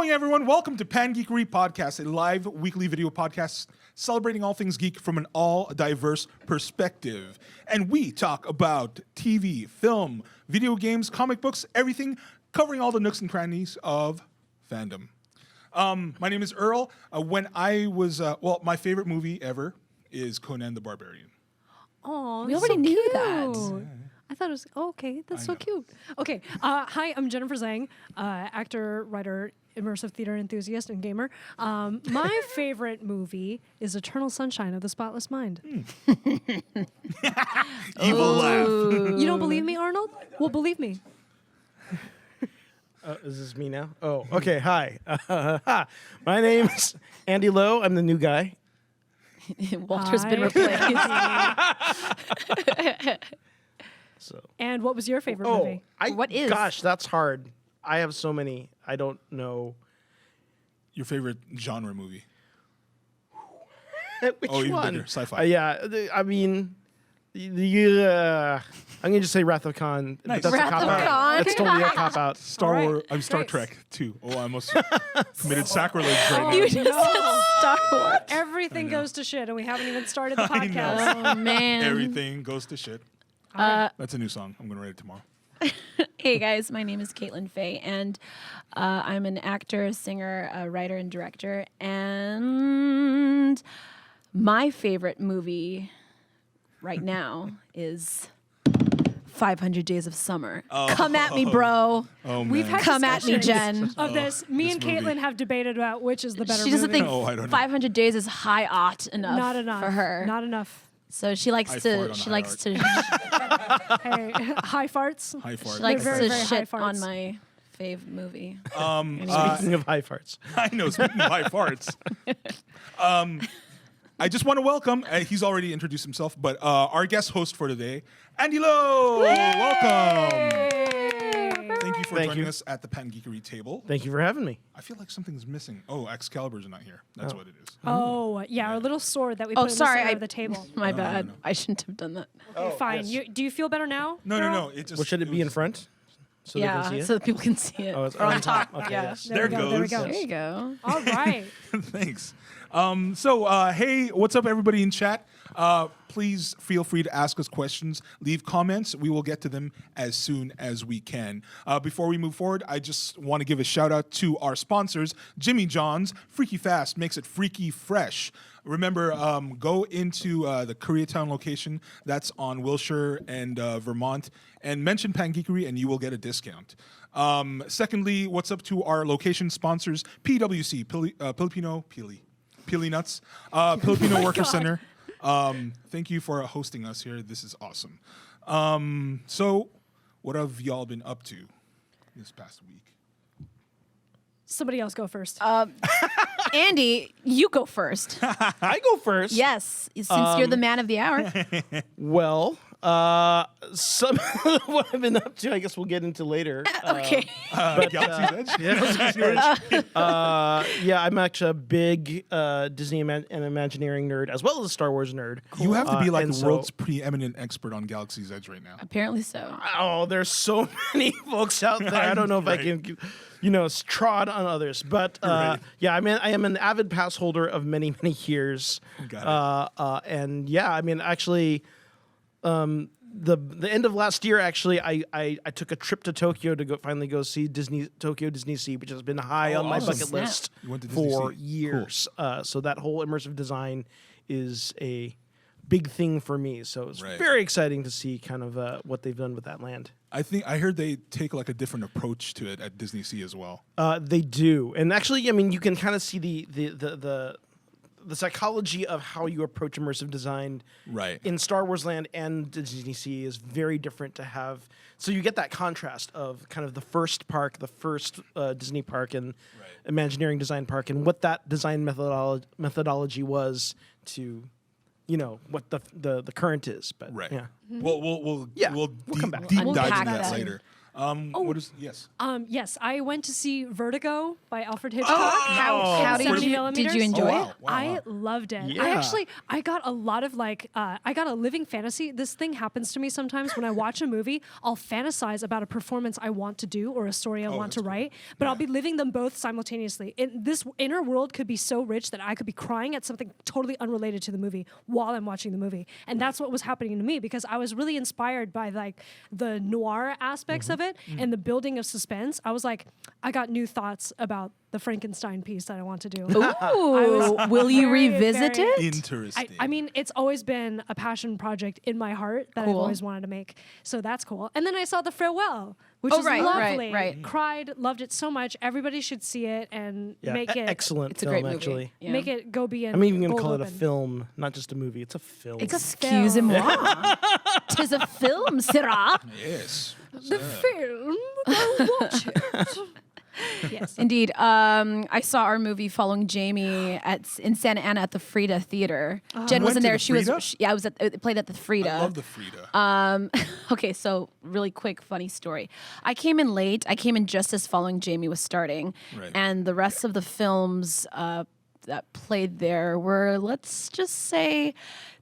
going, everyone? Welcome to Pangeekery Podcast, a live weekly video podcast celebrating all things geek from an all-diverse perspective. And we talk about TV, film, video games, comic books, everything, covering all the nooks and crannies of fandom. My name is Earl. When I was, my favorite movie ever is Conan the Barbarian. Oh, we already knew that. I thought it was, okay, that's so cute. Okay, hi, I'm Jennifer Zhang, actor, writer, immersive theater enthusiast, and gamer. My favorite movie is Eternal Sunshine of the Spotless Mind. Evil laugh. You don't believe me, Arnold? Well, believe me. Is this me now? Oh, okay. Hi. My name's Andy Lowe. I'm the new guy. Walter's been replaced. So. And what was your favorite movie? Gosh, that's hard. I have so many. I don't know. Your favorite genre movie? Which even one? bigger, sci-fi. I mean, I'm gonna just say Wrath of Khan. Nice. That's Wrath a cop of out. Khan. That's totally a cop out. Star All right. Wars. Star Great. Trek 2. Oh, I almost committed sacrilege right now. You just said Star Wars. Everything goes to shit, and we haven't even started the I know. podcast. Oh, man. Everything goes to shit. That's a new song. I'm going to write it tomorrow. Hey, guys. My name is Caitlin Faye, and I'm an actor, singer, writer, and director. And my favorite movie right now is 500 Days of Summer. Come at me, bro. Oh, man. We've had Come at me, discussions Jen. of this. Me this and movie. Caitlin have debated about which is the better She doesn't movie. think No, I don't know. 500 Days is high art enough. Not enough for her. Not enough. So she likes I fart on to. She high likes art. to. Hey, high farts. High fart. She likes very, to very high shit farts. on my fave movie. Speaking of high farts. I know, speaking of high farts. I just want to welcome, he's already introduced himself, but our guest host for today, Andy Lowe. Welcome. Thank you for joining us at the Pangeekery table. Thank you for having me. I feel like something's missing. Oh, Excalibur's not here. That's what it is. Oh, yeah, our little sword that we put in the sorry, center I- of the table. My bad. I shouldn't have done that. Okay, fine. yes. Do you feel better now? No. It just. What should it be in front? So they can see Yeah, it? so that people can see it. Oh, it's Or on top. Okay, Yeah. yes. There we go. goes. There we go. There you go. All right. Thanks. Hey, what's up, everybody in chat? Please feel free to ask us questions, leave comments. We will get to them as soon as we can. Before we move forward, I just want to give a shout out to our sponsors, Jimmy John's. Freaky Fast makes it freaky fresh. Remember, go into the Koreatown location that's on Wilshire and Vermont and mention Pangeekery and you will get a discount. Secondly, what's up to our location sponsors, PWC, Filipino Pili Nuts, Filipino Worker Center. Thank you for hosting us here. This is awesome. So, what have y'all been up to this past week? Somebody else go first. Andy, you go first. I go first. Yes, since you're the man of the hour. Well, some what I've been up to, I guess we'll get into later. Okay. Galaxy's Edge? Yeah, I'm actually a big Disney and Imagineering nerd, as well as a Star Wars nerd. You have to be like and the so- world's preeminent expert on Galaxy's Edge right now. Apparently so. Oh, there's so many folks out there. I don't know if I can, trod on others. But Right. yeah, I am an avid pass holder of many, many years. Got it. And yeah, actually, the end of last year, actually, I took a trip to Tokyo to finally go see Tokyo Disney Sea, which has been high on my awesome. bucket Snap. list You went to Disney for Sea. years. So that whole immersive design is a big thing for me. So it's Right. very exciting to see kind of what they've done with that land. I heard they take like a different approach to it at Disney Sea as well. They do, and actually, you can kind of see the psychology of how you approach immersive design Right. in Star Wars Land and Disney Sea is very different to have. So you get that contrast of kind of the first park, the first Disney park and Imagineering Design Park, and what that design methodology was to, what the current is. But Right. yeah. We'll Yeah, we'll we'll come back. deep We'll dive unpack into that that. later. What is yes? Yes, I went to see Vertigo by Alfred Hitchcock. How did 70 you millimeters. enjoy wow. it? I loved it. Yeah. I got a lot of I got a living fantasy. This thing happens to me sometimes when I watch a movie. I'll fantasize about a performance I want to do or a story I want to write, but I'll be living them both simultaneously. This inner world could be so rich that I could be crying at something totally unrelated to the movie while I'm watching the movie, and that's what was happening to me because I was really inspired by the noir aspects of it and the building of suspense. I was like, I got new thoughts about the Frankenstein piece that I want to do. Ooh, will you very, revisit very- it? Interesting. I mean, it's always been a passion project in my heart that I've Cool. always wanted to make. So that's cool. And then I saw The Farewell, which Oh, is right, right, lovely. right. Cried, loved it so much. Everybody should see it and make it excellent It's a film, great movie. actually. Yeah. make it go be in I'm even going to gold call it a open. film, not just a movie. It's a film. Excusez-moi. Tis a film, sirrah. yes. The film. Go watch it. Yes. Indeed. I saw our movie following Jamie in Santa Ana at the Frida Theater. Jen You went wasn't to there. the She was. Frida? Yeah, I was it played at the Frida. I love the Frida. Okay, so really quick, funny story. I came in late. I came in just as following Jamie was starting, Right. and the rest of the films that played there were, let's just say,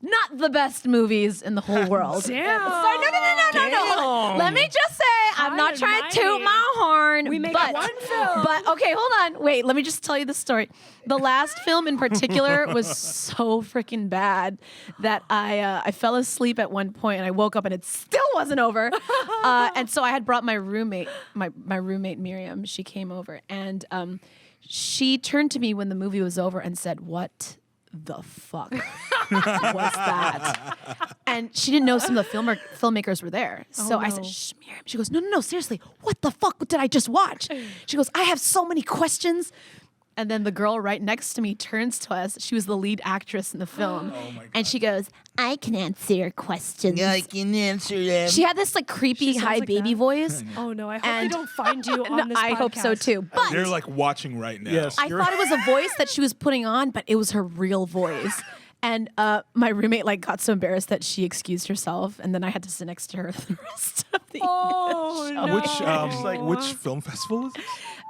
not the best movies in the whole world. Damn. Sorry, no. Let me just say, I'm not High trying and to toot mighty. my horn. We make but, one film. But okay, hold on. Wait, let me just tell you the story. The last film in particular was so freaking bad that I fell asleep at one point and I woke up and it still wasn't over. And so I had brought my roommate, my roommate Miriam. She came over and she turned to me when the movie was over and said, "What the fuck was that?" And she didn't know some of the filmmakers were there. So I said, no. "Shh, Miriam." She goes, No, seriously. What the fuck did I just watch?" She goes, "I have so many questions." And then the girl right next to me turns to us. She was the lead actress in the film. my And she goes, "I can answer your questions." I can answer them. She had this like creepy She sounds high like baby that. voice. Oh no, I hope they And- don't find you on No, this I hope so podcast. too. But They're like watching right now. Yes. I thought it was a voice that she was putting on, but it was her real voice. And my roommate like got so embarrassed that she excused herself, and then I had to sit next to her the rest of the Oh show. no. Which film festival is this?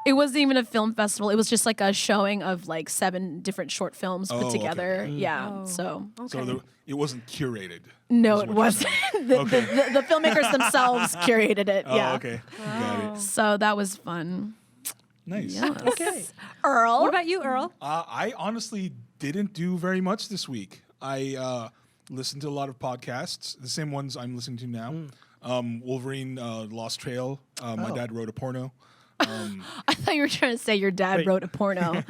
It wasn't even a film festival. It was just like a showing of like 7 different short films Oh, put okay. together. Yeah. Oh. So So it wasn't curated. no, is it what you're wasn't. saying. The filmmakers themselves curated it. Oh, yeah. okay. Got it. So that was fun. Nice. Okay. Earl. What about you, Earl? I honestly didn't do very much this week. I listened to a lot of podcasts, the same ones I'm listening to now. Wolverine, Lost Trail. My dad wrote a porno. I thought you were trying to say your dad Wait. wrote a porno.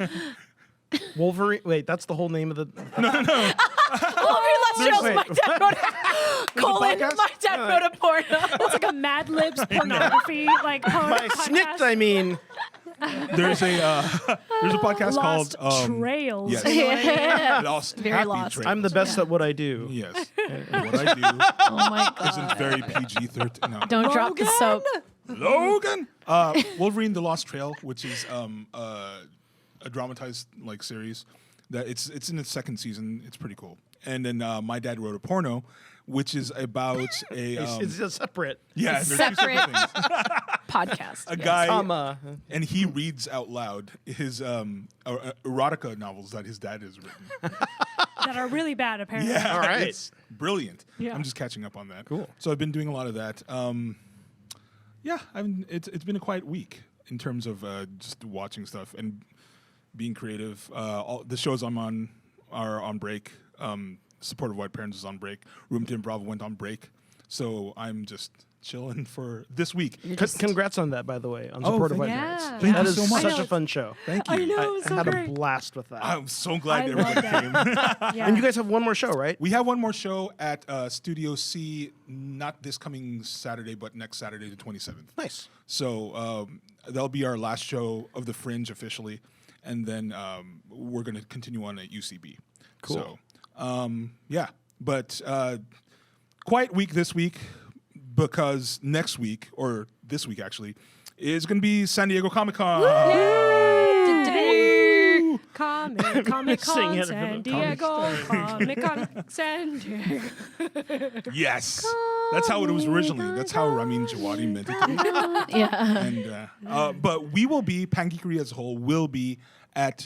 Wolverine. Wait, that's the whole name of the. Wolverine Lost Trails. Wait. My dad wrote a colon. podcast? My dad wrote a porno. It's like a Mad Libs pornography like By snicked, I mean. There's a podcast Lost called Trails. Yes. You know what I mean? Lost Very Happy lost. Trails. I'm the best at what I do. Yes. What I do Oh my god. isn't very PG-13. No. Don't drop the soap. Logan. Wolverine: The Lost Trail, which is a dramatized like series that it's in its 2nd season. It's pretty cool. And then my dad wrote a porno, which is about a It's just separate. yeah, they're two Separate. separate things. Podcast. A guy And he reads out loud his erotica novels that his dad has written. That are really bad, apparently. Yeah, All right. it's brilliant. Yeah. I'm just catching up on that. Cool. So I've been doing a lot of that. Yeah, it's been a quiet week in terms of just watching stuff and being creative. All the shows I'm on are on break. Supportive White Parents is on break. Room to Improv went on break. So I'm just chilling for this week. Congrats on that, by the way, on Oh, Supportive thank White you. Parents. Yeah. Thank That you is so much. such I know. a fun show. Thank you. I know, I it's so had great. a blast with that. I'm so glad I everybody love came. Yeah. And you guys have one more show, right? We have one more show at Studio C, not this coming Saturday, but next Saturday, the 27th. Nice. So that'll be our last show of the Fringe officially, and then we're going to continue on at UCB. Cool. So, yeah, but quiet week this week because next week, or this week actually, is going to be San Diego Comic-Con. Comic Sing Con it for San the Comic Diego, Comic Con San Diego. Yes. That's how it was originally. That's how Ramin Djawadi meant it to be. Yeah. And but we will be, Pangeekery as a whole will be at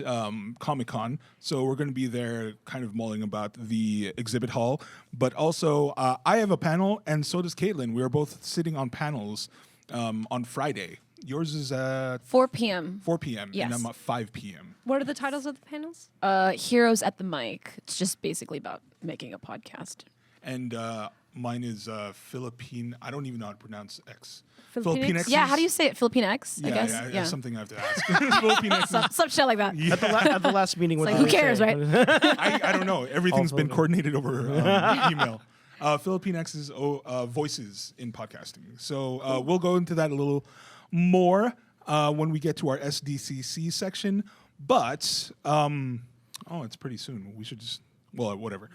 Comic-Con. So we're going to be there kind of mulling about the exhibit hall. But also, I have a panel, and so does Caitlin. We are both sitting on panels on Friday. Yours is at 4 p.m. 4 p.m. Yes. and I'm at 5 p.m. What are the titles of the panels? Heroes at the Mic. It's just basically about making a podcast. And mine is Philippine. I don't even know how to pronounce X. Filipinx? Yeah, how do you say it? Filipinx, Yeah, I guess. yeah, that's something I have to ask. Philippinx. Some shit like that. At the last meeting, what Like, did who they cares, say? right? I don't know. Everything's been Filipino. coordinated over email. Filipinx is voices in podcasting. So we'll go into that a little more when we get to our SDCC section. But, it's pretty soon. We should just, well, whatever.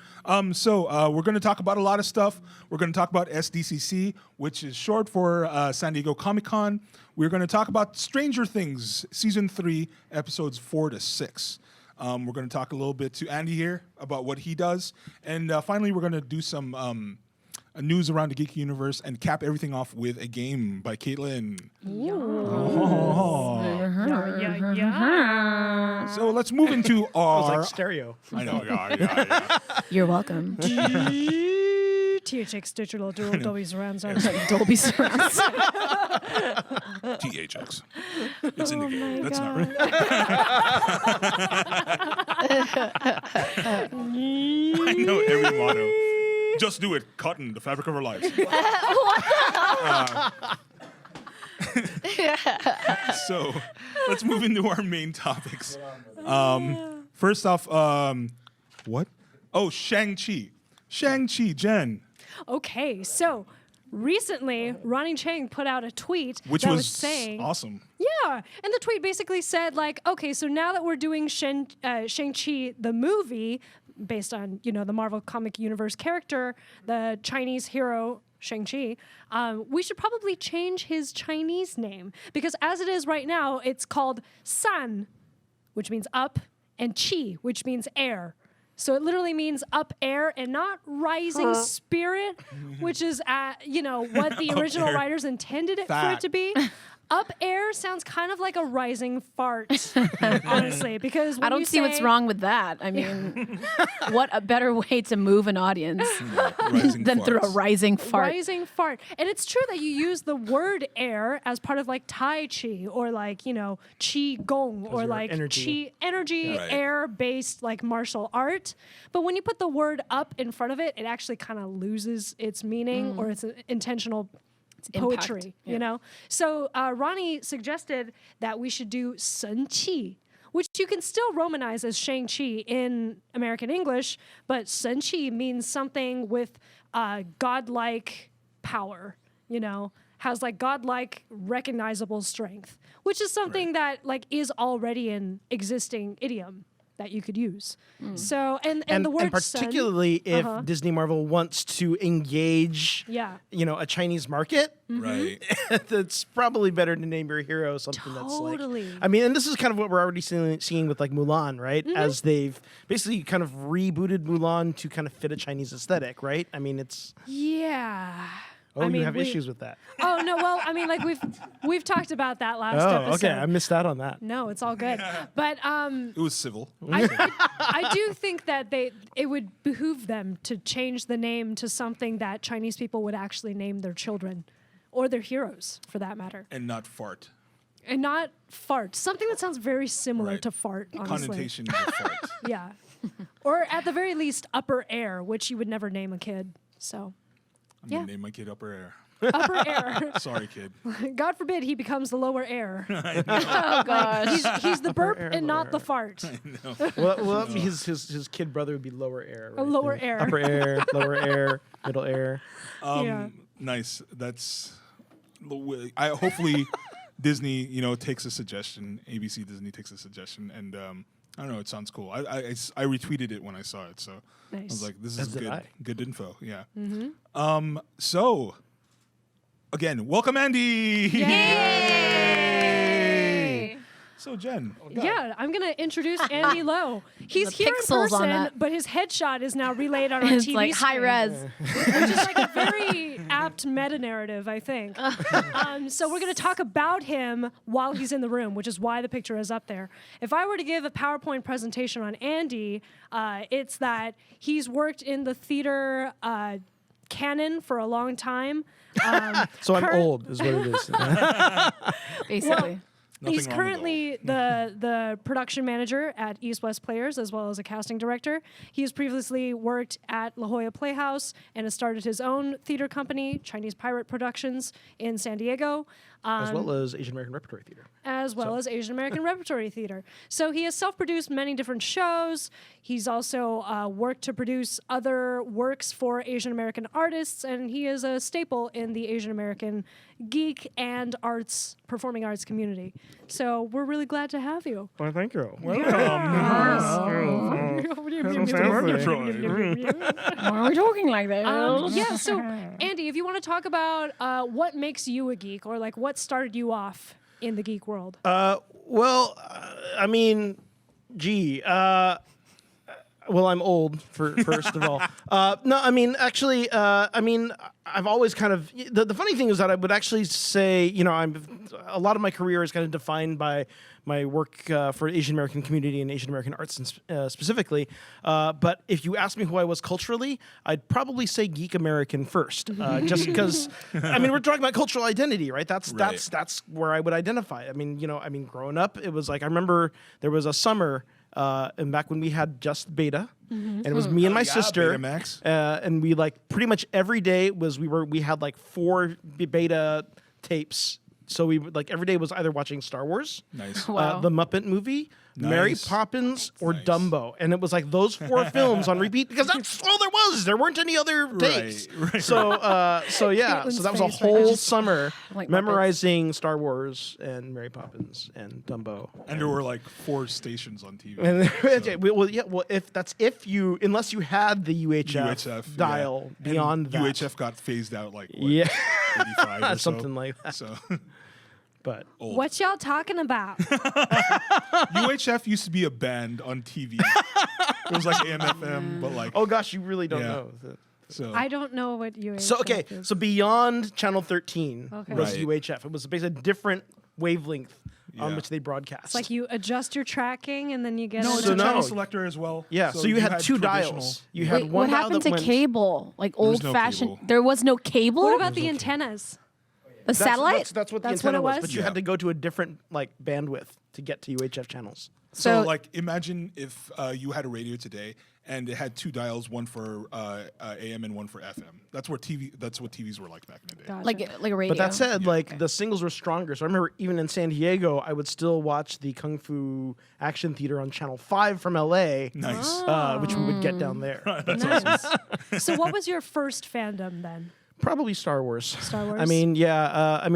So we're going to talk about a lot of stuff. We're going to talk about SDCC, which is short for San Diego Comic-Con. We're going to talk about Stranger Things, Season 3, Episodes 4 to 6. We're going to talk a little bit to Andy here about what he does. And finally, we're going to do some news around the geeky universe and cap everything off with a game by Caitlin. So let's move into It was our... like stereo. I know, yeah. You're welcome. THX Digital Dual Dolby Surround Sound. Dolby Surround. THX. It's in the game. my That's not right. I know every motto. Just do it. Cotton, the fabric of our lives. So let's move into our main topics. First off, what? Oh, Shang-Chi. Shang-Chi, Jen. Okay, so recently, Ronnie Chang put out a tweet Which that was was saying, awesome. yeah, and the tweet basically said like, okay, so now that we're doing Shang-Chi the movie based on the Marvel comic universe character, the Chinese hero Shang-Chi, we should probably change his Chinese name because as it is right now, it's called San, which means up, and Chi, which means air. So it literally means up air and not rising spirit, which is what the original air. writers intended it for Fat. it to be. Up air sounds kind of like a rising fart, honestly, because when I don't you see what's say- wrong with that. I mean, what a better way to move an audience Rising than through a farts. rising fart. Rising fart. And it's true that you use the word air as part of like Tai Chi or like, Qi Gong or your like energy. energy, Right. air based like martial art. But when you put the word up in front of it, it actually kind of loses its meaning or its intentional impact, poetry, yeah. So Ronnie suggested that we should do Sun Qi, which you can still Romanize as Shang-Chi in American English, but Sun Qi means something with godlike power, has like godlike recognizable strength, which is something that like is already an existing idiom that you could use. So, and the word and particularly if Uh-huh. Disney Marvel wants to engage, Yeah. a Chinese market, Right. it's probably better to name your hero something that's like. Totally. I mean, and this is kind of what we're already seeing with like Mulan, right? Mm-hmm. As they've basically kind of rebooted Mulan to kind of fit a Chinese aesthetic, right? I mean, it's Yeah. you mean, have we- issues with that. Oh no, well, I mean, like we've talked about that last Oh, episode. okay, I missed out on that. No, it's all good. But It was civil. I do think that it would behoove them to change the name to something that Chinese people would actually name their children or their heroes, for that matter, And not fart. and not fart. Something that sounds very similar Right. to fart. Honestly, Connotation of fart. yeah, or at the very least, upper air, which you would never name a kid. So, I'm Yeah. going to name my kid Upper Air. upper air. Sorry, kid. God forbid he becomes the lower air. Oh gosh. He's the burp air, and lower not the air. fart. Well, his kid brother would be lower air. Right? lower Then air. upper air, lower air, middle air. Yeah. Nice. That's... hopefully Disney, takes a suggestion. ABC Disney takes a suggestion. And I don't know. It sounds cool. I retweeted it when I saw it. So I Nice. was like, this As is did good. I. Good info. Yeah. So... Again, welcome, Andy. Yay! So Jen, Yeah, I'm going to introduce Andy Lowe. He's The here in pixels on person, that. but his headshot is now relayed on our It's TV like high screen, res. which is like a very apt meta-narrative, I think. So we're going to talk about him while he's in the room, which is why the picture is up there. If I were to give a PowerPoint presentation on Andy, it's that he's worked in the theater canon for a long time. So I'm old, is what it is. Basically. He's Nothing wrong with currently the production manager at East West Players, as well as a casting director. He has previously worked at La Jolla Playhouse and has started his own theater company, Chinese Pirate Productions, in San Diego. As well as Asian American Repertory Theater. As well as Asian American Repertory Theater. So he has self-produced many different shows. He's also worked to produce other works for Asian American artists, and he is a staple in the Asian American geek and performing arts community. So we're really glad to have you. Well, thank you. Why are we talking like that? Yeah, so Andy, if you want to talk about what makes you a geek, or like what started you off in the geek world. I mean, gee. Well, I'm old, first of all. No, I mean, actually, I've always kind of... The funny thing is that I would actually say, you know, a lot of my career is kind of defined by my work for Asian American community and Asian American arts specifically. But if you ask me who I was culturally, I'd probably say Geek American first. Just because, I mean, we're talking about cultural identity, right? That's where I would identify. I mean, growing up, it was like, I remember there was a summer... and back when we had just beta, and it was me and my sister, Betamax. and we like pretty much every day we had like 4 beta tapes. So we would, like, every day was either watching Star Wars, Nice. Wow. the Muppet movie, Mary Nice. Poppins, or Nice. Dumbo, and it was like those 4 films on repeat because that's all there was. There weren't any other tapes. Right. So yeah, Caitlin's so that was a face right now. whole summer Like Muppets. memorizing Star Wars and Mary Poppins and Dumbo. And there were like 4 stations on TV. And unless you had the UHF dial yeah. beyond And that. UHF got phased out like what, Yeah. 85 or so. Something like that. So But old. What y'all talking about? UHF used to be a band on TV. It was like AM/FM, but like oh gosh, you really don't Yeah. know. so. I don't know what you. So okay, so beyond channel 13 Okay. was Right. UHF. It was basically a different wavelength on Yeah. which they broadcast. It's like you adjust your tracking and then you get. no, it's So a channel no. selector as well. yeah, so you had 2 traditional- dials. You Wait, had one what dial happened that to went, cable? Like was no old-fashioned. cable. There was no cable. What about the antennas? the satellite? That's what the That's what antenna it was. was? But you Yeah. had to go to a different like bandwidth to get to UHF channels. So, So- like, imagine if you had a radio today and it had 2 dials, one for AM and one for FM. That's what TVs were like back in the day. Gotcha. like a radio. But that said, like Okay. the singles were stronger. So I remember even in San Diego, I would still watch the Kung Fu Action Theater on Channel 5 from LA, Nice. which we would get down there. Nice. So what was your first fandom then? Probably Star Wars. Star Wars? I mean, yeah.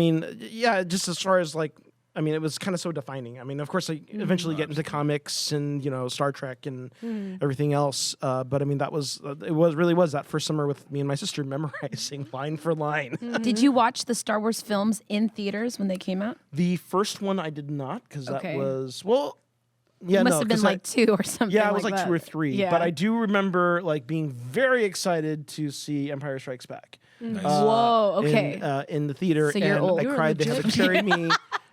Just as far as like, I mean, it was kind of so defining. I mean, of course, I eventually get into comics and Star Trek and everything else. But I mean, that was really was that first summer with me and my sister memorizing line for line. Did you watch the Star Wars films in theaters when they came out? The first one I did not because Okay. that was yeah, It must no, have been 'cause like 2 or something. Yeah, it was like that. 2 or 3. Yeah. But I do remember like being very excited to see Empire Strikes Back. Nice. Whoa, okay. In the theater, So you're and old. I You were cried. They had to legit. carry me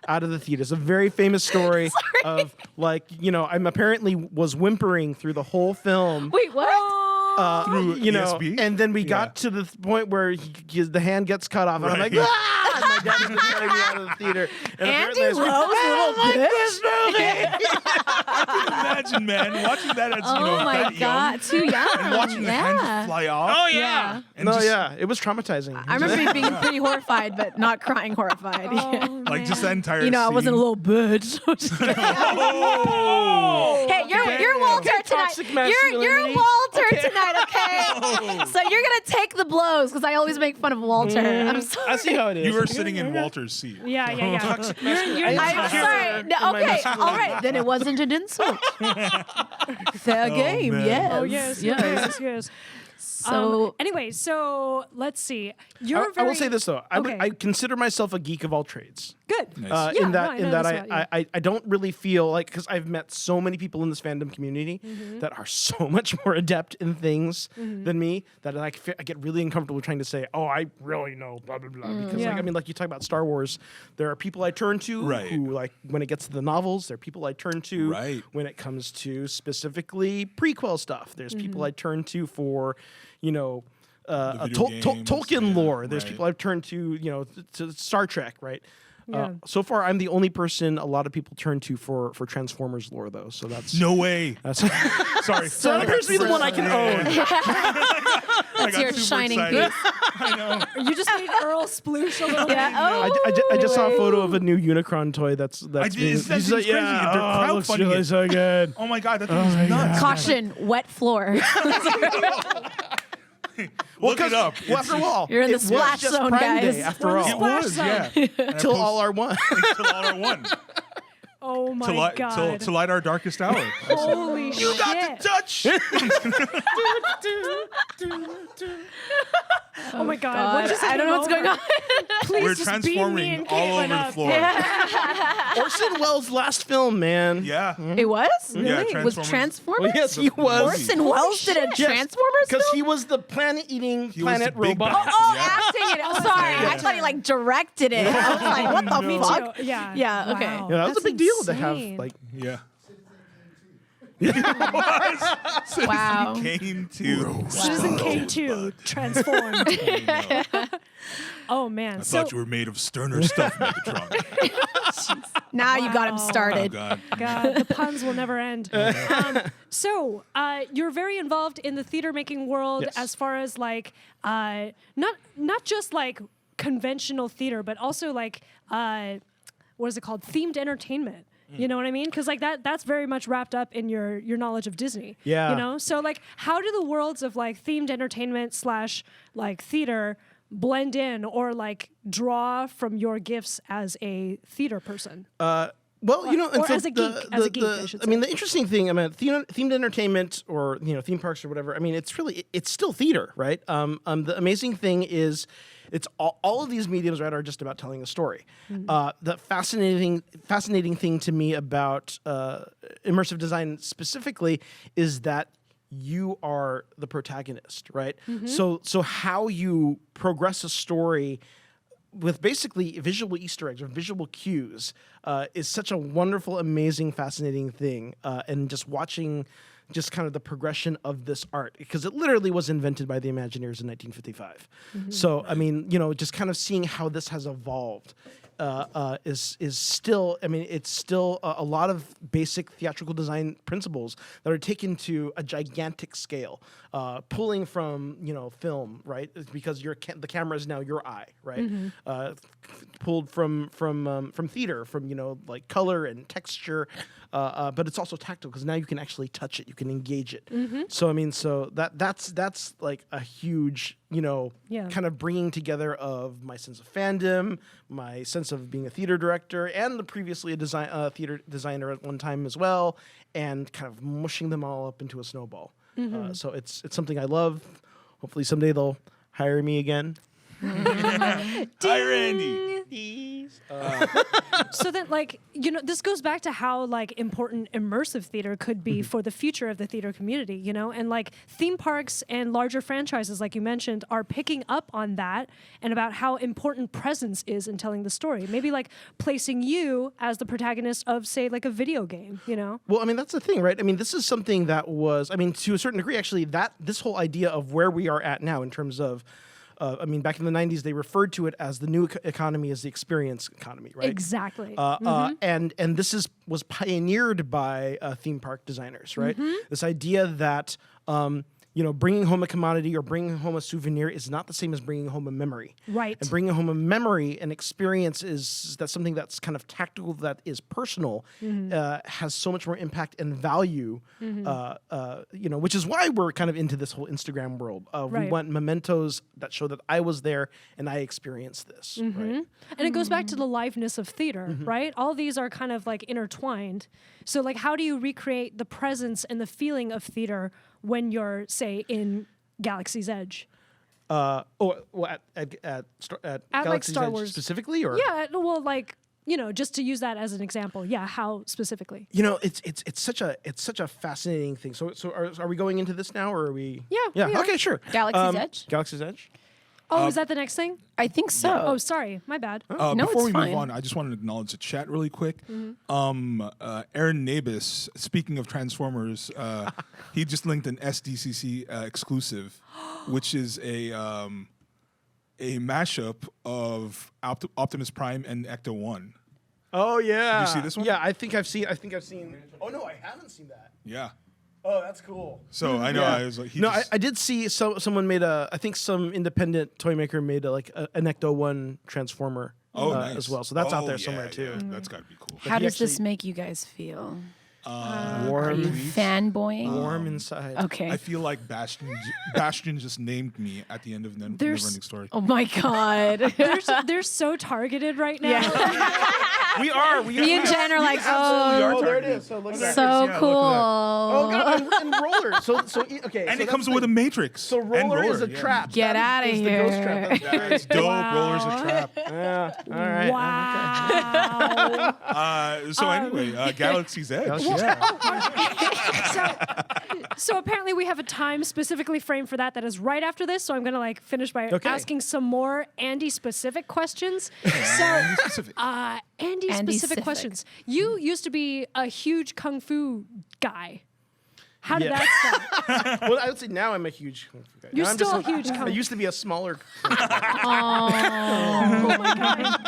out of the theater. It's a very famous story of like I'm apparently was whimpering through the whole film. Wait, what? Through ESP? And then we got to the point where the hand gets cut off, and I'm like, ah! And my dad is just letting me out of the theater. And Andy apparently I was like, Lowe's "I little like bitch." this movie. Imagine, man, watching that as Oh my that god, young, too young. and watching the hand just yeah. fly off. Oh Yeah. And no, just, yeah, it was traumatizing. I remember being pretty horrified, but not crying horrified. like just that entire. I wasn't a scene. little bitch. Oh! Hey, you're Walter tonight. Toxic You're masculinity. Walter tonight, okay? So you're gonna take the blows because I always make fun of Walter. I'm sorry. I see how it is. You were sitting in Walter's seat. Yeah. You're I'm sorry. No, okay, all right. Then it wasn't an insult. Fair game. man. Yes. Oh yes. So Anyway, so let's see. You're I very. will say this though. Okay. I consider myself a geek of all trades. Good. Nice. Yeah, in no, that I in know that that's what- I don't really feel like, because I've met so many people in this fandom community that are so much more adept in things than me that I get really uncomfortable trying to say, oh, I really know blah blah blah, because Yeah. like, I mean, like you talk about Star Wars, there are people I turn to Right. who, like, when it gets to the novels, there are people I turn to Right. when it comes to specifically prequel stuff. There's people I turn to for, you know, video games, Tolkien yeah, lore. There's right. people I've turned to, you know, to Star Trek, right? Yeah. So far, I'm the only person a lot of people turn to for Transformers lore, though. So that's No way. That's Sorry. so that appears to be the one I can own. that's your shining piece. I know. You just made Earl sploosh a little bit. Yeah. I just saw a photo of a new Unicron toy that's did. being, That he's seems like, crazy. yeah, They're oh, it looks crowdfunding really it. so good. Oh my god, that thing is nuts. Caution, wet floor. Look it up. Well, after all, You're in the it was splash just zone, Prime guys. Day, after We're in the all, splash was, zone. yeah. And I till post- all are one. till all are one. Oh my to god. light our darkest hour. Holy shit. You got the touch. Oh my god. God, What just I don't know what's going on. Please We're just beam me transforming and all Caitlin over the up. floor. Orson Welles' last film, man. Yeah. It was? Yeah, Really? Was Transformers. Transformers? Well, yes, he was. Orson Welles did a Transformers Because film? he was the planet-eating He was planet the big robot. bad. Oh, Yeah. acting it. I'm sorry. I thought he like directed it. I was like, what the Me fuck? too. Yeah. Yeah, okay. Wow. Yeah, that was That's a big deal to have, insane. like, Yeah. Wow. Came to. Citizen Kane 2 transformed. Oh man. I So thought you were made of sterner stuff, Megatron. Now you got him Wow. Oh started. god. God, the puns will never end. So you're very involved in the theater making world, Yes. as far as like not just like conventional theater, but also like what is it called? Themed entertainment. You know what I mean? Because like that's very much wrapped up in your knowledge of Disney. Yeah. You know? So like how do the worlds of like themed entertainment / like theater blend in or like draw from your gifts as a theater person? Well, you know, and Or so as a geek, I should I mean, say. the interesting thing, I mean, themed entertainment or, you know, theme parks or whatever, I mean, it's still theater, right? The amazing thing is it's all of these mediums, right, are just about telling a story. The fascinating thing to me about immersive design specifically is that you are the protagonist, right? So how you progress a story with basically visual Easter eggs or visual cues is such a wonderful, amazing, fascinating thing. And just watching just kind of the progression of this art, because it literally was invented by the Imagineers in 1955. So, I mean, you know, just kind of seeing how this has evolved is still, I mean, it's still a lot of basic theatrical design principles that are taken to a gigantic scale, pulling from, you know, film, right? It's because the camera is now your eye, right? Pulled from theater, from, you know, like color and texture, but it's also tactile because now you can actually touch it, you can engage it. So I mean, so that's like a huge, you know, Yeah. kind of bringing together of my sense of fandom, my sense of being a theater director, and previously a theater designer at one time as well, and kind of mushing them all up into a snowball. So it's something I love. Hopefully someday they'll hire me again. Hi, Randy. So then, like, you know, this goes back to how like important immersive theater could be for the future of the theater community, you know, and like theme parks and larger franchises, like you mentioned, are picking up on that and about how important presence is in telling the story. Maybe like placing you as the protagonist of, say, like a video game, you know? Well, I mean, that's the thing, right? I mean, this is something that was, I mean, to a certain degree, actually, this whole idea of where we are at now in terms of, I mean, back in the 90s, they referred to it as the new economy as the experience economy, right? Exactly. And this was pioneered by theme park designers, right? This idea that bringing home a commodity or bringing home a souvenir is not the same as bringing home a memory. Right. And bringing home a memory, an experience that's something that's kind of tactical, that is personal, has so much more impact and value. Which is why we're kind of into this whole Instagram world. We Right. want mementos that show that I was there and I experienced this. Right? And it goes back to the liveness of theater, right? All these are kind of like intertwined. So like, how do you recreate the presence and the feeling of theater when you're, say, in Galaxy's Edge? At Galaxy's Star Edge Wars. specifically, or Yeah, well, like, just to use that as an example. Yeah, how specifically? it's such a fascinating thing. So are we going into this now, or are we? Yeah, we are. Okay, sure. Galaxy's Edge? Galaxy's Edge. Oh, is that the next thing? I think so. Oh, sorry, my bad. No, Before it's we fine. move on, I just wanted to acknowledge the chat really quick. Aaron Nabis, speaking of Transformers, he just linked an SDCC exclusive, which is a mashup of Optimus Prime and Ecto-1. Oh yeah. Did you see this one? Yeah, I think I've seen. Oh no, I haven't seen that. Yeah. Oh, that's cool. So I know Yeah. I was like, I did see someone made I think some independent toy maker made an Ecto-1 Transformer nice. as well. So that's out there yeah, somewhere too. yeah, that's got to be cool. How he does this actually- make you guys feel? Are Warm, you fanboying? warm inside. Okay. I feel like Bastion just named me at the end of Neverending Story. Oh my god. They're so targeted right now. We are. Me and Jen are like, Oh, oh, there it is. So look at that. so Yeah, look at that. cool. Oh god, and roller. Okay. And so it comes that's with a the- Matrix. So and roller is a yeah. trap. Get That outta is the ghost here. trap. That's great. It's dope. Wow. Roller's a trap. Yeah. All right. Wow. So anyway, Galaxy's Edge. Galaxy's So apparently we have a time specifically framed for that is right after this. So I'm going to finish by Okay. asking some more Andy specific questions. So Specific. Andy specific specific. questions. You used to be a huge kung fu guy. How did Yeah. that start? Well, I would say now I'm a huge kung fu guy. You're Now I'm still just a huge kung I used to be a smaller. Oh my god.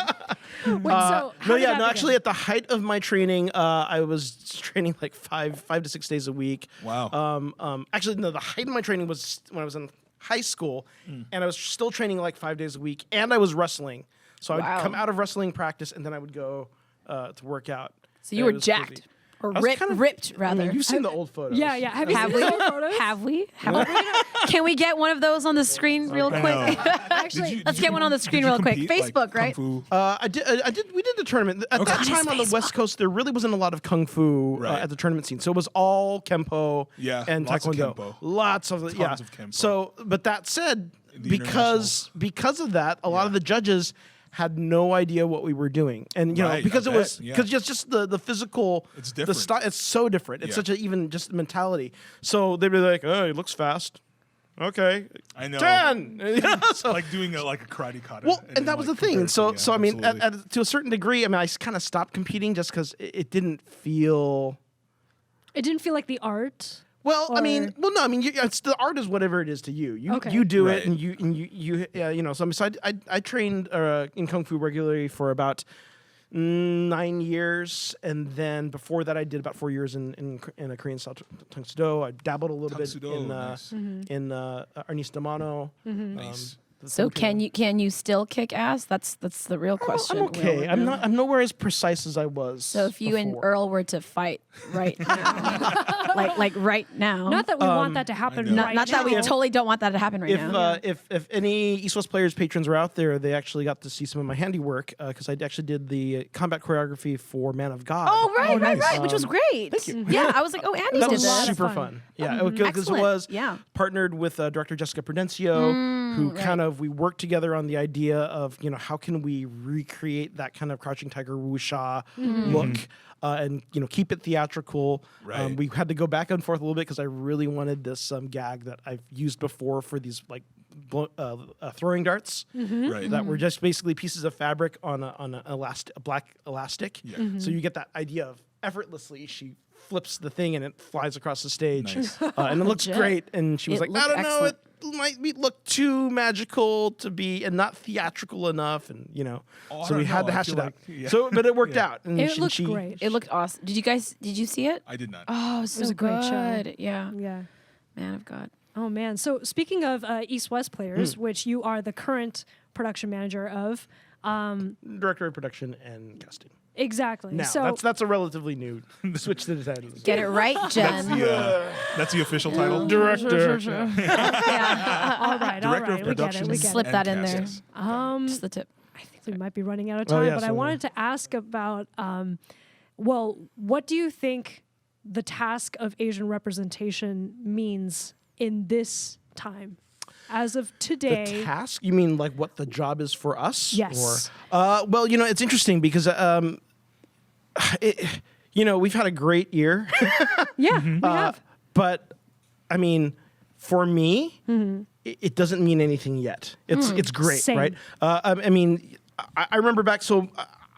Wait, so how did that begin? Actually, at the height of my training, I was training like five to 6 days a week. Wow. Actually, no, the height of my training was when I was in high school, and I was still training like 5 days a week, and I was wrestling. So I would Wow. come out of wrestling practice, and then I would go to work out. So you And were it was jacked. crazy. Or I was kind of- ripped, I rather. mean, you've seen the old photos. Yeah. Have you Have seen we? those photos? Have we? Can we get one of those on the screen real I quick? know. Actually, Let's get one on the screen real quick. Facebook, right? Kung Fu? I did. We did the tournament at that On his time on the West Coast. There really wasn't a lot of kung fu Right. at the tournament scene, so it was all kempo Yeah, and lots of taekwondo. Kempo. Lots of yeah. Tons of Kempo. So, but that said, The because of that, a lot of the judges had no idea what we were doing, and Right, because I it was bet, yeah. because just the physical, It's the different. style, it's so different. It's Yeah. such a even just mentality. So they'd be like, "Oh, he looks fast." Okay, I know. 10. So Like doing a karate kata. well, and that was the thing. And so, I mean, absolutely. to a certain degree, I mean, I kind of stopped competing just because it didn't feel. it didn't feel like the art. Well, I mean, Or- it's the art is whatever it is to you. Okay. You do Right. it, and So I trained in kung fu regularly for about 9 years, and then before that, I did about 4 years in a Korean style Tung Do. I dabbled a little bit Tang Soo Do, nice. in Arnis Damano. Nice. So can you still kick ass? That's the real question. I'm we okay. wanna know. I'm nowhere as precise as I was. So if you and before. Earl were to fight right now, like right now, Not that we want that to happen I know. right not that we now. totally don't want that to happen right now. If any East West Players patrons were out there, they actually got to see some of my handiwork because I actually did the combat choreography for Man of God. Oh right, nice. right, which was great. Thank you. Yeah, I was like, oh, Andy That did was that. super fun. fun. Yeah, because it Excellent. was Yeah. partnered with director Jessica Prudencio, who kind of we worked together on the idea of how can we recreate that kind of Crouching Tiger wuxia look and keep it theatrical. Right. We had to go back and forth a little bit because I really wanted this gag that I've used before for these throwing darts Right. that were just basically pieces of fabric on a black elastic. Yeah. So you get that idea of effortlessly she flips the thing and it flies across the stage, Nice. and it looks Legit. great. And she was It like, looked I don't know, excellent. it might look too magical to be and not theatrical enough, and Oh, I so we don't had know. to I hash feel it out. like- yeah. So, but it worked Yeah. out. And It looked great. It looked awesome. Did you see it? I did not. Oh, so was a great show. good. Yeah. Yeah. Man of God. Oh man! So speaking of East West Players, which you are the current production manager of, Director of production and casting. exactly. Now, so that's a relatively new switch to the title. Get it right, Jen. That's the official title. Director. Yeah. all right, Director of we get it. production. We get Slip it. that in and there. cast. Just the tip. I think we might be running out of Oh, time, yeah, but I so wanted to ask about, well, what do you think the task of Asian representation means in this time? As of today. The task? You mean like what the job is for us? Yes. Or, well, it's interesting because, we've had a great year. Yeah, we have. But, I mean, for me, it doesn't mean anything yet. It's great, Same. right? I mean, I remember back, so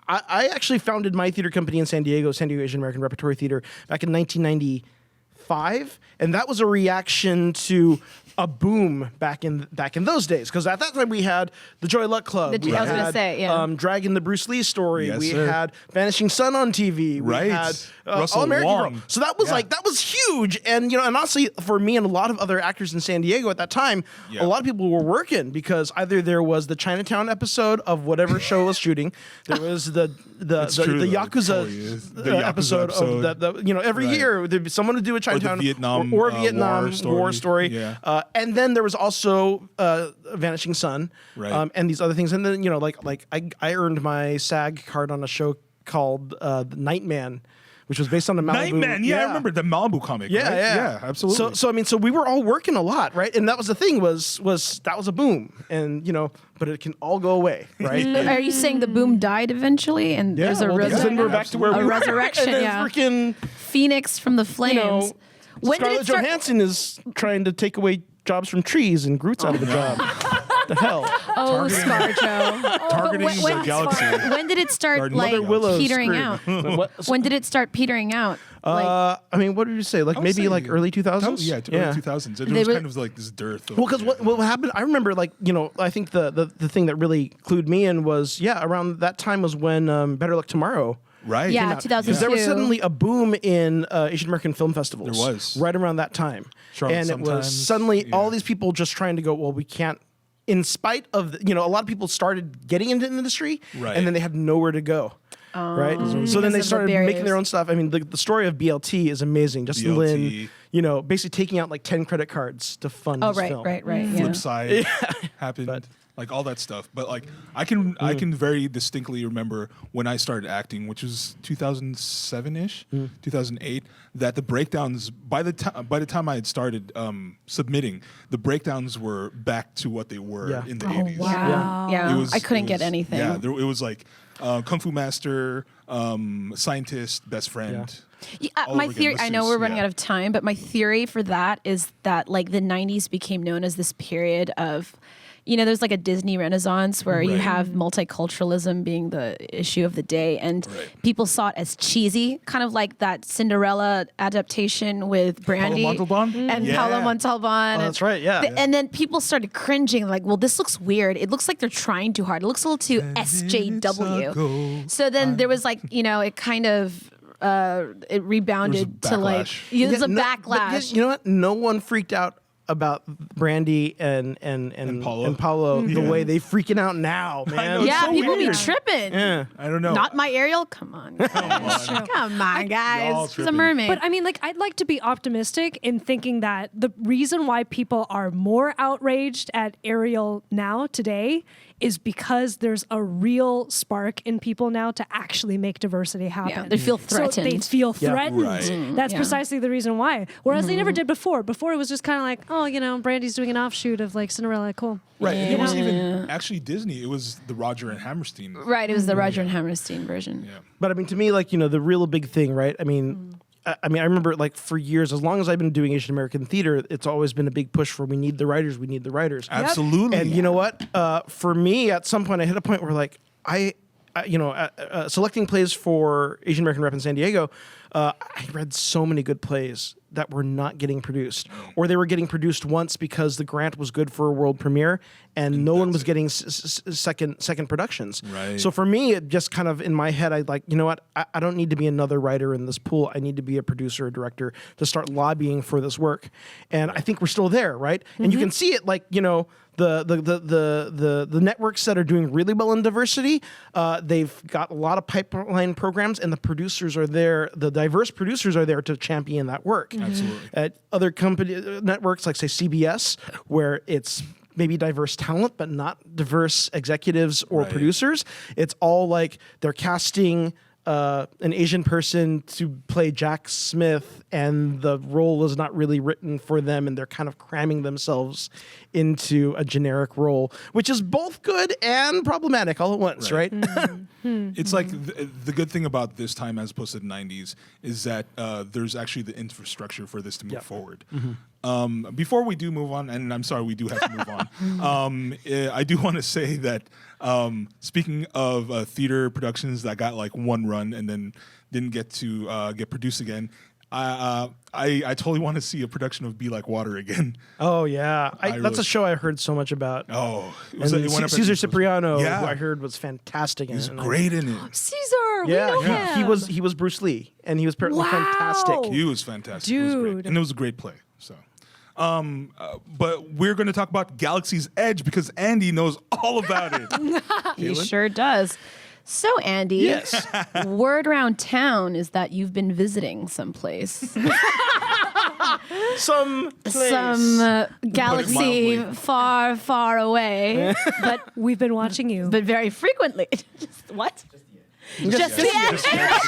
I actually founded my theater company in San Diego Asian American Repertory Theater, back in 1995, and that was a reaction to a boom back in those days, because at that time we had the Joy Luck Club, I was gonna say, yeah. Dragon the Bruce Lee story, Yes, we sir. had Vanishing Sun on TV, Right. we had Russell All American Wong. Girl. So that was Yeah. that was huge, and and honestly, for me and a lot of other actors in San Diego at that time, Yeah. a lot of people were working because either there was the Chinatown episode of whatever show was shooting, there was the true, though. It Yakuza, totally is. The Yakuza episode of episode. that. Every Right. year there'd be someone would do a Chinatown Vietnam, or Vietnam war story. story. Yeah. And then there was also Vanishing Sun, Right. and these other things. And then I earned my SAG card on a show called Nightman, which was based on the Malibu. Nightman, yeah, I remember the Malibu comic. Yeah, right? yeah, absolutely. So we were all working a lot, right? And that was the thing was that was a boom, and but it can all go away, right? Are you saying the boom died eventually, and there's a because then we're back to where we were. resurrection? And then Yeah, freaking, Phoenix from the flames. When did Scarlett it start? Johansson is trying to take away jobs from trees, and Groot's out of a job. The hell? Oh, ScarJo. Targeting But the galaxy. When did it start Garden like Mother Willow's petering screwed. out? What? When did it start petering out? I mean, what did you say? Like I would maybe say- like early 2000s? Yeah, early 2000s. It They was were- kind of like this dearth. Of, Well, because what happened? I remember, I think the thing that really clued me in was around that time was when Better Luck Tomorrow. right? Yeah, Because 2002. there was suddenly a boom in Asian American film festivals. There was. right around that time, Charlotte and it was Sometimes, suddenly yeah. all these people just trying to go. Well, we can't. In spite of a lot of people started getting into the industry, Right. and then they had nowhere to go. Right, so then Because they of the started making their barriers. own stuff. I mean, the story of BLT is amazing. Justin BLT. Lin, basically taking out like 10 credit cards to fund Oh, his right, film. right. Yeah. Flip side happened. Like all that stuff, but like I can very distinctly remember when I started acting, which was 2007-ish, 2008. That the breakdowns by the time I had started submitting, the breakdowns were back to what they were Yeah. in the 80s. wow. Yeah, It was- I couldn't it get was- anything. Yeah, it was like Kung Fu Master, Scientist, Best Friend. Yeah, all my over again, theory, I know masseuse, we're running yeah. out of time, but my theory for that is that like the 90s became known as this period of, there's like a Disney Renaissance where you Right. have multiculturalism being the issue of the day, and Right. people saw it as cheesy, kind of like that Cinderella adaptation with Brandy Montalban? and Yeah. Paolo Montalban. Oh, that's right, yeah. And then people started cringing, like, well, this looks weird. It looks like they're trying too hard. It looks a little too SJW. So then there was like, it kind of it rebounded to like backlash. there's a But backlash. you know what? No one freaked out about Brandy and Paulo. the way they freaking out now, man. know, it's yeah, so people weird. be tripping. Yeah. I don't know. Not my Ariel. Come on, guys. Come on, Y'all guys. She's a tripping. mermaid. But I mean, like, I'd like to be optimistic in thinking that the reason why people are more outraged at Ariel now today is because there's a real spark in people now to actually make diversity happen. they feel So they threatened. feel threatened. Right. That's Yeah. precisely the reason why. Whereas they never did before. Before it was just kind of like, oh, Brandy's doing an offshoot of like Cinderella. Cool. Right. And it wasn't even actually Disney. It was the Roger and Hammerstein. right, it was the Roger and Hammerstein version. Yeah. But I mean, to me, like, the real big thing, right? I mean, I remember like for years, as long as I've been doing Asian American theater, it's always been a big push for we need the writers. Absolutely. And you know what? For me, at some point, I hit a point where like selecting plays for Asian American Rep in San Diego, I read so many good plays that were not getting produced, or they were getting produced once because the grant was good for a world premiere, and no one was getting second productions. Right. So for me, it just kind of in my head, I like, you know what? I don't need to be another writer in this pool. I need to be a producer or director to start lobbying for this work. And I think we're still there, right? And you can see it, like, you know, the networks that are doing really well in diversity, they've got a lot of pipeline programs, and the producers are there. The diverse producers are there to champion that work. Absolutely. At other company networks, like say CBS, where it's maybe diverse talent but not diverse executives or Right. producers, it's all like they're casting an Asian person to play Jack Smith, and the role is not really written for them, and they're kind of cramming themselves into a generic role, which is both good and problematic all at once, right? It's like the good thing about this time as opposed to the 90s is that there's actually the infrastructure for this to move forward. Before we do move on, and I'm sorry, we do have to move on, I do want to say that speaking of theater productions that got like one run and then didn't get to get produced again, I totally want to see a production of Be Like Water again. Oh yeah, I that's really- a show I heard so much about. Oh, it And went up Caesar at- Cipriano, Yeah. who I heard was fantastic. He's in it. great in it. Caesar, we Yeah, know yeah. him. He was Bruce Lee, and he was apparently Wow. fantastic. He was fantastic. It was great. Dude. And it was a great play. So, but we're going to talk about Galaxy's Edge because Andy knows all about it. He Caitlin? sure does. So, Andy, Yes. word around town is that you've been visiting someplace, Some galaxy mildly. far, far away, but We've been watching you. very frequently. What? Just the edge. Just the edge.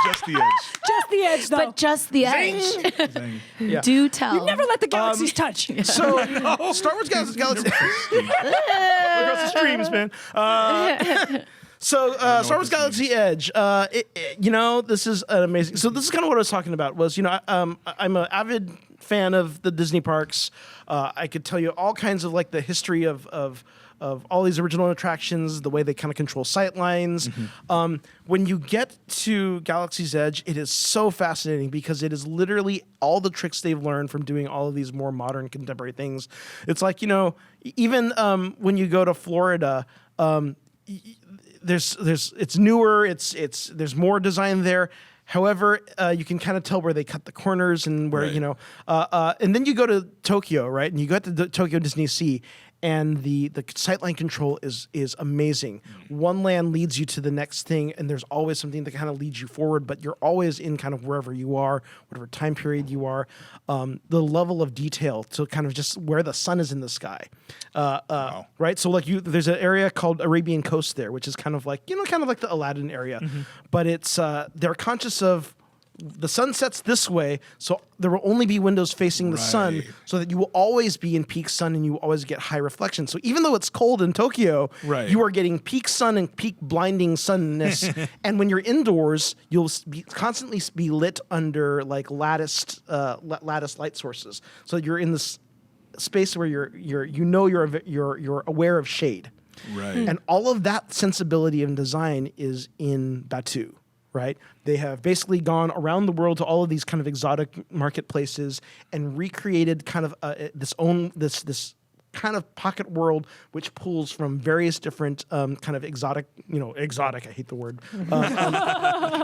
Just the edge. Just the edge, though. But just the edge. Zing. Yeah. Do tell. Never let the galaxies touch. So, Star Wars Galaxy. Across the streams, man. Star Wars Galaxy Edge. You know, this is an amazing. So this is kind of what I was talking about. Was, you know, I'm an avid fan of the Disney parks. I could tell you all kinds of like the history of all these original attractions, the way they kind of control sight lines. When you get to Galaxy's Edge, it is so fascinating because it is literally all the tricks they've learned from doing all of these more modern contemporary things. It's like, you know, even when you go to Florida, it's newer, there's more design there. However, you can kind of tell where they cut the corners and where, Right. you know, and then you go to Tokyo, right? And you go to the Tokyo Disney Sea, and the sightline control is amazing. One land leads you to the next thing, and there's always something that kind of leads you forward, but you're always in kind of wherever you are, whatever time period you are. The level of detail to kind of just where the sun is in the sky. Right? So like there's an area called Arabian Coast there, which is kind of like, you know, kind of like the Aladdin area. But it's they're conscious of the sun sets this way, so there will only be windows facing the sun, Right. so that you will always be in peak sun and you will always get high reflection. So even though it's cold in Tokyo, Right. you are getting peak sun and peak blinding sunness. And when you're indoors, you'll constantly be lit under like latticed light sources. So you're in this space where you're aware of shade. Right. And all of that sensibility and design is in Batu, right? They have basically gone around the world to all of these kind of exotic marketplaces and recreated kind of this kind of pocket world which pulls from various different kind of exotic, I hate the word,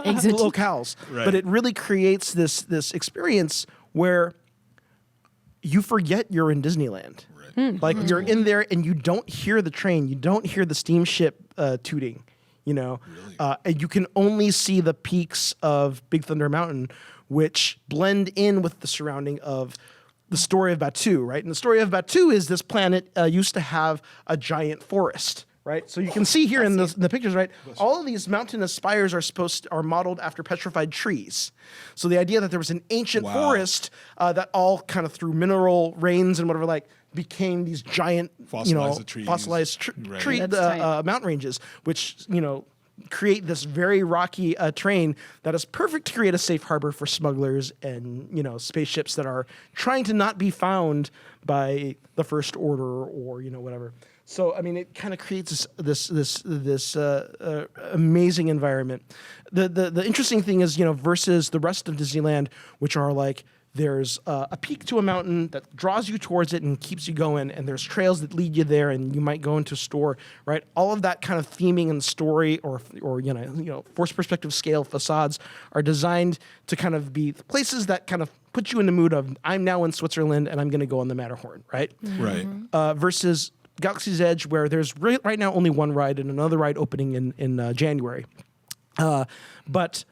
locales. Right. But it really creates this experience where you forget you're in Disneyland. Like you're in there and you don't hear the train, you don't hear the steamship tooting, you know, and you can only see the peaks of Big Thunder Mountain, which blend in with the surrounding of the story of Batu, right? And the story of Batu is this planet used to have a giant forest, right? So you can see here in the pictures, right? All of these mountainous spires are modeled after petrified trees. So the idea that there was an ancient Wow. forest that all kind of through mineral rains and whatever, like, became these giant, Fossilized the trees. fossilized Right. tree That's tight. mountain ranges, which, create this very rocky terrain that is perfect to create a safe harbor for smugglers and spaceships that are trying to not be found by the First Order or whatever. So I mean, it kind of creates this amazing environment. The interesting thing is versus the rest of Disneyland, which are like. There's a peak to a mountain that draws you towards it and keeps you going, and there's trails that lead you there, and you might go into a store, right? All of that kind of theming and story, or forced perspective scale facades are designed to kind of be places that kind of put you in the mood of I'm now in Switzerland and I'm going to go on the Matterhorn, right? Right. Versus Galaxy's Edge, where there's right now only one ride and another ride opening in January, but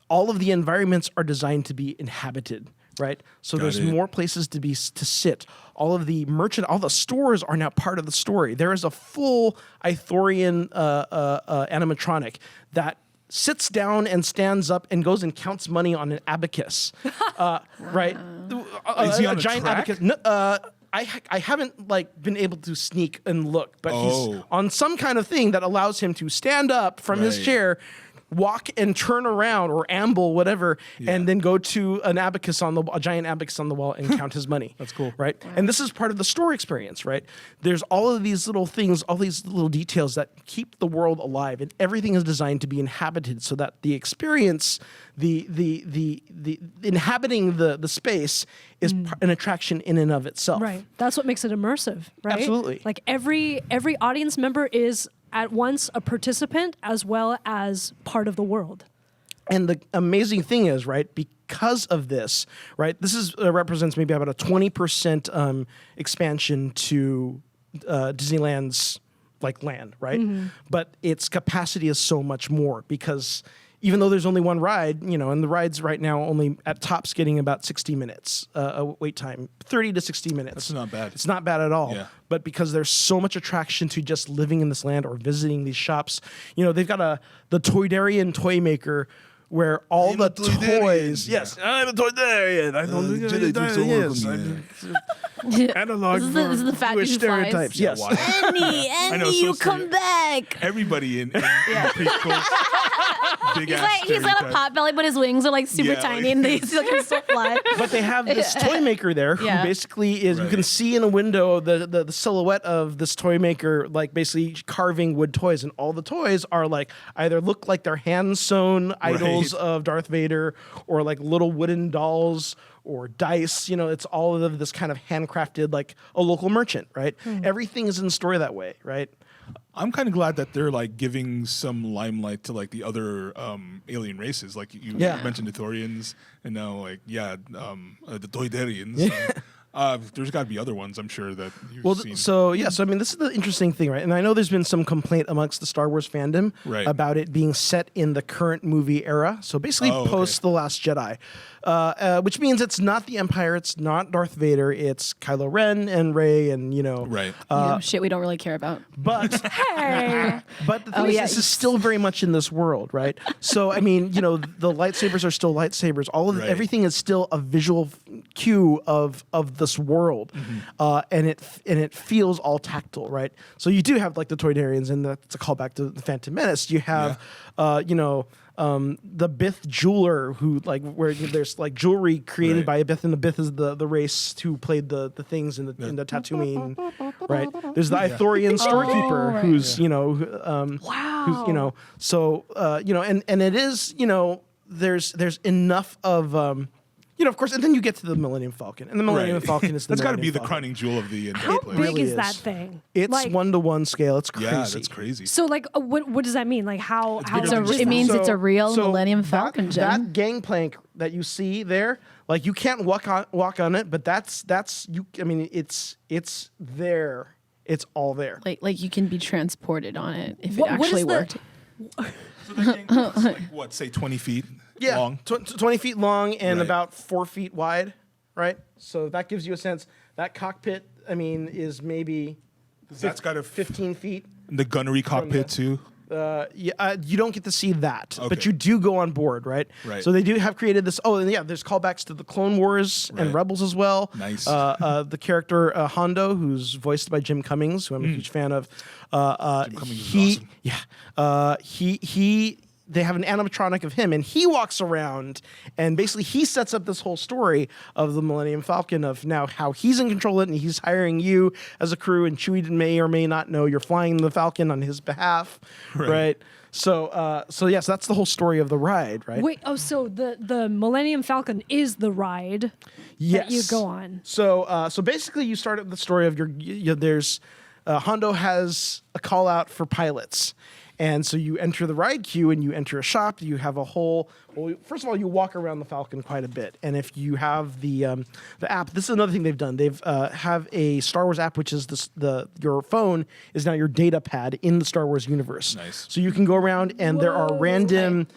all of the environments are designed to be inhabited. Right, so there's more places to sit. All of the all the stores are now part of the story. There is a full Ithorian animatronic that sits down and stands up and goes and counts money on an abacus. Right, Is he on a giant track? abacus. No, I haven't been able to sneak and look, but he's on some kind of thing that allows him to stand up from his chair. Walk and turn around or amble, whatever, and then go to a giant abacus on the wall and count his money. That's cool. Right? Wow. And this is part of the store experience, right? There's all of these little things, all these little details that keep the world alive, and everything is designed to be inhabited so that the experience, the inhabiting the space is an attraction in and of itself. Right. That's what makes it immersive, right? Absolutely. Like every audience member is at once a participant as well as part of the world. And the amazing thing is, right, because of this, right, this is represents maybe about a 20% expansion to Disneyland's land, right? Mm-hmm. But its capacity is so much more because even though there's only one ride, and the ride's right now only at tops getting about 60 minutes wait time, 30 to 60 minutes. That's not bad. It's not bad at all. Yeah. But because there's so much attraction to just living in this land or visiting these shops, they've got the Toydarian toy maker where all the toys. Yes, I'm a Toydarian. I don't analog. This is the fat dude who stereotypes. flies. Yes. Annie, you come back. Everybody in prequels. He's got a pot belly, but his wings are super tiny, and they can still fly. But they have this toy maker there who basically is. You can see in a window the silhouette of this toy maker, basically carving wood toys, and all the toys are either look like they're hand sewn idols of Darth Vader, or little wooden dolls. Or dice, it's all of this kind of handcrafted, like a local merchant, right? Everything is in the story that way, right? I'm kind of glad that they're giving some limelight to the other alien races, like you mentioned, the Thorians, and now the Toydarians. There's got to be other ones, I'm sure, that you've seen. So I mean, this is the interesting thing, right? And I know there's been some complaint amongst the Star Wars fandom about it being set in the current movie era. So basically post The Last Jedi, which means it's not the Empire, it's not Darth Vader, it's Kylo Ren and Rey and, shit we don't really care about. But Hey! But the thing is, this is still very much in this world, right? So I mean, the lightsabers are still lightsabers. All of everything is still a visual cue of this world, and it feels all tactile, right? So you do have the Toydarians, and that's a callback to the Phantom Menace. You have, the Bith jeweler who where there's jewelry created by Bith, and the Bith is the race who played the things in the Tatooine, right? There's the Ithorian storekeeper who's who's so and it is there's enough of of course, and then you get to the Millennium Falcon, and the Millennium Falcon is the that's got to be the Falcon. crowning jewel of the entire How place. big really is is. that thing? It's 1-to-1 scale. It's crazy. Yeah, that's crazy. So what does that mean? How bigger than large is it that? means it's a real Millennium Falcon, Jen. That gangplank that you see there, you can't walk on it, but that's you. I mean, it's there. It's all there. Like you can be transported on it if What it actually is the- worked. So the thing is say 20 feet long? 20 feet long and Right. about 4 feet wide, right? So that gives you a sense. That cockpit, I mean, is maybe That's got a 15 feet. the gunnery cockpit too. You don't get to see that, Okay. but you do go on board, right? Right. So they do have created this. Oh, and yeah, there's callbacks to the Clone Wars Right. and Rebels as well. Nice. The character Hondo, who's voiced by Jim Cummings, who I'm a huge fan of. Jim Cummings is awesome. They have an animatronic of him, and he walks around, and basically he sets up this whole story of the Millennium Falcon, of now how he's in control of it, and he's hiring you as a crew, and Chewie may or may not know you're flying the Falcon on his behalf, right? So yes, that's the whole story of the ride, right? Wait, so the Millennium Falcon is the ride Yes. that you go on. So basically, you start up the story of there's Hondo has a call out for pilots. And so you enter the ride queue and you enter a shop. You have a whole. Well, first of all, you walk around the Falcon quite a bit. And if you have the app, this is another thing they've done. They've have a Star Wars app, which is your phone is now your data pad in the Star Wars universe. Nice. So you can go around and there are Whoa. random.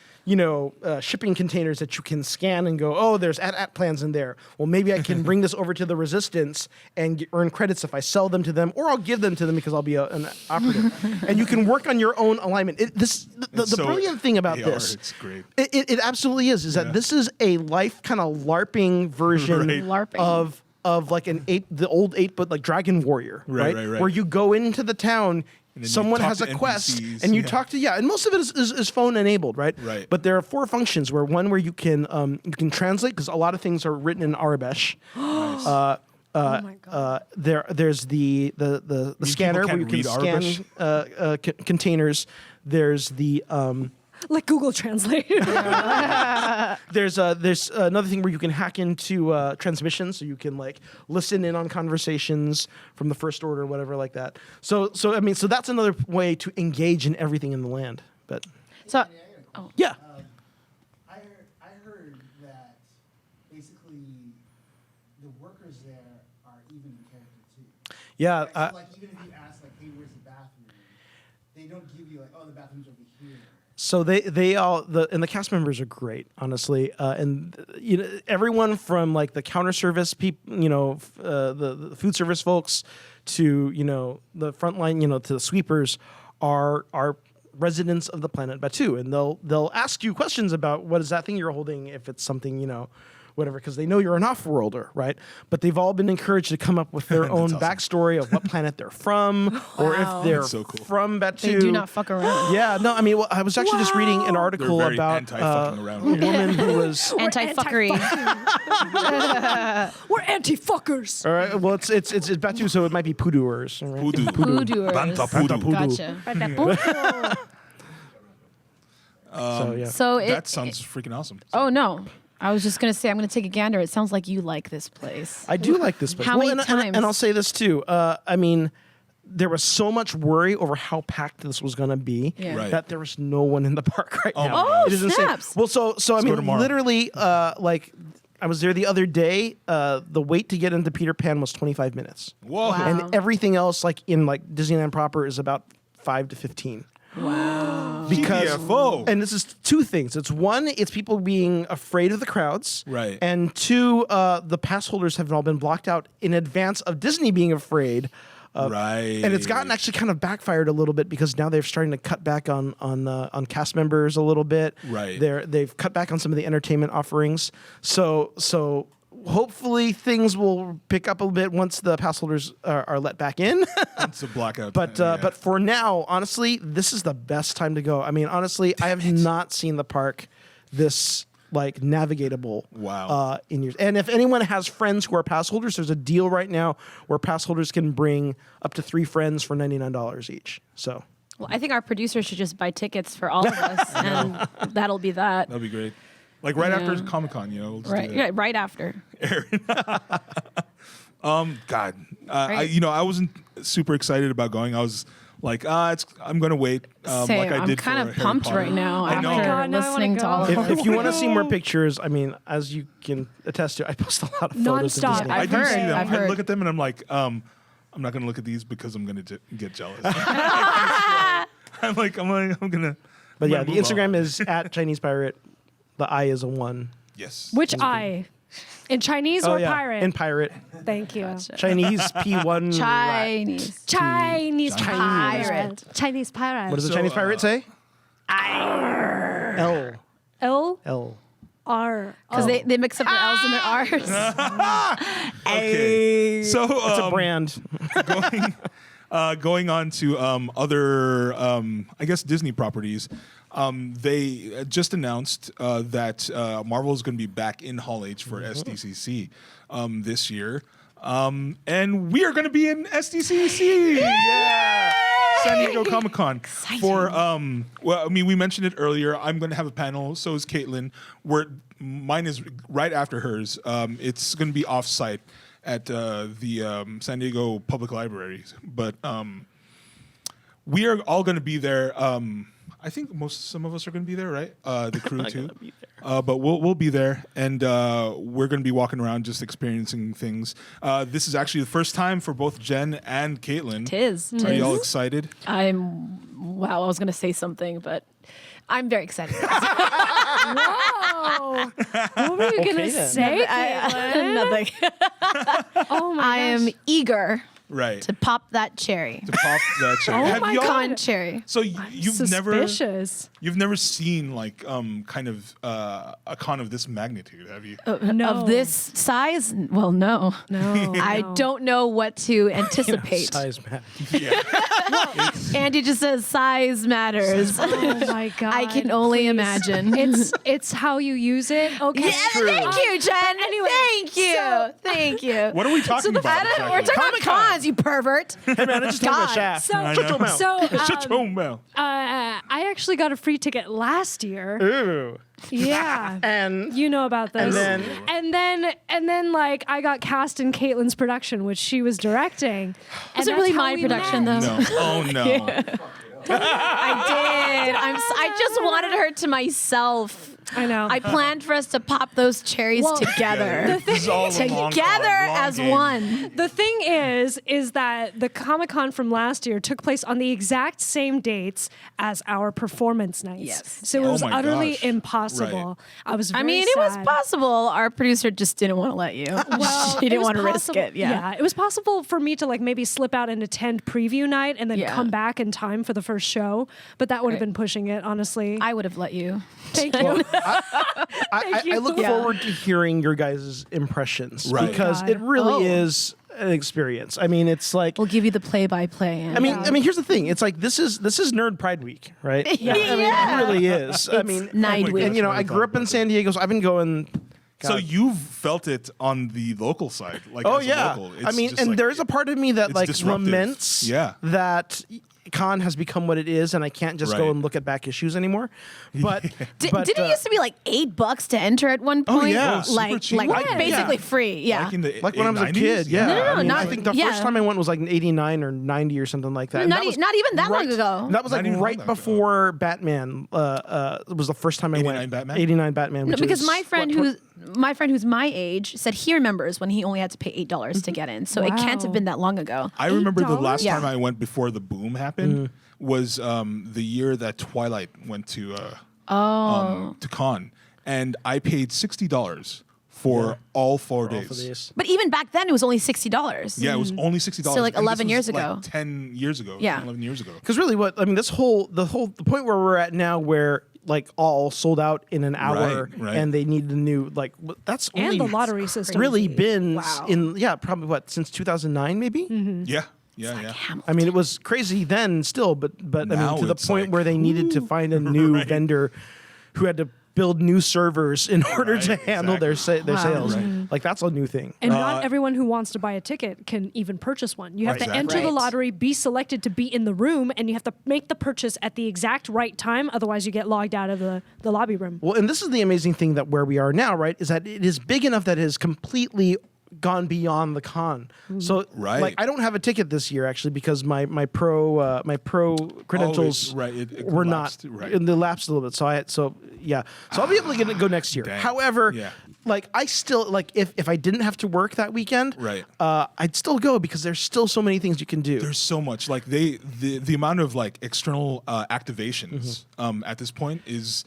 Shipping containers that you can scan and go, oh, there's at plans in there. Well, maybe I can bring this over to the Resistance and earn credits if I sell them to them, or I'll give them to them because I'll be an operative. And you can work on your own alignment. The brilliant thing about this, it's great. it absolutely is that this is a life kind of LARPing version Right. LARPing. of like the old 8-bit like Dragon Warrior, Right. Where you go into the town. then you Someone talk has to a quest, NPCs, and you yeah. talk to and most of it is phone enabled, right? Right. But there are 4 functions where you can translate, because a lot of things are written in Arabic. Oh my god. There's the scanner where you can't can read scan containers. There's the Like Google Translate. there's another thing where you can hack into transmissions, so you can like listen in on conversations from the First Order or whatever like that. So that's another way to engage in everything in the land. But So, yeah. I heard that basically the workers there are even in character too. Yeah, Right? So like even if you ask like, hey, where's the bathroom? They don't give you like, oh, the bathroom's over here. So they all and the cast members are great, honestly, and everyone from like the counter service people, the food service folks, to the frontline, to the sweepers, are residents of the planet Batu, and they'll ask you questions about what is that thing you're holding, if it's something whatever, because they know you're an off-worlder, right? But they've all been encouraged to come up with their own awesome. backstory of what planet they're from, or if they're That's so cool. from Batu. they do not fuck around. Yeah, no, I mean, I was actually just reading an They're article very about anti-fucking a around. woman who was. Anti-fuckery. We're anti-fuckers. All right, well, it's Batu, so it might be Puduers. All right? Voodoo. Voodooers. Banta voodoo. Gotcha. So yeah. So That sounds freaking awesome. Oh no. I was just gonna say I'm gonna take a gander. It sounds like you like this place. I do like this place. How many and times? I'll say this too. I mean, there was so much worry over how packed this was going to be Yeah. Right. that there was no one in the park right now. my Oh, It is insane. snaps. Well, so I go mean, tomorrow. literally, like I was there the other day. The wait to get into Peter Pan was 25 minutes, Whoa. Wow. and everything else, like in like Disneyland proper, is about 5 to 15. Wow. Because TFO. and this is 2 things. It's one, it's people being afraid of the crowds, Right. And 2, the pass holders have all been blocked out in advance of Disney being afraid. Right. And it's gotten actually kind of backfired a little bit, because now they're starting to cut back on cast members a little bit. Right. They've cut back on some of the entertainment offerings. So hopefully things will pick up a little bit once the pass holders are let back in. It's a blackout. But for now, honestly, this is the best time to go. I mean, honestly, I have not seen the park this like navigatable. Wow. In years. And if anyone has friends who are pass holders, there's a deal right now where pass holders can bring up to 3 friends for $99 each. So Well, I think our producer should just buy tickets for all of us, and that'll be that. That'd be great. Like right Yeah. after Comic-Con, we'll just Right. do Yeah. that. Right after. God, Right. I wasn't super excited about going. I was like, I'm gonna wait. Same. Like I I'm did kind for of Harry pumped Potter. right now I know. after God, now I wanna listening to go. all of If- it. if you want to see more pictures, I mean, as you can attest to, I post a lot of photos of Nonstop. Disney. I I've do heard, see them. I've I heard. look at them and I'm like, I'm not gonna look at these because I'm gonna get jealous. I'm gonna. But yeah, I'm the gonna move Instagram on. is at Chinese Pirate. The I is a 1. Yes. Which eye? In Chinese Oh or yeah, pirate? in pirate. Thank you. Chinese P1. Chinese. Chinese pirate. Chinese pirate. What does the So, Chinese pirate say? L. L L. R. Because they mix up their L's and their R's. Okay. So It's a brand. going on to other, I guess, Disney properties. They just announced that Marvel is going to be back in Hall H for SDCC this year. And we are going to be in SDCC. Yeah. San Diego Comic-Con. For, well, I mean, we mentioned it earlier. I'm going to have a panel. So is Caitlin. Mine is right after hers. It's going to be off-site at the San Diego Public Library. But we are all going to be there. I think some of us are going to be there, right? The crew too. But we'll be there, and we're going to be walking around, just experiencing things. This is actually the first time for both Jen and Caitlin. Tis. Are y'all excited? Wow, I was going to say something, but I'm very excited. Whoa. What were you going to then. say, Caitlin? Nothing. Oh my I am gosh. eager Right. to pop that cherry. To pop that cherry. Oh Have my y'all- God. Con cherry. So you've never seen like kind of a con of this magnitude, have you? No. Of this size? Well, no. No. I no. don't know what to anticipate. Size match. Yeah. Andy just says size matters. Oh my God. I can only please. imagine. It's how you use it. Okay. Yeah, thank you, Jen. anyway, Thank you. Thank you. What are we talking about? We're exactly? talking about cons, you pervert. Hey man, I just told my God. shaft. So, I know. Shut your mouth. I actually got a free ticket last year. Ooh. Yeah. And You know about this. And and then like I got cast in Caitlin's production, which she was directing. Was it really my production, though? No. Oh no. I did. I just wanted her to myself. I know. I planned for us to pop those cherries Well, together. This is all a long- Together a long as game. one. The thing is that the Comic-Con from last year took place on the exact same dates as our performance nights. Yes. So it Oh was my utterly gosh. impossible. Right. I was very I mean, it was sad. possible. Our producer just didn't want to let you. Well, she it didn't was want to risk possible- it. Yeah. It was possible for me to like maybe slip out and attend preview night and then Yeah. come back in time for the first show, but that would have Right. been pushing it, honestly. I would have let you. Thank you. I look Yeah. forward to hearing your guys' impressions Right. because God. it really Oh. is an experience. I mean, it's like We'll give you the play-by-play. I mean, here's the thing. It's like this is Nerd Pride Week, right? Yeah. I mean, it really is. I mean, Nide Week. and you know, I grew up in San Diego, so I've been going. So God. you've felt it on the local side, like Oh as a yeah. local. I It's mean, just and like- there's a part of me that it's like disruptive. laments Yeah. that con has become what it is, and I can't just go Right. and look at back issues anymore. But, Didn't it used to be like $8 to enter at one point? yeah. Oh, super cheap. like What? basically Yeah. free. Yeah. like in the like when I was a 90s? kid, yeah. No, I mean, not- I think the yeah. first time I went was like 89 or 90 or something like that. And Not that was not even that long right- ago. That was like Not even right long ago. before Batman. It was the first time I 89 went. Batman? 89 Batman. No, Which because is, my friend what, who's my age said he remembers when he only had to pay $8 to get in. So it can't have Wow. been that long ago. I remember the last Yeah. time I went before the boom happened was the year that Twilight went to con, and I paid $60 for all 4 for days. this. But even back then, it was only $60. Yeah, it was only $60. So, like, and this 11 was, years like, ago. 10 years ago. Yeah. 11 years ago. Because really, the point where we're at now, where like all sold out in an hour, Right. and they need the new that's and only the lottery system. really been Wow. in probably since 2009 maybe. Yeah. Yeah. I mean, it was crazy then still, but I Now mean, to the it's point like, where they needed to find a new Right. vendor who had to build new servers in order Right, to handle their exactly. sales. Right. Like that's a new thing. And not everyone who wants to buy a ticket can even purchase one. You have to Exactly. enter the Right. lottery, be selected to be in the room, and you have to make the purchase at the exact right time. Otherwise, you get logged out of the lobby room. Well, and this is the amazing thing that where we are now, right, is that it is big enough that it has completely gone beyond the con. So, Right. like, I don't have a ticket this year actually because my pro credentials right, it were lapsed, not, right. and they lapsed a little bit. So I'll be able to go next year. Dang. However, Yeah. like I still like if I didn't have to work that weekend, Right. I'd still go because there's still so many things you can do. There's so much. Like the amount of like external activations Mm-hmm. at this point is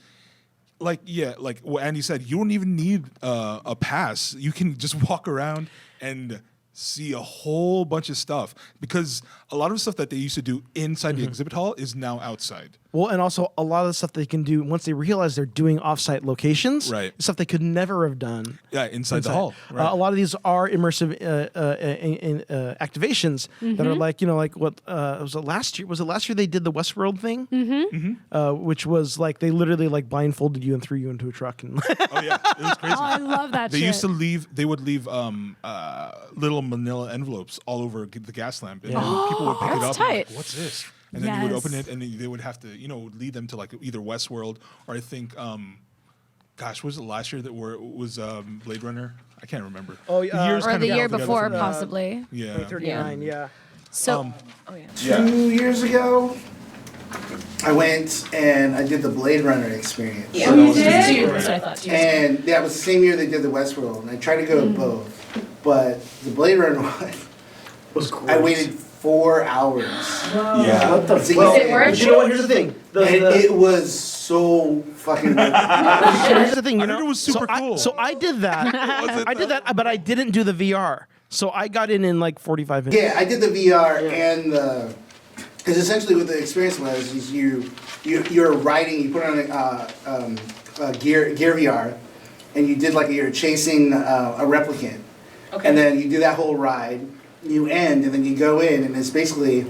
like what Andy said, you don't even need a pass. You can just walk around and see a whole bunch of stuff, because a lot of stuff that they used to do inside the exhibit hall is now outside. Well, and also a lot of the stuff they can do once they realize they're doing offsite locations, Right. stuff they could never have done. Yeah, inside the hall. Right. A lot of these are immersive activations that are like, like what was it last year? Was it last year they did the Westworld thing? Which was like they literally like blindfolded you and threw you into a truck. And Oh yeah, it was crazy. Oh, I love that They shit. used to leave. They would leave little manila envelopes all over the gas lamp, and then people would pick it That's up. And tight. like, what's this? And then you would Yes. open it, and then they would have to, lead them to like either Westworld or I think, was it last year that was Blade Runner? I can't remember. Oh, The years Or kind the of year got together before, for me. possibly. Yeah. 39, yeah. So, oh yeah. 2 years ago, I went and I did the Blade Runner experience. Yeah. Oh, you did? That's what I thought. And that was the same year they did the Westworld, and I tried to go to both, but the Blade Runner one, Was I waited 4 hours. Yeah. What the Was it worth You know what? Here's the thing. And it was so fucking good. Here's the thing. I heard it was super cool. So I did that. I did that, but I didn't do the VR. So I got in like 45 minutes. Yeah, I did the VR and the, because essentially what the experience was is you're riding, you put on a gear VR, and you did like you're chasing a replicant, and then you do that whole ride, you end, and then you go in, and it's basically,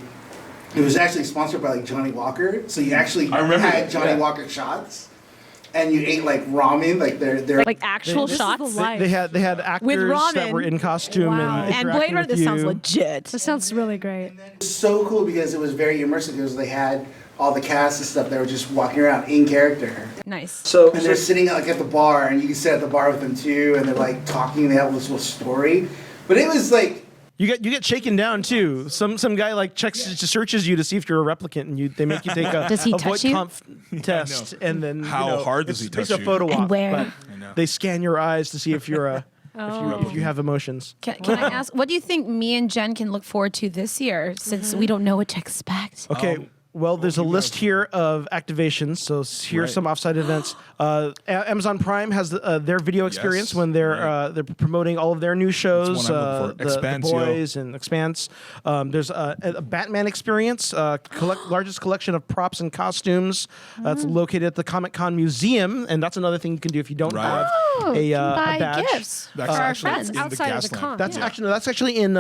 it was actually sponsored by like Johnny Walker, so you actually I remember had that, Johnny yeah. Walker shots, and you ate like ramen, like they're Like actual This is shots. the life. They had actors that ramen. were in costume Wow. and And interacting Blade Runner, with this sounds you. legit. This sounds really great. so cool because it was very immersive because they had all the cast and stuff that were just walking around in character. Nice. So, And they're sitting like at the bar, and you can sit at the bar with them too, and they're like talking. They have this little story, but it was like you get shaken down too. Some guy like searches you to see if you're a replicant, and they make you take a Does he a touch void you? comp test, and then How hard does he it's touch a you? photo And op, where? but I know. they scan your eyes to see if you're a if you have emotions. Can I ask, what do you think me and Jen can look forward to this year, since we don't know what to expect? Okay. Well, there's a list here of activations. So here's some offsite events. Amazon Prime has their video experience when they're promoting all of their new shows. one I'm looking for. The Expanse, Boys and Expanse. There's a Batman experience, largest collection of props and costumes. That's located at the Comic-Con Museum, and that's another thing you can do if you don't have a buy badge. gifts That's for our actually friends. in the Outside of the gas con. lamp. That's actually in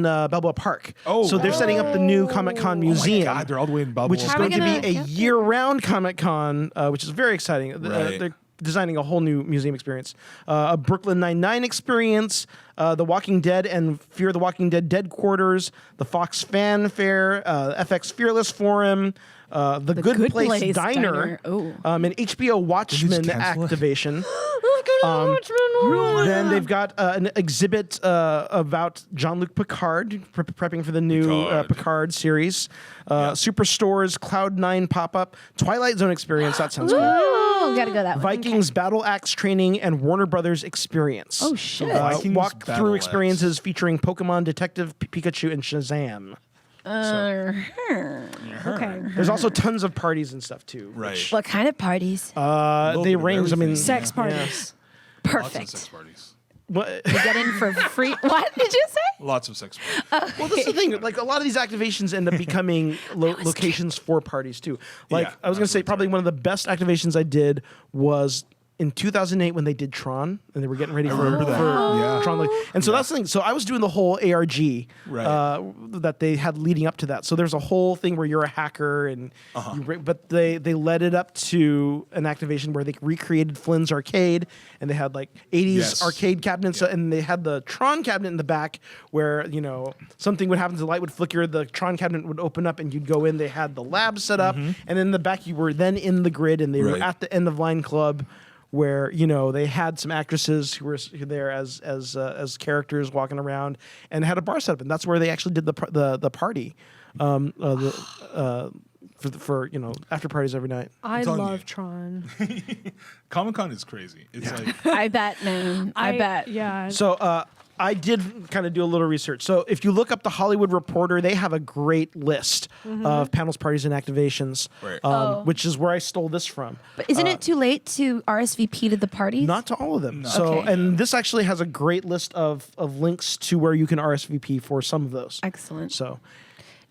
Balboa Park. Oh, so they're setting up the new Comic-Con Museum. God, they're all the way in Balboa. Which is How are we going to gonna be a get there? year-round Comic-Con, which is very exciting. Right. They're designing a whole new museum experience. A Brooklyn Nine-Nine experience, The Walking Dead and Fear the Walking Dead Dead Quarters, the Fox Fan Fair, FX Fearless Forum, the Good Place Diner, Oh. an HBO Watchmen cancel it? activation. Then they've got an exhibit about Jean-Luc Picard, prepping for the new Picard. Picard series. Superstore's Cloud9 pop-up, Twilight Zone experience. That sounds cool. Oh, gotta go that way. Vikings Battle Axe training and Warner Brothers experience. Oh, shit. Vikings Walk Battle through Axe. experiences featuring Pokemon, Pikachu, and Shazam. Okay. There's also tons of parties and stuff too. Right. What kind of parties? little They bit of range. I mean, everything. Sex yeah. parties. Lots of Perfect. sex parties. What? We get in for free. What did you say? Lots of sex parties. Well, that's the thing. Like a lot of these activations end up becoming locations for parties too. Like Yeah, I was gonna say, absolutely. probably one of the best activations I did was in 2008 when they did Tron and they were getting ready for, remember that. for Yeah. Tron. And so that's the thing. So I was doing the whole ARG Right. that they had leading up to that. So there's a whole thing where you're a hacker and but they led it up to an activation where they recreated Flynn's arcade and they had like 80s Yes. arcade cabinets and they had the Tron cabinet in the back where something would happen, the light would flicker, the Tron cabinet would open up and you'd go in. They had the lab set up and in the back you were then in the grid and they were Right. at the end of line club where they had some actresses who were there as characters walking around and had a bar set up, and that's where they actually did the party, for after parties every night. I telling love you. Tron. Comic-Con is crazy. It's like I bet, man. I bet. Yeah. So I did kind of do a little research. So if you look up the Hollywood Reporter, they have a great list of panels, parties, and activations, Right. which is where I stole this from. But isn't it too late to RSVP to the parties? Not to all of them. So, Okay. and this actually has a great list of links to where you can RSVP for some of those. Excellent. So,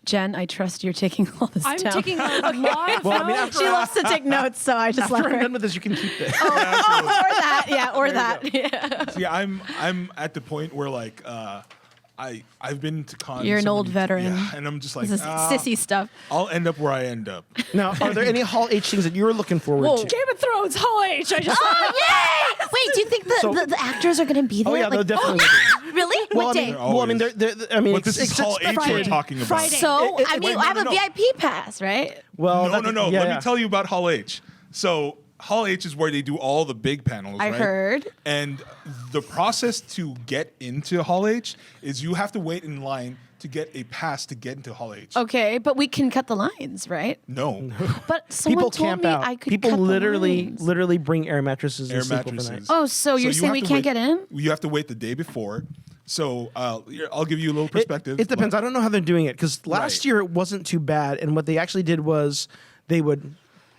Jen, I trust you're taking all this I'm down. taking a lot of Well, I mean, notes. She loves to take notes, so I just let after I'm her. done with this, you can keep it. Or that, yeah, or that. Yeah. See, I'm at the point where like I've been to cons. You're an so old many- veteran. Yeah, and I'm just like, This is sissy stuff. I'll end up where I end up. Now, are there any Hall H things that you're looking forward to? Game of Thrones, Hall H. I just Oh, yay! Wait, do you think the actors are going to be there? Oh yeah, they'll definitely. Really? Well, What I day? mean, They're well, I mean, always- I mean, But this is Hall H we're Friday. talking about. Friday. So, I mean, wait, I have no, a no. VIP pass, right? well, No. yeah, Let yeah. me tell you about Hall H. So Hall H is where they do all the big panels. I right? heard. And the process to get into Hall H is you have to wait in line to get a pass to get into Hall H. Okay, but we can cut the lines, right? No. But someone People told camp me out. I could People cut the literally, lines. literally bring air mattresses Air and sleep overnight. mattresses. Oh, so you're you saying have we to can't wait- get in? You have to wait the day before. So I'll give you a little perspective. It depends. I don't know how they're doing it because last Right. year it wasn't too bad, and what they actually did was they would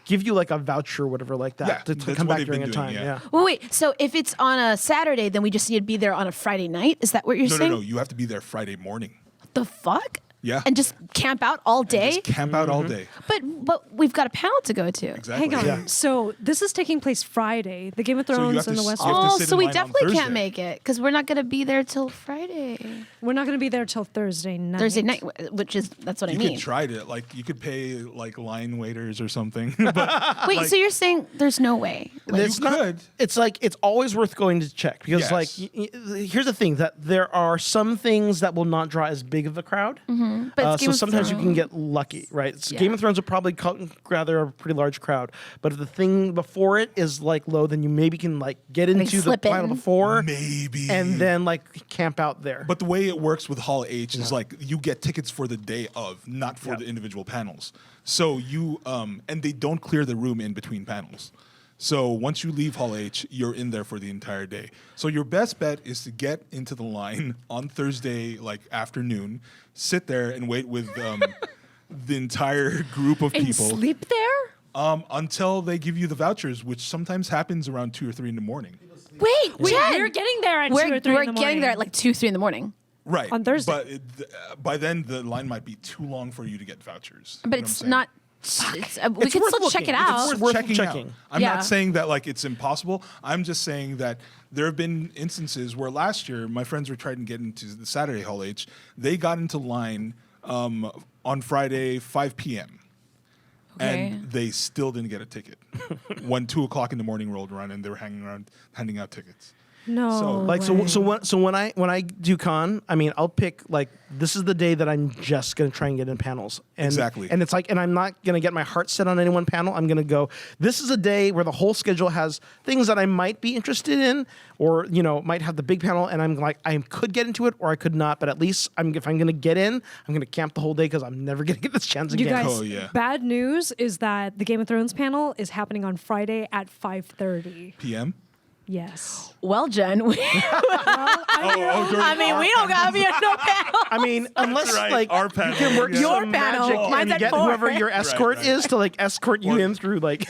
give you like a voucher or whatever like that Yeah, to that's come what back they've during a been time. doing, Yeah. yeah. Well, wait, so if it's on a Saturday, then we just need to be there on a Friday night? Is that what you're saying? No. You have to be there Friday morning. The fuck? Yeah. And just camp out all day? Just camp out all day. But we've got a panel to go to. Exactly. hang on. Yeah. So this is taking place Friday. The Game of you Thrones have and to the West. you have to Oh, sit so in we line on definitely can't Thursday. make it because we're not going to be there till Friday. We're not going to be there till Thursday night. Thursday night, which is, that's what You I mean. could try to you could pay like line waiters or something. But Wait, so you're saying there's no way? Like, It's you not- could. It's like it's always worth going to check because Yes. like here's the thing that there are some things that will not draw as big of a crowd. but it's Game So of sometimes you can Thrones. get lucky, right? So Yeah. Game of Thrones will probably gather a pretty large crowd, but if the thing before it is like low, then you maybe can like get into the slip final in. before, maybe. and then like camp out there. But the way it works with Hall H is like you get tickets for the day of, not for the individual panels. So you and they don't clear the room in between panels. So once you leave Hall H, you're in there for the entire day. So your best bet is to get into the line on Thursday like afternoon, sit there and wait with the entire group of And people sleep there? until they give you the vouchers, which sometimes happens around 2 or 3 in the morning. Wait, Wait, Jen, we're getting there at 2 we're or 3 we're in the getting there at morning. like 2, 3 in the morning. Right. On Thursday. But by then, the line might be too long for you to get vouchers. You But know what it's I'm saying? not. We It's could worth still check it looking. out. It's worth worth checking. out. I'm Yeah. not saying that like it's impossible. I'm just saying that there have been instances where last year my friends were trying to get into the Saturday Hall H. They got into line on Friday 5 p.m. Okay. and they still didn't get a ticket. When 2 o'clock in the morning rolled around and they were hanging around handing out tickets. No. So- Like so when I do con, I mean I'll pick like this is the day that I'm just gonna try and get in panels. And, Exactly. And it's like and I'm not gonna get my heart set on any one panel. I'm gonna go. This is a day where the whole schedule has things that I might be interested in, or might have the big panel, and I'm like I could get into it or I could not. But at least if I'm gonna get in, I'm gonna camp the whole day because I'm never gonna get this chance you again. guys, Oh, yeah. bad news is that the Game of Thrones panel is happening on Friday at 5:30. PM? Yes. Well, Jen, we, I mean, we don't gotta be at no panel. I mean, unless right, like our panel, you can work yeah. Your some panel, magic mine's and at get 4. whoever your escort right. is to like escort you in through like.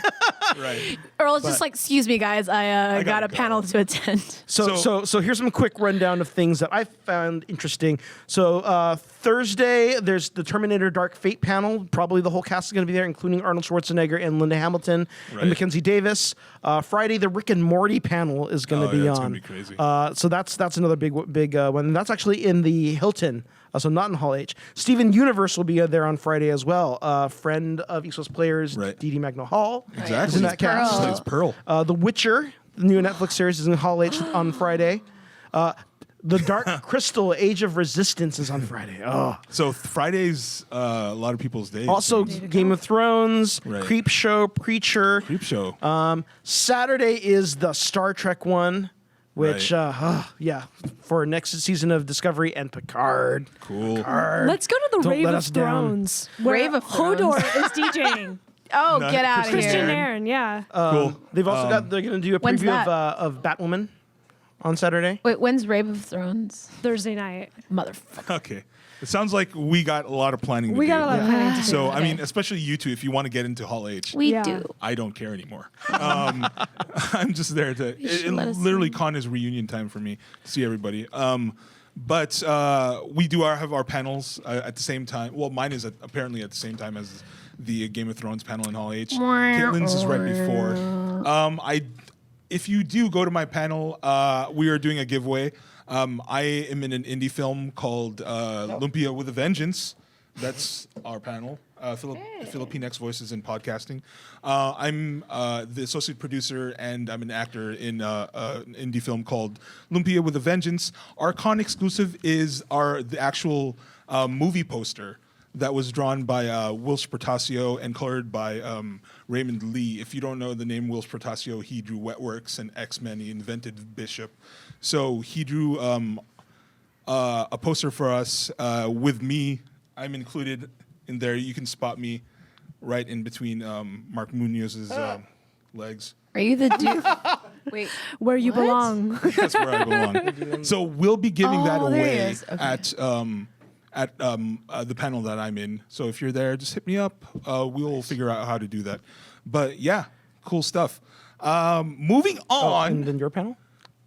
Right. Or it's just like, excuse me, guys, I got gotta a go. panel to attend. So here's some quick rundown of things that I found interesting. So Thursday, there's the Terminator Dark Fate panel. Probably the whole cast is going to be there, including Arnold Schwarzenegger and Linda Hamilton Right. and Mackenzie Davis. Friday, the Rick and Morty panel is going to Oh, be yeah, it's on. gonna be crazy. So that's another big one. That's actually in the Hilton. So not in Hall H. Steven Universe will be there on Friday as well. Friend of East West Players, Right. Dee Dee Magno Hall. Exactly. Is in that cast. Pearl. It's Pearl. The Witcher, the new Netflix series, is in Hall H on Friday. The Dark Crystal, Age of Resistance, is on Friday. Oh. So Friday's a lot of people's days. Also, Game of Thrones, Right. Creep Show, Preacher. Creep Show. Saturday is the Star Trek one, which, for next season of Discovery and Picard. Cool. Let's go to the Don't Rave let of us down. Thrones. Where Rave of Thrones. Hodor is DJing. Oh, Not get out of Christian Christian here. Aaron, yeah. Cool. They've also they're going to do a When's preview that? of Batwoman. on Saturday. Wait, when's Rape of Thrones? Thursday night. Motherfucker. Okay. It sounds like we got a lot of planning to We do. got a lot of planning to do. So, I Okay. mean, especially you two, if you want to get into Hall H. We Yeah. do. I don't care anymore. I'm just there to. should let us Literally, know. con is reunion time for me to see everybody. But we do have our panels at the same time. Well, mine is apparently at the same time as the Game of Thrones panel in Hall H. Caitlin's is right before. If you do go to my panel, we are doing a giveaway. I am in an indie film called Lumpia with a Vengeance. That's our panel. Filipinx Voices in Podcasting. I'm the associate producer and I'm an actor in an indie film called Lumpia with a Vengeance. Our con exclusive is the actual movie poster that was drawn by Will Spertasio and colored by Raymond Lee. If you don't know the name Will Spertasio, he drew Wetworks and X-Men. He invented Bishop. So he drew a poster for us with me. I'm included in there. You can spot me right in between Mark Munoz's legs. Are you the dude? Wait. Where you What? belong. That's where I belong. So we'll be giving that Oh, there he away is. Okay. at the panel that I'm in. So if you're there, just hit me up. We'll figure out how to do that. But yeah, cool stuff. Moving on. And then your panel?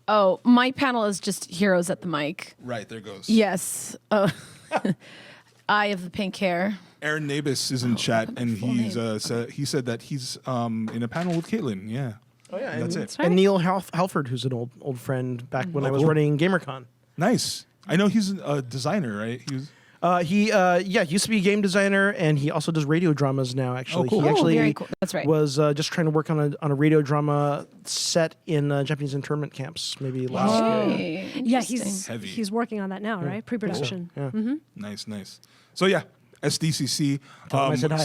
Oh, my panel is just heroes at the mic. Right, there goes. Yes. Eye of the pink hair. Aaron Nabis is in chat, and full he said that he's in a panel with Caitlin. Yeah. Oh yeah, That's and, it. right. And Neil Halford, who's an old friend back when I was cool. running GamerCon. Nice. I know he's a designer, right? He used to be a game designer, and he also does radio dramas now. Actually, cool. he Oh, actually very cool. That's right. was just trying to work on a radio drama set in Japanese internment camps, maybe last year. Hey, Yeah, interesting. Heavy. he's working on that now, right? Pre-production. Yeah. Nice. So yeah, SDCC Tell him I said hi.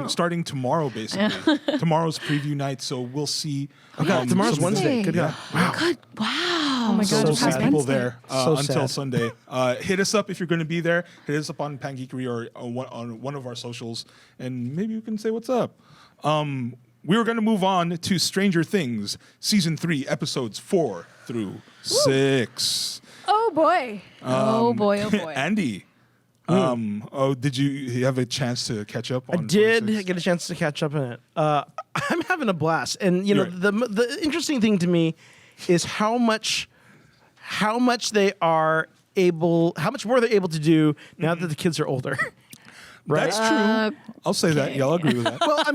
starting tomorrow, basically. Tomorrow's preview night, so we'll see. Tomorrow's some- Wednesday. Good Yeah. God. Good. Wow. Oh my So God, we'll it's see past people Wednesday. there So until sad. Sunday. Hit us up if you're going to be there. Hit us up on Pangeekery or on one of our socials, and maybe you can say what's up. We were going to move on to Stranger Things, Season 3, Episodes 4 through 6. Oh boy. Oh boy, oh boy. Andy, did you have a chance to catch up I on did 26? get a chance to catch up in it. I'm having a blast, and you know Right. the interesting thing to me is how much they are able, how much more they're able to do now that the kids are older. Right. That's true. I'll say that. Yeah, I'll agree with that. Well, I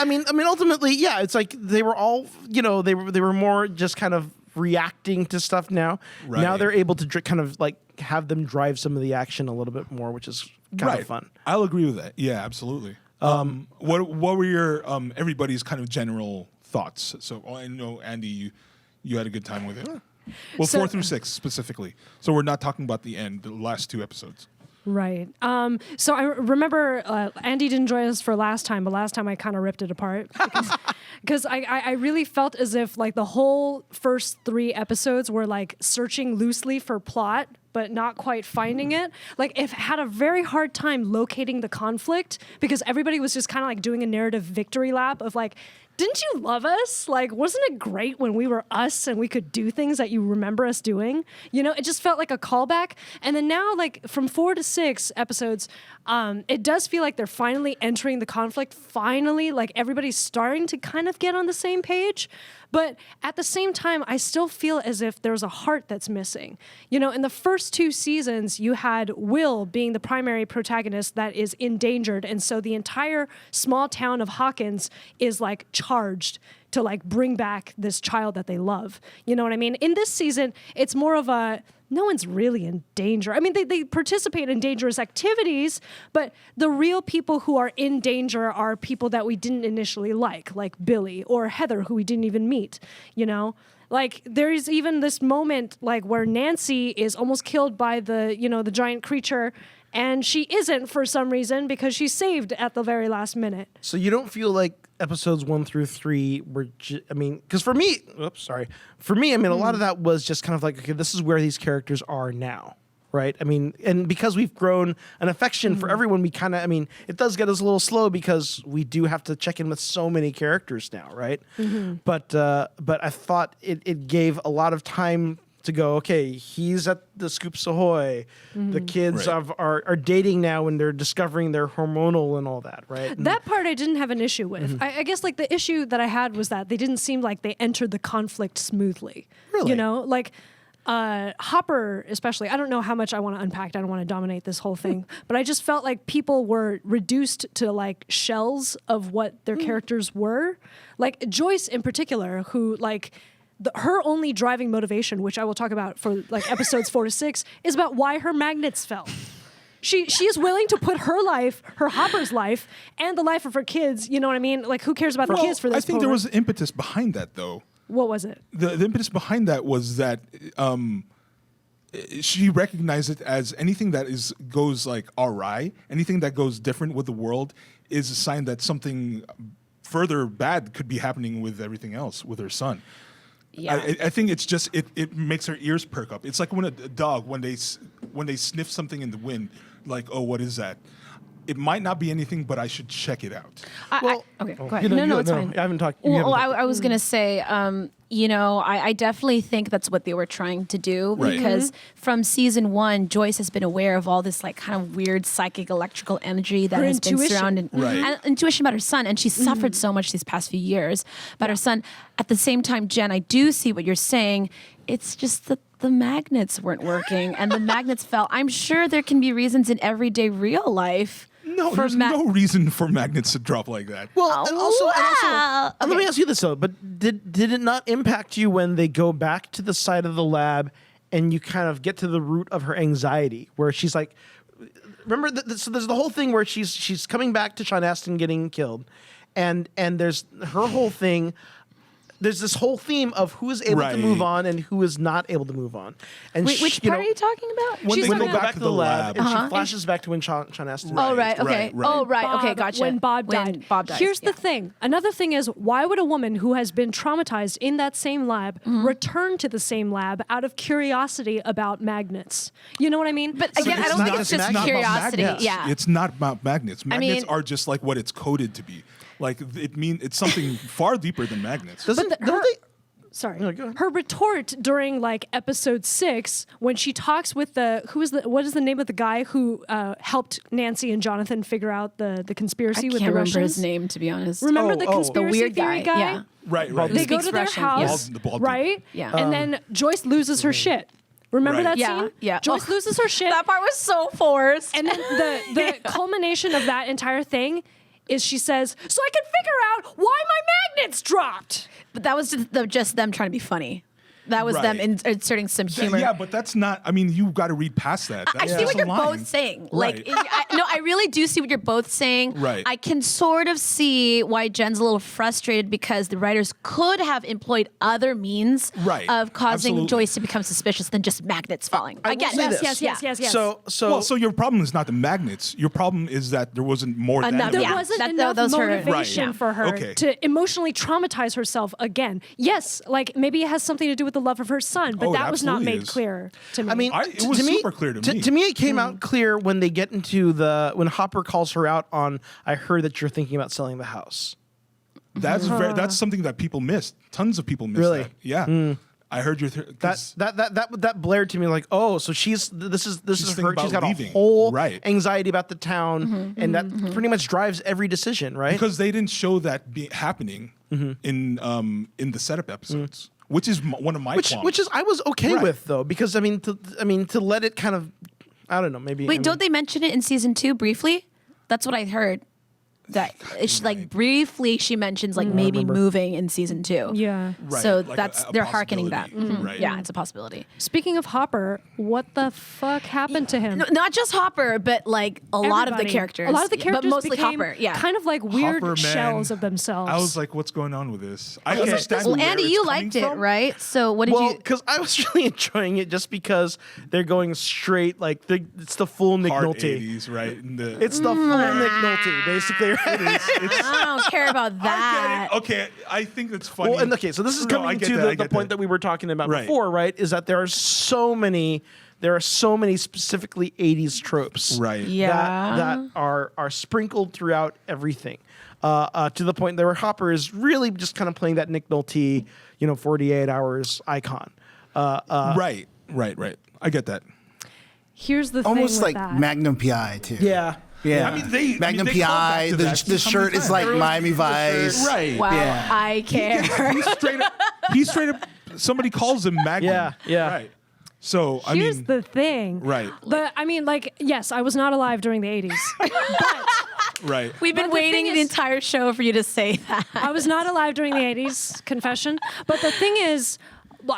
mean, ultimately, yeah, it's like they were all, they were more just kind of reacting to stuff now. Right. Now they're able to kind of like have them drive some of the action a little bit more, which is kind of fun. I'll agree with that. Yeah, absolutely. What were your everybody's kind of general thoughts? So I know Andy, you had a good time with it. Well, So- 4 through 6 specifically. So we're not talking about the end, the last 2 episodes. Right. So I remember Andy didn't join us for last time, but last time I kind of ripped it apart because I really felt as if like the whole first 3 episodes were like searching loosely for plot, but not quite finding it. Like it had a very hard time locating the conflict because everybody was just kind of like doing a narrative victory lap of like, didn't you love us? Like, wasn't it great when we were us and we could do things that you remember us doing? You know, it just felt like a callback. And then now, like, from 4 to 6 episodes, it does feel like they're finally entering the conflict. Finally, like, everybody's starting to kind of get on the same page. But at the same time, I still feel as if there's a heart that's missing. You know, in the first 2 seasons, you had Will being the primary protagonist that is endangered. And so the entire small town of Hawkins is like charged to like bring back this child that they love. You know what I mean? In this season, it's more of a no one's really in danger. I mean, they participate in dangerous activities, but the real people who are in danger are people that we didn't initially like Billy or Heather, who we didn't even meet, you know? Like, there's even this moment, like, where Nancy is almost killed by the giant creature, and she isn't for some reason because she's saved at the very last minute. So you don't feel like episodes 1 through 3 were, because for me, a lot of that was just kind of like, okay, this is where these characters are now. right? I mean, and because we've grown an affection for everyone, we kind of, I mean, it does get us a little slow because we do have to check in with so many characters now, right? But I thought it gave a lot of time to go, okay, he's at the Scoops Ahoy. The kids are dating now and they're discovering their hormonal and all that, right? And That part I didn't have an issue with. I guess like the issue that I had was that they didn't seem like they entered the conflict smoothly. Really? You know, like Hopper especially. I don't know how much I want to unpack. I don't want to dominate this whole thing, but I just felt like people were reduced to like shells of what their characters were. Like Joyce in particular, who like her only driving motivation, which I will talk about for like episodes 4 to 6, is about why her magnets fell. She is willing to put her life, her Hopper's life, and the life of her kids. You know what I mean? Like, who cares about the kids for this? I think there was an impetus behind that, though. What was it? The impetus behind that was that she recognized it as anything that goes like awry, anything that goes different with the world is a sign that something further bad could be happening with everything else, with her son. Yeah. I think it's just it makes her ears perk up. It's like when a dog when they sniff something in the wind, like, oh, what is that? It might not be anything, but I should check it out. Okay, go ahead. No, it's fine. I haven't talked. Well, I was going to say, I definitely think that's what they were trying to do Right. because from season 1, Joyce has been aware of all this like kind of weird psychic electrical energy that Her has been intuition. surrounded Right. and intuition about her son, and she's suffered so much these past few years about her son. At the same time, Jen, I do see what you're saying. It's just that the magnets weren't working and the magnets fell. I'm sure there can be reasons in everyday real life. No, there's no reason for magnets to drop like that. Well, and also, wow. let me ask you this though. But did it not impact you when they go back to the side of the lab and you kind of get to the root of her anxiety, where she's like, remember, so there's the whole thing where she's coming back to Sean Astin getting killed, and there's her whole thing. There's this whole theme of who is able to move on and who is not able to move on. And Which part are you talking about? When When they they go back to the lab, and Uh-huh. she flashes back to when Sean Astin. Oh, right. Okay. Right, right. Oh, right. Bob, Okay. Gotcha. When Bob died. Here's the thing. Another thing is, why would a woman who has been traumatized in that same lab return to the same lab out of curiosity about magnets? You know what I mean? But So again, I it's don't not think it's just just about curiosity. magnets. Yeah. It's not about magnets. Magnets mean- are just like what it's coded to be. Like it's something far deeper than magnets. Don't they? Sorry. No, go ahead. Her retort during like episode 6, when she talks with what is the name of the guy who helped Nancy and Jonathan figure out the conspiracy I with can't the remember Russians? his name, to be honest. Remember Oh, the oh. conspiracy The weird theory guy? Yeah. Right. They go Speaks to their Russian, house, yes. The bald dude. right? Yeah. And then Joyce loses her shit. Remember Right. that scene? Yeah. Joyce Oh, loses her shit. That part was so forced. And then the culmination of that entire thing is she says, so I can figure out why my magnets dropped. But that was just them trying to be funny. That was them Right. inserting some humor. Yeah, but that's not. I mean, you've got to read past that. I That's see what just a you're line. both saying. Right. Like, I really do see what you're both saying. Right. I can sort of see why Jen's a little frustrated because the writers could have employed other means Right. of causing Absolutely. Joyce to become suspicious than just magnets falling. I get will say it. this. Yes. So your problem is not the magnets. Your problem is that there wasn't more than Enough, that. There Yeah. wasn't That- enough those are- motivation Right. for her Okay. to emotionally traumatize herself again. Yes, like maybe it has something to do with the love of her son, but Oh, it that was not absolutely made is. clear to me. I mean, It was super clear to me. To me, it came out clear when they get into when Hopper calls her out on. I heard that you're thinking about selling the house. That's something that people missed. Tons of people missed Really? that. Yeah. I heard your That blared to me like, oh, so this is thinking her. about She's got leaving. a whole Right. anxiety about the town, and that pretty much drives every decision, right? because they didn't show that happening in the setup episodes, which is one of my qualms. which is I was okay Right. with though, because I mean to let it kind of, I don't know, maybe. Wait, don't they mention it in season 2 briefly? That's what I heard. That it's like briefly she mentions like maybe moving in season 2. yeah. Right, So like that's a they're hearkening that. possibility. Right. Yeah, it's a possibility. Speaking of Hopper, what the fuck happened to him? No, not just Hopper, but like a lot of the Everybody. characters. A lot of the Yeah, characters but mostly became Hopper. Yeah. kind of like weird Hopper, man. shells of themselves. I was like, what's going on with this? I Okay. understand. Well, where Andy, it's you coming liked it, from. right? So what did Well, you? because I was really enjoying it just because they're going straight, like it's the full Nick Hard Nolte. 80s, right? It's the full Nick Nolte, basically. Right? I don't care about that. I get it. Okay, I think that's funny. Well, and okay, so this is No, I coming get to that, I the get point that we were talking about Right. before, right? Is that there are so many there are so many specifically 80s tropes Right. Yeah. that are sprinkled throughout everything. To the point where Hopper is really just kind of playing that Nick Nolte, 48 hours icon. Right. I get that. Here's the Almost thing with like that. Magnum PI too. Yeah. Yeah. I mean, they Magnum called back PI. to The that so shirt many is like times. Miami Vice. Right. Wow, Yeah. I care. He straight up. Somebody calls him Magnum. Yeah. Right. So I Here's mean, the thing. right. Yes, I was not alive during the 80s. But Right. We've been But the waiting thing the is- entire show for you to say that. I was not alive during the 80s, confession. But the thing is,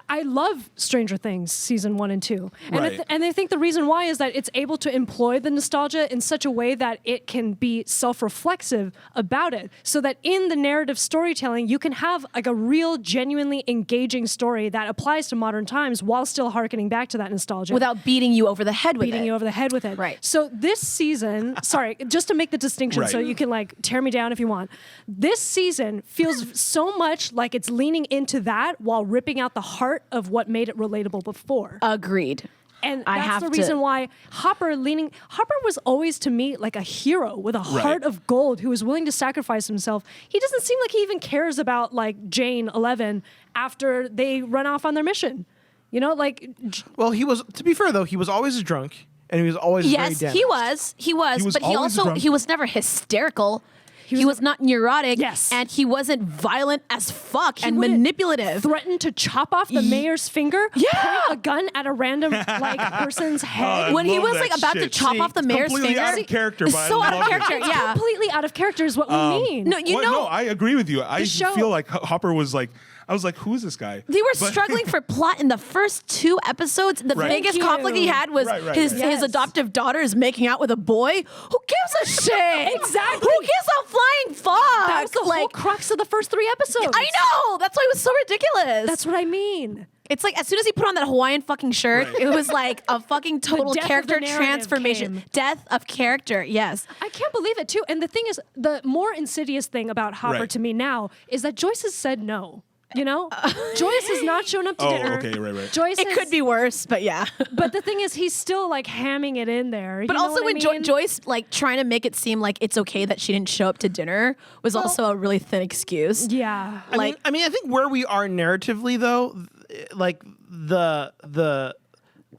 I love Stranger Things season 1 and 2. Right. And I think the reason why is that it's able to employ the nostalgia in such a way that it can be self-reflexive about it. So that in the narrative storytelling, you can have like a real, genuinely engaging story that applies to modern times while still harkening back to that nostalgia. Without beating you over the head with beating it. you over the head with it. Right. So this season, sorry, just to make the distinction so Right. you can like tear me down if you want. This season feels so much like it's leaning into that while ripping out the heart of what made it relatable before. Agreed. And I that's have the to- reason why Hopper was always to me like a hero with a heart of gold who was willing to sacrifice himself. He doesn't seem like he even cares about like Jane 11 after they run off on their mission. Well, to be fair though, he was always a drunk and he was always very Yes, damaged. he was. He was. was But he always also drunk. he was never hysterical. He was not neurotic. Yes. And he wasn't violent as fuck and wouldn't manipulative. Threatened to chop off the mayor's finger, Yeah. point a gun at a random like person's head. I When he love was that like about to shit. chop off the It's mayor's completely finger. out of character, It's but I so out love of it. character. It's Yeah. completely out of character is what we mean. No, you Well, know. no, I agree with you. I show- feel like Hopper was like, I was like, who is this guy? They were But- struggling for plot in the first 2 episodes. The Right. biggest Thank conflict he you. had was Right, his Yes. adoptive daughter is making out with a boy. Who gives a shit? Exactly. Who gives a flying fuck? That was the whole crux of the first 3 episodes. I know. That's why it was so ridiculous. That's what I mean. It's like as soon as he put on that Hawaiian fucking shirt, Right. it was like a fucking total death of character the narrative transformation. came. Death of character. Yes. I can't believe it too. And the thing is, the more insidious thing about Hopper Right. to me now is that Joyce has said no. Joyce has not shown up to Oh, dinner. okay, right. Joyce It could be worse, but yeah. But the thing is, he's still like hamming it in there. But You know also what when I mean? Joyce like trying to make it seem like it's okay that she didn't show up to dinner was also a really thin excuse. Yeah. I mean, I think where we are narratively though, like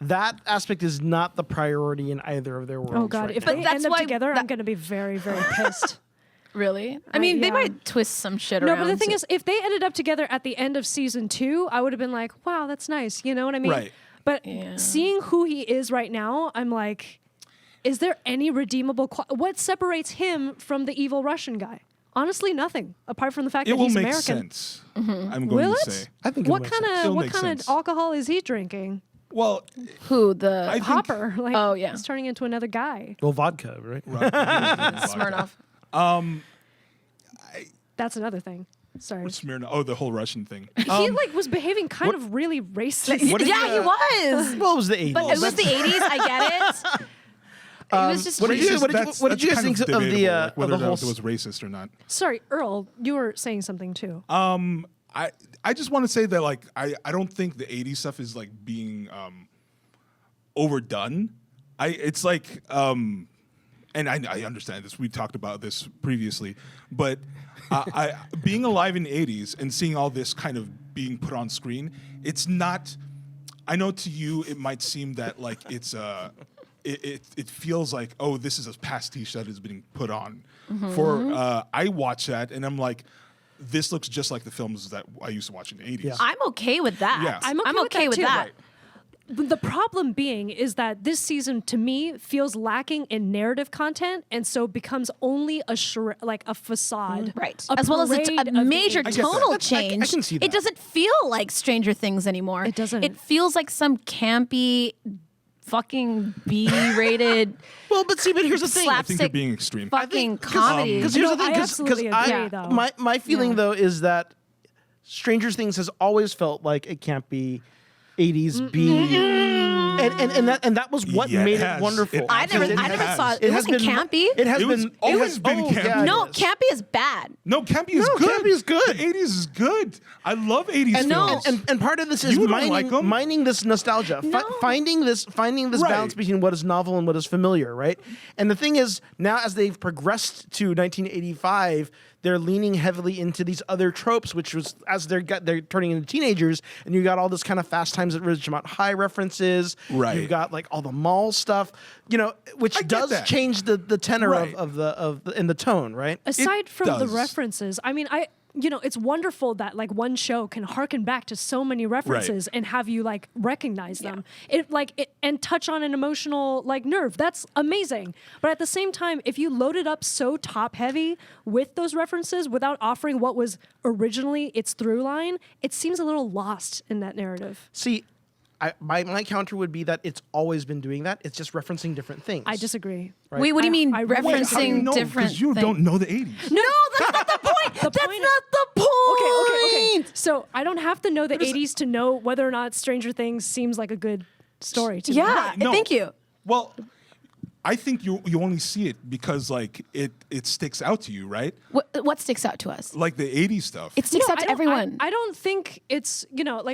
that aspect is not the priority in either of their worlds. Oh God! right If now. they that's end up why together, that- I'm going to be very, very pissed. Really? I mean, they yeah. might twist some shit No, around. but the thing to- is, if they ended up together at the end of season 2, I would have been like, wow, that's nice. You know what I mean? Right. But Yeah. seeing who he is right now, I'm like, is there any redeemable what separates him from the evil Russian guy? Honestly, nothing. Apart from the fact It that will he's make American. sense. I'm going Will to it? say. I think What it kind makes sense. of It'll what make kind sense. of alcohol is he drinking? Well, who the I think- Hopper, like, Oh, yeah. he's turning into another guy. Well, vodka, right? Smirnoff. That's another thing. Sorry. Smirnoff. Oh, the whole Russian thing. He like was behaving kind of really racist. What is Yeah, he was. Well, it was the 80s. But it was the 80s. I get it. It was just what did you- Racist, what did that's- what did you that's guys kind think of the, debatable, of like, whether the whole that was racist or not. Sorry, Earl, you were saying something too. I just want to say that like I don't think the 80s stuff is like being overdone. It's like and I understand this. We talked about this previously, but I being alive in the 80s and seeing all this kind of being put on screen, it's not. I know to you it might seem that like it's it feels like, oh, this is a pastiche that is being put on. For I watch that and I'm like, this looks just like the films that I used to watch in the 80s. Yeah. I'm okay with that. Yeah. I'm okay with that too. that. Right. But the problem being is that this season, to me, feels lacking in narrative content, and so becomes only a like a facade, Right. A As well as parade a of the major 80s. get that. tonal I change. can see that. It doesn't feel like Stranger Things anymore. It doesn't. It feels like some campy, fucking B-rated, Well, but see, but here's the thing. I think you're slapstick being extreme. fucking comedy. Because here's No, the thing. I absolutely agree, though. my feeling Yeah. though is that Stranger Things has always felt like it can't be 80s B. and that was what Yeah, made it it has. wonderful. It I never absolutely saw has. it. It wasn't campy. It has It was been always been campy. yeah, No, it is. campy is bad. No, campy is No, good. campy is good. The 80s is good. I love 80s And, films. and part of this is You don't like 'em? mining this nostalgia, No. finding this Right. balance between what is novel and what is familiar, right? And the thing is, now as they've progressed to 1985, they're leaning heavily into these other tropes, which was as they're turning into teenagers, and you got all this kind of Fast Times at Ridgemont High references. Right. You've got like all the mall stuff, which I get does that. change the tenor Right. of the and the tone, right? Aside from the does. references, I mean, it's wonderful that like one show can harken back to so many references and have you like recognize them. And touch on an emotional like nerve. That's amazing. But at the same time, if you load it up so top heavy with those references without offering what was originally its through line, it seems a little lost in that narrative. See, my counter would be that it's always been doing that. It's just referencing different things. I disagree. Right. Wait, what do you mean I- Wait, how do you referencing know? different Because you things? don't know the 80s. No, that's not the point. That's point- not the point. Okay. So I don't have to know the 80s to know whether or not Stranger Things seems like a good story to me. Yeah, Right, no. thank you. Well, I think you only see it because like it sticks out to you, right? What sticks out to us? Like the 80s stuff. It sticks No, out to I don't- everyone. I don't think it's,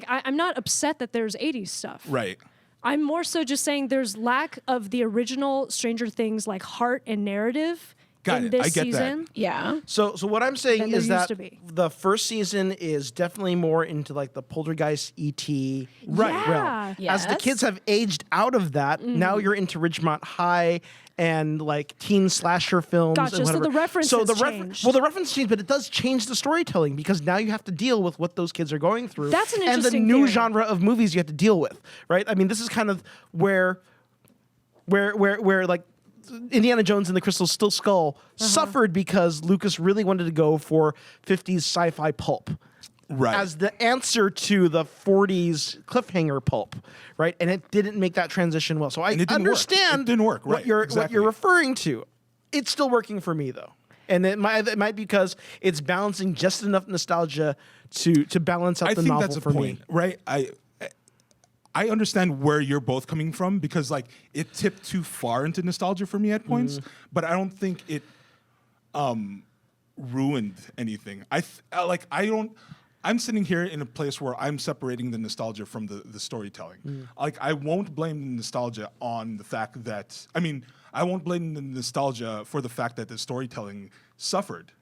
I'm not upset that there's 80s stuff. right. I'm more so just saying there's lack of the original Stranger Things like heart and narrative Got in it. this I get that. season. Yeah. So what I'm saying Than there is used that to be. the first season is definitely more into like the poltergeist ET Right. Yeah. realm. As the Yes. kids have aged out of that, now you're into Ridgemont High and like teen slasher films. Gotcha, And so whatever. the reference has changed. Well, the reference changed, but it does change the storytelling because now you have to deal with what those kids are going through. That's an and the interesting new theory. genre of movies you have to deal with, right? I mean, this is kind of where like Indiana Jones and the Crystal Skull suffered because Lucas really wanted to go for 50s sci-fi pulp Right. as the answer to the 40s cliffhanger pulp, right? And it didn't make that transition well. So I And it didn't work. understand It didn't work, what right, you're exactly. referring to. It's still working for me though. And it might be because it's balancing just enough nostalgia to balance out I the think novel that's a for point, me. right? I understand where you're both coming from because like it tipped too far into nostalgia for me at points, but I don't think it ruined anything. I'm sitting here in a place where I'm separating the nostalgia from the storytelling. Like I won't blame the nostalgia on the fact that I won't blame the nostalgia for the fact that the storytelling suffered.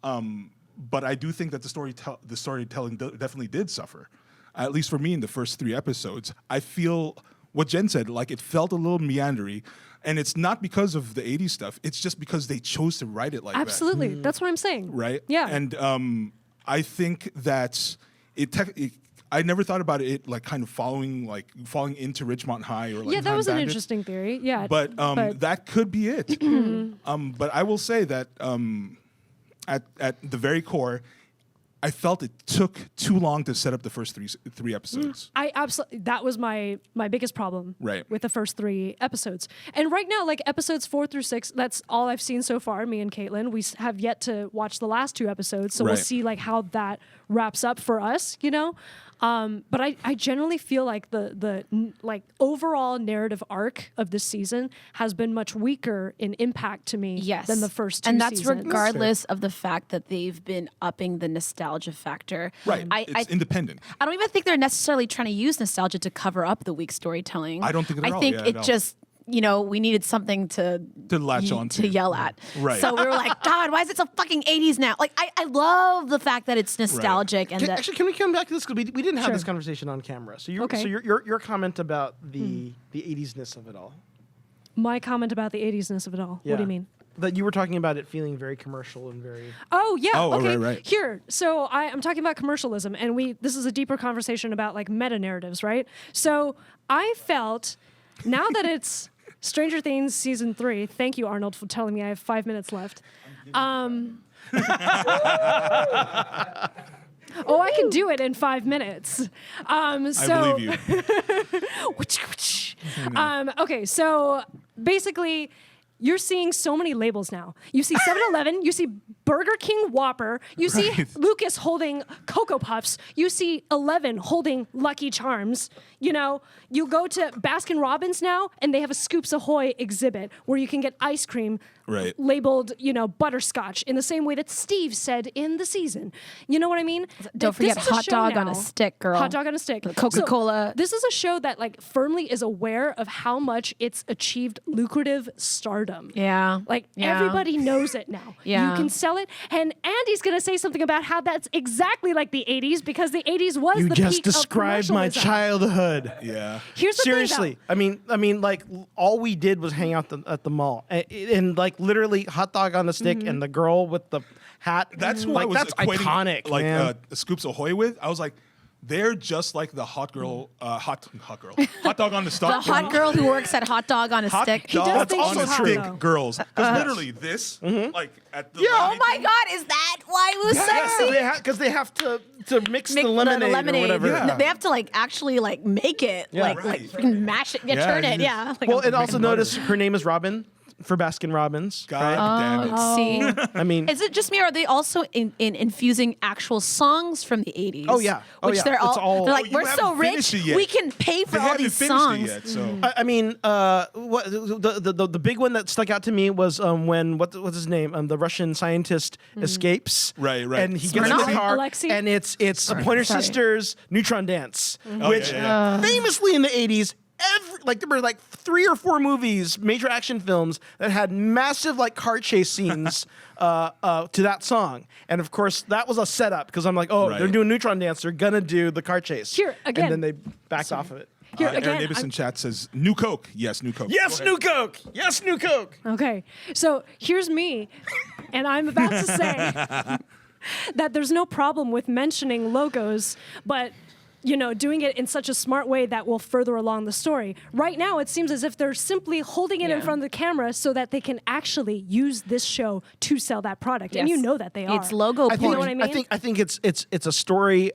But I do think that the storytelling definitely did suffer. At least for me in the first 3 episodes. I feel what Jen said, like it felt a little meandery. And it's not because of the 80s stuff. It's just because they chose to write it like Absolutely. That's what I'm saying. that. Right? Yeah. And I think that I never thought about it like kind of falling into Ridgemont High or like Yeah, that Time was an Bandits. interesting theory. Yeah. But that could be it. But I will say that at the very core, I felt it took too long to set up the first three episodes. I absolutely, that was my biggest problem Right. with the first 3 episodes. And right now, like episodes 4 through 6, that's all I've seen so far, me and Caitlin. We have yet to watch the last 2 episodes, so we'll Right. see like how that wraps up for us, But I generally feel like the like overall narrative arc of this season has been much weaker in impact to me Yes. than the first 2 and that's seasons. regardless of the fact that they've been upping the nostalgia factor. Right. I It's independent. don't even think they're necessarily trying to use nostalgia to cover up the weak storytelling. I don't think it at I all. think Yeah, it no. just, we needed something to latch on to to. yell at. Right. So we were like, God, why is it so fucking 80s now? Like, I love the fact that it's nostalgic and that. Actually, can we come back to this? Because we didn't have Sure. this conversation on camera. So, Okay. your comment about the 80s-ness of it all. My comment about the 80s-ness of it all. What do Yeah. you mean? That you were talking about it feeling very commercial and very... Oh yeah. Oh, okay. right. Here. So I'm talking about commercialism, and this is a deeper conversation about like meta narratives, right? So I felt now that it's Stranger Things season 3. Thank you, Arnold, for telling me I have 5 minutes left. Oh, I can do it in 5 minutes. I believe you. Okay, so basically, you're seeing so many labels now. You see 7-Eleven, you see Burger King Whopper, you see Lucas holding Cocoa Puffs, you see 11 holding Lucky Charms. You know, you go to Baskin Robbins now, and they have a Scoops Ahoy exhibit where you can get ice cream labeled, you know, butterscotch in the same way that Steve said in the season. You know what I mean? Don't forget hot dog on a stick, girl. Hot dog on a stick. Coca-Cola. So this is a show that like firmly is aware of how much it's achieved lucrative stardom. Yeah. Like Yeah. everybody knows it now. Yeah. You can sell it. And Andy's going to say something about how that's exactly like the 80s because the 80s was You the just peak of described my commercialism. childhood. Yeah. Here's the Seriously, thing, I mean, like all we did was hang out at the mall, and like literally hot dog on the stick, and the girl with the hat. That's who like I was that's equating, iconic, like man. Scoops Ahoy with. I was like, they're just like the hot girl, hot dog on the stick. The hot girl who works at Hot Dog on a Hot Stick. does dogs think on she's a hot, stick, though. girls. Because literally this, like at the Oh my God, is that why it was sexy? Because they have to mix Make the lemonade, or whatever. Yeah. They have to like actually like make it, Yeah. like Right. freaking mash it, Yeah, turn you it, just- yeah. Like Well, a- and also notice her name is Robin for Baskin Robbins. God right? damn it. See, I mean, is it just me, or are they also in infusing actual songs from the 80s? Oh, yeah. Oh, which yeah. they're It's all, all- they're Oh, like, you we're so haven't finished rich, it yet. we can pay for They all haven't these finished songs. it yet, so. I mean, what the big one that stuck out to me was when what's his name? The Russian scientist escapes. Right. And he gets in Smirnoff? the car, Alexei? and it's the Pointer Sorry. Sisters' Neutron Dance, Oh, which yeah. famously in the '80s. There were like 3 or 4 movies, major action films that had massive like car chase scenes to that song, and of course that was a setup because I'm like, oh, Right. they're doing Neutron Dance, they're gonna do the car chase Here, again- and then they backed off of it. Here, Aaron again, Davis I'm- in chat says, new Coke. Yes, new Coke. Yes, Go ahead. new Coke. Yes, new Coke. Okay, so here's me, and I'm about to say that there's no problem with mentioning logos, but you know, doing it in such a smart way that will further along the story. Right now, it seems as if they're simply holding it in Yeah. front of the camera so that they can actually use this show to sell that product, and Yes. you know that they are. It's logo I porn. think, know what I mean? I think it's a story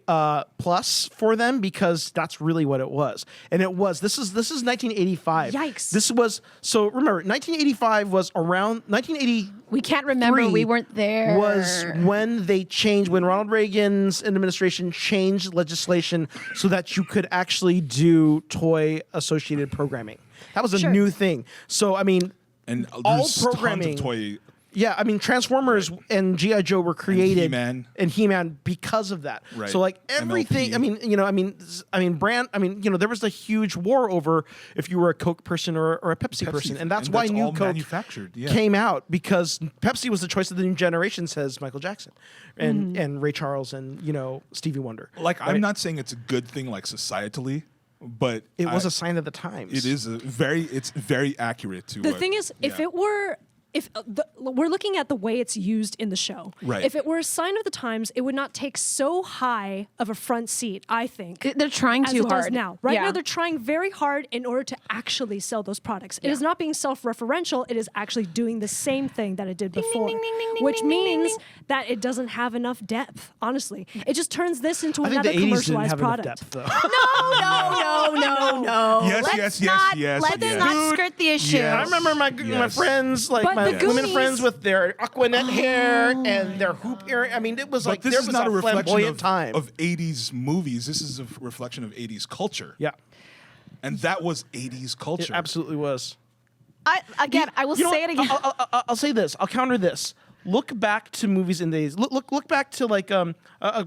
plus for them because that's really what it was, and it was. This is 1985. Yikes. This was so. Remember, 1985 was around 1980. We can't remember. We weren't there. Was when they changed, when Ronald Reagan's administration changed legislation so that you could actually do toy associated programming. That was a Sure. new thing. So I mean, And all there's programming. tons of toy. Yeah, I mean, Transformers and G.I. Joe were created, He-Man. and He-Man because of that. Right. So like everything, MLP. there was a huge war over if you were a Coke person or a Pepsi person, and that's why New all Coke manufactured. Yeah. came out because Pepsi was the choice of the new generation, says Michael Jackson, and Ray Charles and Stevie Wonder. Like, I'm right? not saying it's a good thing, like societally, but It was a sign of the times. It is it's very accurate to The what- thing is, if yeah. it were, we're looking at the way it's used in the show. Right. If it were a sign of the times, it would not take so high of a front seat, I think. They're trying as too it does hard. now. Right Yeah. now, they're trying very hard in order to actually sell those products. It is not being self-referential. It is actually doing the same thing that it did before, ding, ding, ding, which ding, ding, ding, means ding. that it doesn't have enough depth. Honestly, it just turns this into I think another the 80s didn't commercialized have product. enough depth, though. No. Yes, Let's yes, yes. Let's yes. not skirt the issue. Yes. I remember my Yes. friends, like But my the women Goonies- friends with their Aquanet hair and their hoop earring. I mean, it was But like this there is was not a reflection flamboyant time. of 80s movies. This is a reflection of 80s culture. Yeah, And that was 80s it culture. absolutely was. I will You know say it what? again. I'll say this. I'll counter this. Look back to movies in the 80s. Look back to like a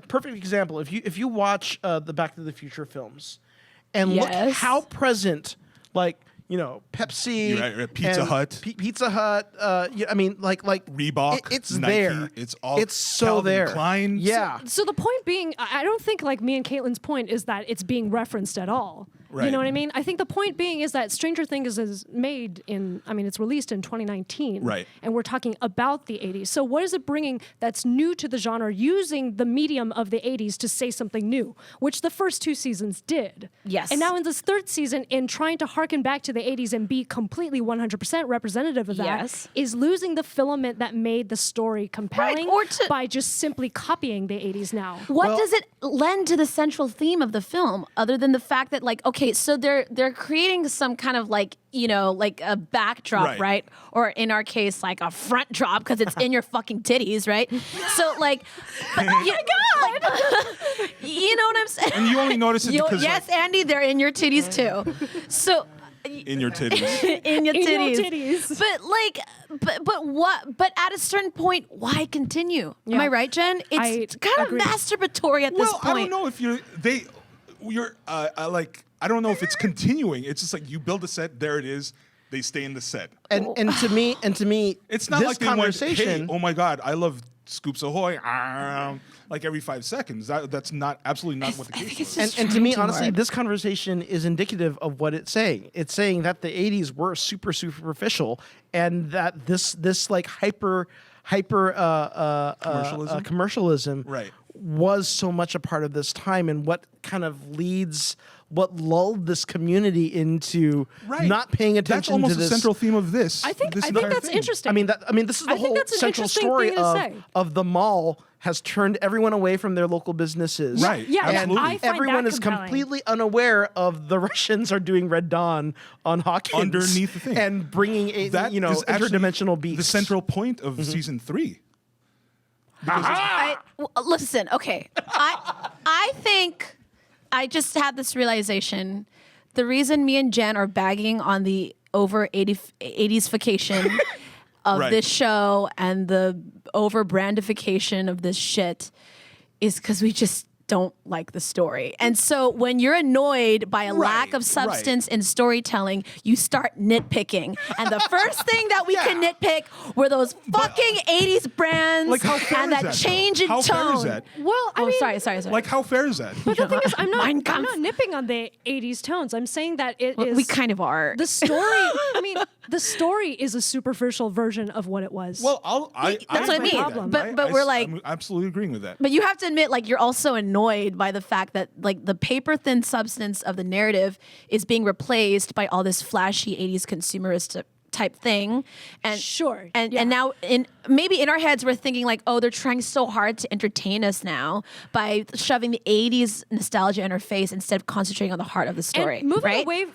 perfect example. If you watch the Back to the Future films, and look Yes. how present Pepsi, You're right, Pizza and Hut. Pizza Hut. I mean, like Reebok, It's Nike, there. it's so Calvin there. Klein. Yeah. So the point being, I don't think like me and Caitlin's point is that it's being referenced at all. You Right. know what I mean? I think the point being is that Stranger Things is made it's released in 2019. Right. And we're talking about the 80s. So what is it bringing that's new to the genre using the medium of the 80s to say something new, which the first 2 seasons did. Yes. And now in this 3rd season, in trying to harken back to the 80s and be completely 100% representative of that, Yes. is losing the filament that made the story compelling or to- by just simply copying the 80s now. What does it lend to the central theme of the film other than the fact that, like, okay, okay, so they're creating some kind of like, you know, like a backdrop, right? Or in our case, like a front drop because it's in your fucking titties, right? So like, but, oh my God, you know what I'm saying? And you only notice it because yes, Andy, they're in your titties too. So. in your titties. in your titties. In your titties. But like, but what? But at a certain point, why continue? Am I right, Jen? It's kind of masturbatory at this point. I don't know if you're like, I don't know if it's continuing. It's just like you build a set, there it is. They stay in the set. And to me, it's not this like they went, conversation. hey, oh my God, I love Scoops Ahoy. Like every 5 seconds. That's absolutely not what the case was. And to me, honestly, this conversation is indicative of what it's saying. It's saying that the 80s were super superficial, and that this like hyper commercialism Right. was so much a part of this time, and what kind of what lulled this community into not paying attention That's almost to this. the central theme of this. I think entire that's thing. interesting. I mean, this is the whole that's an central interesting story thing to say. of the mall has turned everyone away from their local businesses. Right. Yeah, And absolutely. I find everyone that is compelling. completely unaware of the Russians are doing Red Dawn on Hawkins Underneath the thing. and bringing That is actually interdimensional beasts. the central point of season 3. Listen, okay. I think I just had this realization. The reason me and Jen are bagging on the over 80s-fication of Right. this show and the over brandification of this shit is because we just don't like the story. And so when you're annoyed by a lack Right, of substance in storytelling, you start nitpicking. And the first thing that we can nitpick were those fucking 80s brands Like, how fair and is that that, change though? in How tone. fair is that? Well, I mean, sorry. Like, how fair is that? But the thing is, I'm Mein not Kampf. nipping on the 80s tones. I'm saying that it is. We kind of are. The story. I mean, the story is a superficial version of what it was. Well, That's what I agree mean. with that. But we're like- I'm absolutely agreeing with that. But you have to admit, like, you're also annoyed by the fact that, like, the paper thin substance of the narrative is being replaced by all this flashy 80s consumerist type thing. And Sure, And yeah. and now maybe in our heads we're thinking like, oh, they're trying so hard to entertain us now by shoving the 80s nostalgia in our face instead of concentrating on the heart of the story. And moving right? away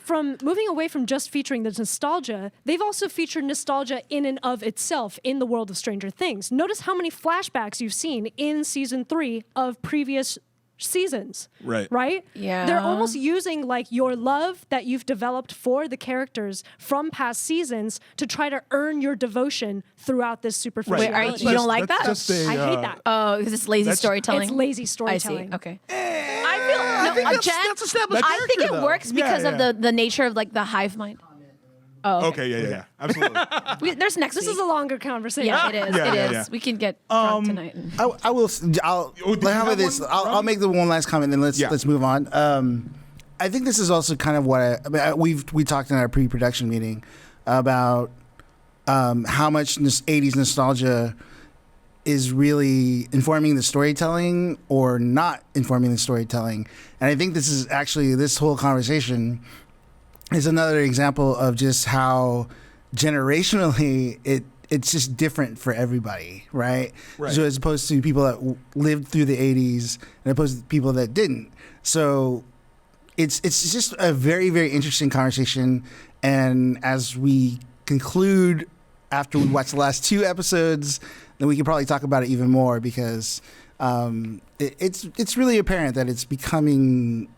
from just featuring the nostalgia, they've also featured nostalgia in and of itself in the world of Stranger Things. Notice how many flashbacks you've seen in season 3 of previous seasons. Right? Yeah. They're almost using like your love that you've developed for the characters from past seasons to try to earn your devotion throughout this superficial. Wait, you don't like that? Just a, I hate that. Oh, because it's lazy storytelling. It's lazy I storytelling. see. Okay. I think that's established I think character, it though. works because Yeah, of yeah. the nature of like the hive mind. Oh, Okay, yeah. Absolutely. There's next This week. is a longer conversation. Yeah, it is. Yeah, it yeah, is. yeah. We can get drunk tonight. I'll did you how about have this? one, I'll Robbie? make the one last comment, then let's move on. I think this is also kind of what we talked in our pre-production meeting about how much 80s nostalgia is really informing the storytelling or not informing the storytelling. And I think this whole conversation is another example of just how generationally it's just different for everybody, right? So as opposed to people that lived through the 80s and opposed to people that didn't. So it's just a very, very interesting conversation. And as we conclude after we watch the last 2 episodes, then we can probably talk about it even more because it's really apparent that it's becoming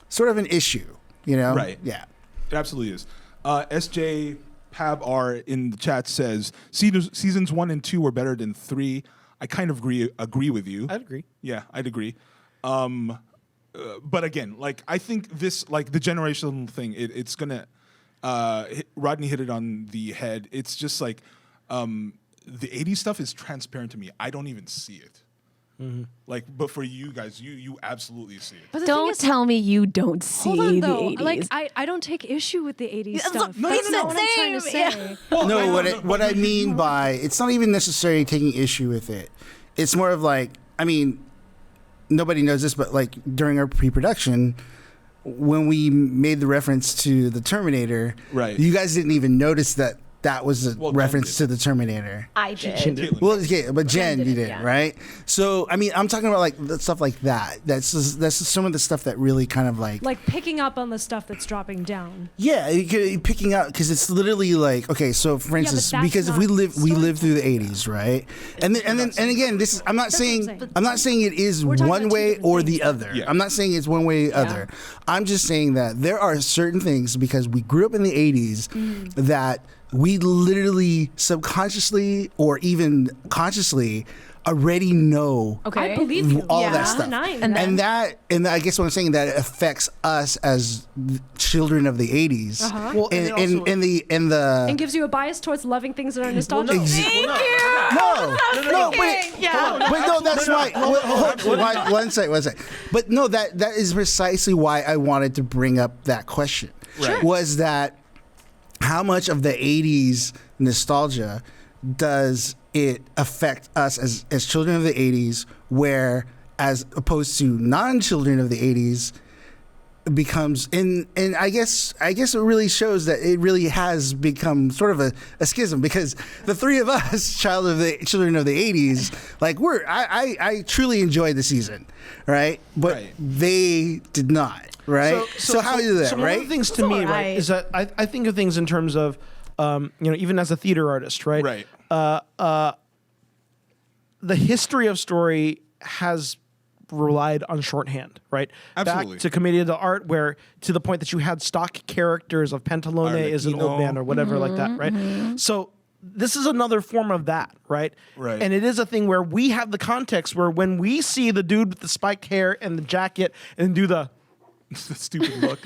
sort of an issue, you know? Right. Yeah. It absolutely is. SJ Pab R in the chat says seasons 1 and 2 were better than 3. I kind of agree with you. I'd agree. Yeah, I'd agree. But again, like I think this, like the generational thing, it's gonna. Rodney hit it on the head. It's just like the 80s stuff is transparent to me. I don't even see it. Like, but for you guys, you absolutely see it. But the thing Don't is, tell me you don't see hold on the though. 80s. Like I don't take issue with the 80s stuff. no, That's no, not no. what I'm trying to Same, say. No, what I mean by it's not even necessarily taking issue with it. It's more of like, I mean, nobody knows this, but like during our pre-production, when we made the reference to the Terminator, Right. you guys didn't even notice that that was a Well, reference Jen to the Terminator. I did. Caitlin. Well, yeah, but Jen, you did it, did, yeah. right? So, I mean, I'm talking about like the stuff like that. That's just some of the stuff that really kind of Like picking up on the stuff that's dropping down. yeah, picking out because it's literally like okay. So, for instance, that's because if not we live through the '80s, right? And again, this is I'm not That's what I'm saying saying. I'm not saying it is We're talking one about two way different or things. the other. Yeah. I'm not saying it's one way or the other. I'm just saying that there are certain things because we grew up in the '80s that we literally subconsciously or even consciously already know Okay. I believe you. all Yeah. that stuff. Denying And that. And I guess what I'm saying that it affects us as children of the '80s. Well, and it also- and gives you a bias towards loving things that are nostalgic. Thank you. No, wait. Yeah. But no, that's why. One sec. But no, that is precisely why I wanted to bring up that question. Right. Was that how much of the '80s nostalgia does it affect us as children of the '80s, where as opposed to non-children of the &80s becomes and I guess it really shows that it really has become sort of a schism because the three of us children of the '80s like I truly enjoyed the season, right? But Right. they did not, right? So how do you do that, so right? one of the things to me, right, alright. is that I think of things in terms of, even as a theater artist, right? Right. The history of story has relied on shorthand, right? Absolutely. Back to Commedia dell'arte, where to the point that you had stock characters of Pantalone is an old Arlecchino. man or whatever like that, right? So this is another form of that, right? Right. And it is a thing where we have the context where when we see the dude with the spiked hair and the jacket and do the Stupid look.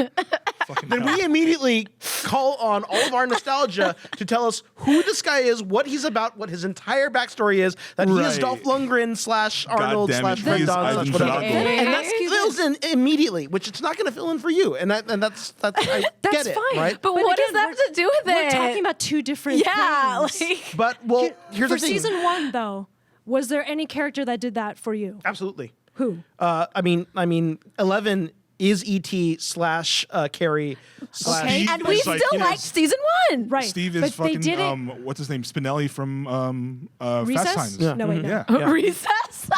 Fucking then hell. we immediately call on all of our nostalgia to tell us who this guy is, what he's about, what his entire backstory is, that he is Right. Dolph Lundgren slash Arnold damn it, slash he Red is Dawn Ivan slash whatever. Drago. Can And I that ask you fills this? in immediately, which it's not going to fill in for you. And that's I That's get it, fine. right? But what does again, that have to do with We're it? talking about two different Yeah, things. like But here's for the thing. season 1, though, was there any character that did that for you? Absolutely. Who? I mean, 11 is ET slash Carrie slash. Okay. and we It's like, still you know, liked season 1. Right. Steve is but fucking they did it. what's his name? Spinelli from Recess? Fast Times. Yeah. No, wait, no. Yeah. Recess.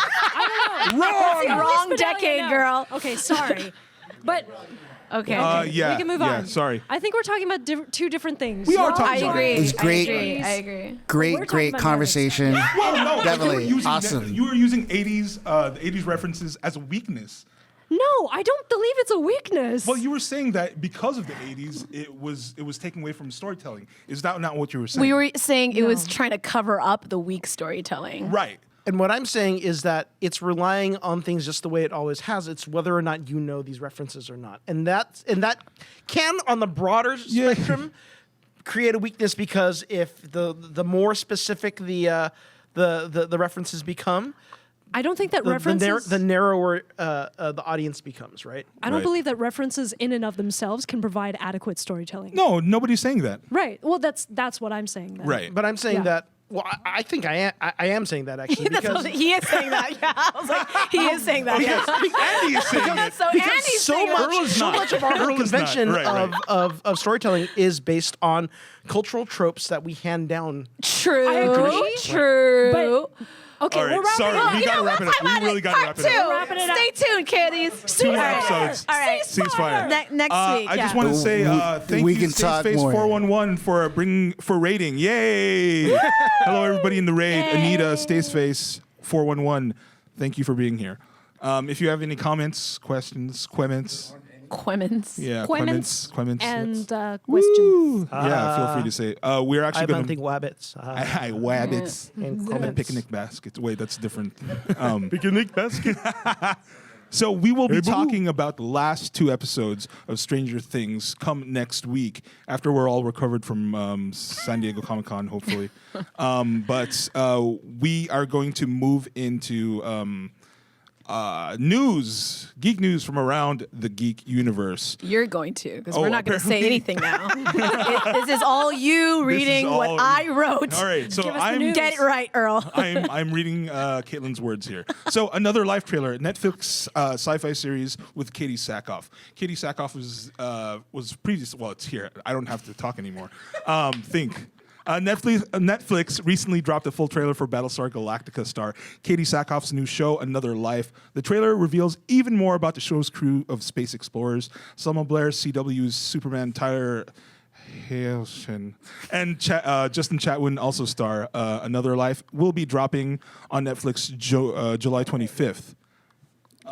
Wrong. Wrong decade, No. girl. Okay, sorry. But Okay. Yeah. we can move yeah, on. Sorry. I think we're talking about two different things. We are Y'all talking I about agree. It was great. I agree. Great We're talking about conversation. Well, no, but Definitely. You were using Awesome. You were using '80s, the '80s references as a weakness. No, I don't believe it's a weakness. Well, you were saying that because of the '80s, it was taking away from storytelling. Is that not what you were saying? We were saying it was No. trying to cover up the weak storytelling. right. And what I'm saying is that it's relying on things just the way it always has. It's whether or not you know these references or not, and that can, on the broader spectrum, create a weakness because if the more specific the references become, I don't think that the references. the narrower the audience becomes. Right. I don't Right. believe that references in and of themselves can provide adequate storytelling. No, nobody's saying that. Right. Well, that's what I'm saying. Then. Right. But I'm saying Yeah. that. Well, I think I am saying that actually That's because what he is saying that. Yeah, I was like, he is saying that. Yeah. Andy is saying it. So Andy's so saying much, that. so much of our whole Earl is not. convention Right, right. of storytelling is based on cultural tropes that we hand down. True. I agree. True. But okay, All right, we're wrapping sorry, it up. we gotta wrap it up. We really gotta wrap it up. Part Wrapping it two. up. Stay tuned, kiddies. 2 more episodes. All right. Ceasefire. Next week. I just yeah. want to say thank We you, can Stage talk Space more. 411 for rating. Yay! Hello, everybody in the raid. Anita, Stay Space 411. Thank you for being here. If you have any comments, questions, comments, Quemens. yeah, Quements comments, and questions. Woo! Yeah, feel free to say. We're I actually going think wabbits. I wabbits and and comments. picnic baskets. Wait, that's different. Picnic basket. So we will be talking about the last 2 episodes of Stranger Things come next week after we're all recovered from San Diego Comic-Con, hopefully. But we are going to move into news, geek news from around the geek universe. You're going to, because Oh, we're not going to say apparently. anything now. This is all you reading what all- I wrote. All right, so Give us the I'm news. Get it right, Earl. I'm reading Caitlin's words here. So another live trailer, Netflix sci-fi series with Katie Sackhoff. Katie Sackhoff was previous. Well, it's here. I don't have to talk anymore. Think. Netflix recently dropped a full trailer for Battlestar Galactica star Katie Sackhoff's new show, Another Life. The trailer reveals even more about the show's crew of space explorers. Selma Blair, CW's Superman, Tyler Hailshin, and Justin Chatwin also star. Another Life will be dropping on Netflix July 25th.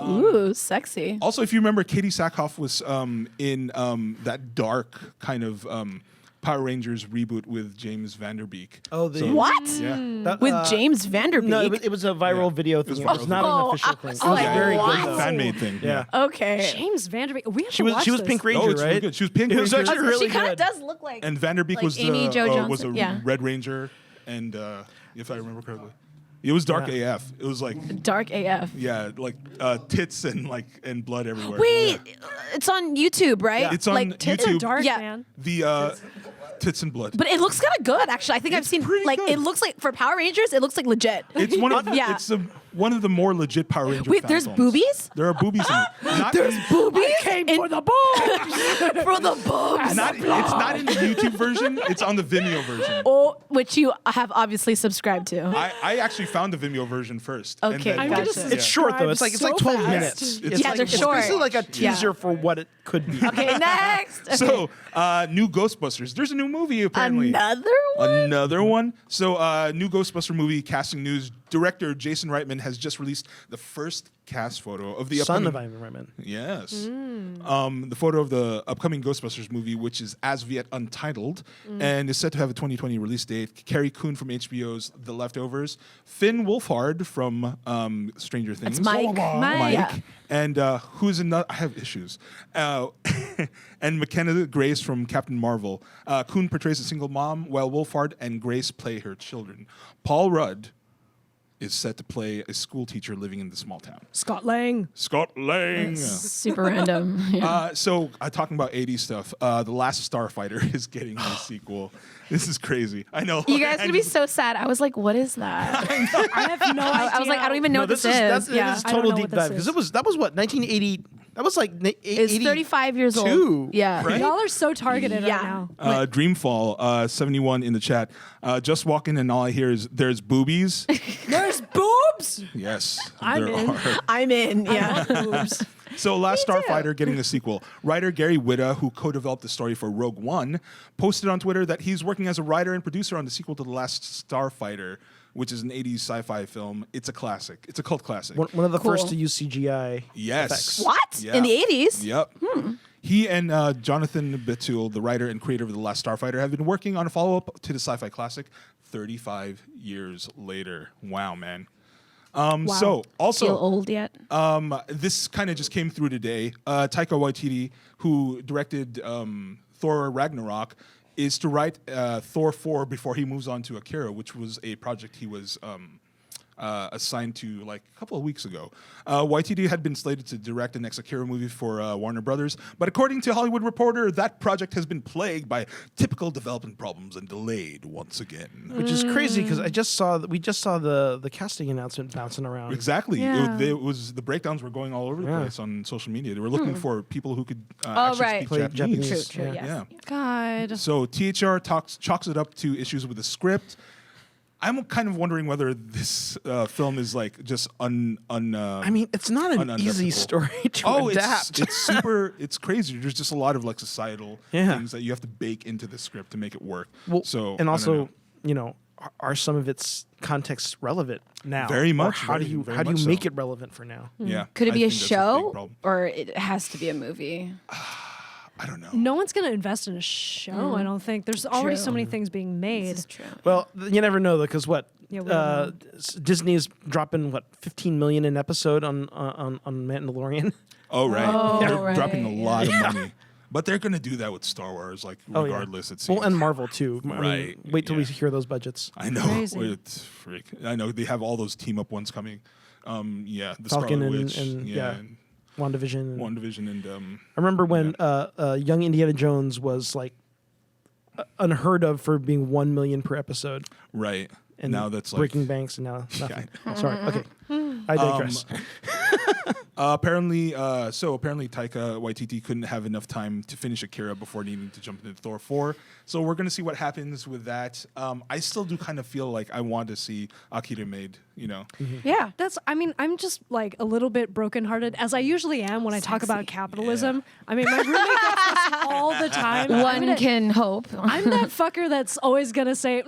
Ooh, sexy. Also, if you remember, Katie Sackhoff was in that dark kind of Power Rangers reboot with James Vanderbeek. Oh, the What? Yeah. that, With James Vanderbeek? No, it was a viral video thing. It was not viral. an official Oh, thing. I It was was like, very what? good though. Fan-made thing. Yeah. Okay. James Vanderbeek. We have She to was watch Pink this. Ranger, It's right? really good. She was Pink It was Ranger. actually really She kind of good. does look like. And Vanderbeek Like was Amy Jo was a Johnson, yeah. Red Ranger, and if I remember correctly, it was dark Yeah. AF. It was like Dark AF. tits and blood everywhere. Wait, Yeah. it's on YouTube, right? Yeah. It's on like, Tits YouTube. are dark, Yeah. man. The tits and blood. But it looks kind of good, actually. I think I've seen pretty like good. it looks like for Power Rangers, it looks like legit. It's one of Yeah. one of the more legit Power Ranger. Wait, fan there's films. boobies? There are boobies in it. Not, Boobies For the boobs. for the boobs. it's not in the YouTube version. It's on the Vimeo version. Oh, which you have obviously subscribed to. I actually found the Vimeo version first. and Okay, then- I'm gotcha. gonna It's short though. It's like so 12 fast. minutes. It's Yeah, like- they're It's short. basically like a teaser Yeah. for what it could be. Okay, next. Okay. So, new Ghostbusters. There's a new movie apparently. Another one? Another one. So, new Ghostbuster movie casting news. Director Jason Reitman has just released the first cast photo of the Son upcoming. of Ivan Reitman. Yes. The photo of the upcoming Ghostbusters movie, which is as of yet untitled, and is set to have a 2020 release date. Carrie Coon from HBO's The Leftovers, Finn Wolfhard from Stranger Things. It's Mike. Mike. Yeah. And who's another? I have issues. And McKenna Grace from Captain Marvel. Coon portrays a single mom, while Wolfhard and Grace play her children. Paul Rudd is set to play a school teacher living in the small town. Scott Lang. Scott Lang. Super random. Yeah. So, talking about 80s stuff, The Last Starfighter is getting a sequel. This is crazy. I know. You guys are gonna be so sad. I was like, "What is that?" I have no idea. I was like, "I don't even know what this is." That's Yeah. it is I don't total know deep what this dive because is. that was what 1980. That was like It's 35 years old. 82, Yeah. right? Y'all are so targeted Yeah. right now. Dreamfall, 71 in the chat. Just walk in and all I hear is, there's boobies. There's boobs. Yes, I'm there in. are. I'm in. Yeah. Boobs. So, Last Me too. Starfighter getting a sequel. Writer Gary Whitta, who co-developed the story for Rogue One, posted on Twitter that he's working as a writer and producer on the sequel to The Last Starfighter, which is an 80s sci-fi film. It's a classic. It's a cult classic. one of the Cool. first to use CGI. Yes. effects. What? Yeah. In the 80s? Yep. He and Jonathan Betul, the writer and creator of The Last Starfighter, have been working on a follow-up to the sci-fi classic 35 years later. Wow, man. So, Feel also, old yet? this kind of just came through today. Taika Waititi, who directed Thor Ragnarok, is to write Thor 4 before he moves on to Akira, which was a project he was assigned to like a couple of weeks ago. Waititi had been slated to direct the next Akira movie for Warner Brothers, but according to Hollywood Reporter, that project has been plagued by typical development problems and delayed once again. Which is crazy because we just saw the casting announcement bouncing around. Exactly. Yeah. It was the breakdowns were going all over the Yeah. place on social media. They were looking for people who could Oh, actually right. speak Play Japanese. Japanese. True, Yeah. yes. Yeah. God. So THR chalks it up to issues with the script. I'm kind of wondering whether this film is like just I mean, it's not an unadaptable. easy story to Oh, adapt. it's super. It's crazy. There's just a lot of like societal Yeah. things that you have to bake into the script to make it work. Well, So and I don't also, know. you know, are some of its contexts relevant now? Very Or much, how do very- you very how do much you so. make it relevant for now? Yeah. Could it I be a think that's big show problem. or it has to be a movie? I don't know. No one's gonna invest in a show. I don't think. There's already so many things being made. This is true. Well, you never know though, because what Yeah, we don't Disney is dropping what 15 million an episode on Mandalorian. Oh right. Oh, They're right, dropping a lot yeah. of money. But they're gonna do that with Star Wars, like Oh, yeah. regardless. It seems. Well, and Marvel too. I mean, Right, wait till we yeah. hear those budgets. I know. Crazy. It's freak. I know they have all those team up ones coming. Yeah, the Falcon Scarlet and- Witch, and, yeah. and WandaVision. and- WandaVision, and I remember when young Indiana Jones was like unheard of for being 1 million per episode. right. And now that's like breaking banks, and now nothing. Yeah, Sorry. Okay. I digress. Apparently Taika Waititi couldn't have enough time to finish Akira before needing to jump into Thor 4. So we're going to see what happens with that. I still do kind of feel like I want to see Akira made, you know. Yeah. I'm just like a little bit brokenhearted, as I usually am when I talk about capitalism. I mean, my roommate gets this all the time. One can hope. I'm that fucker that's always gonna say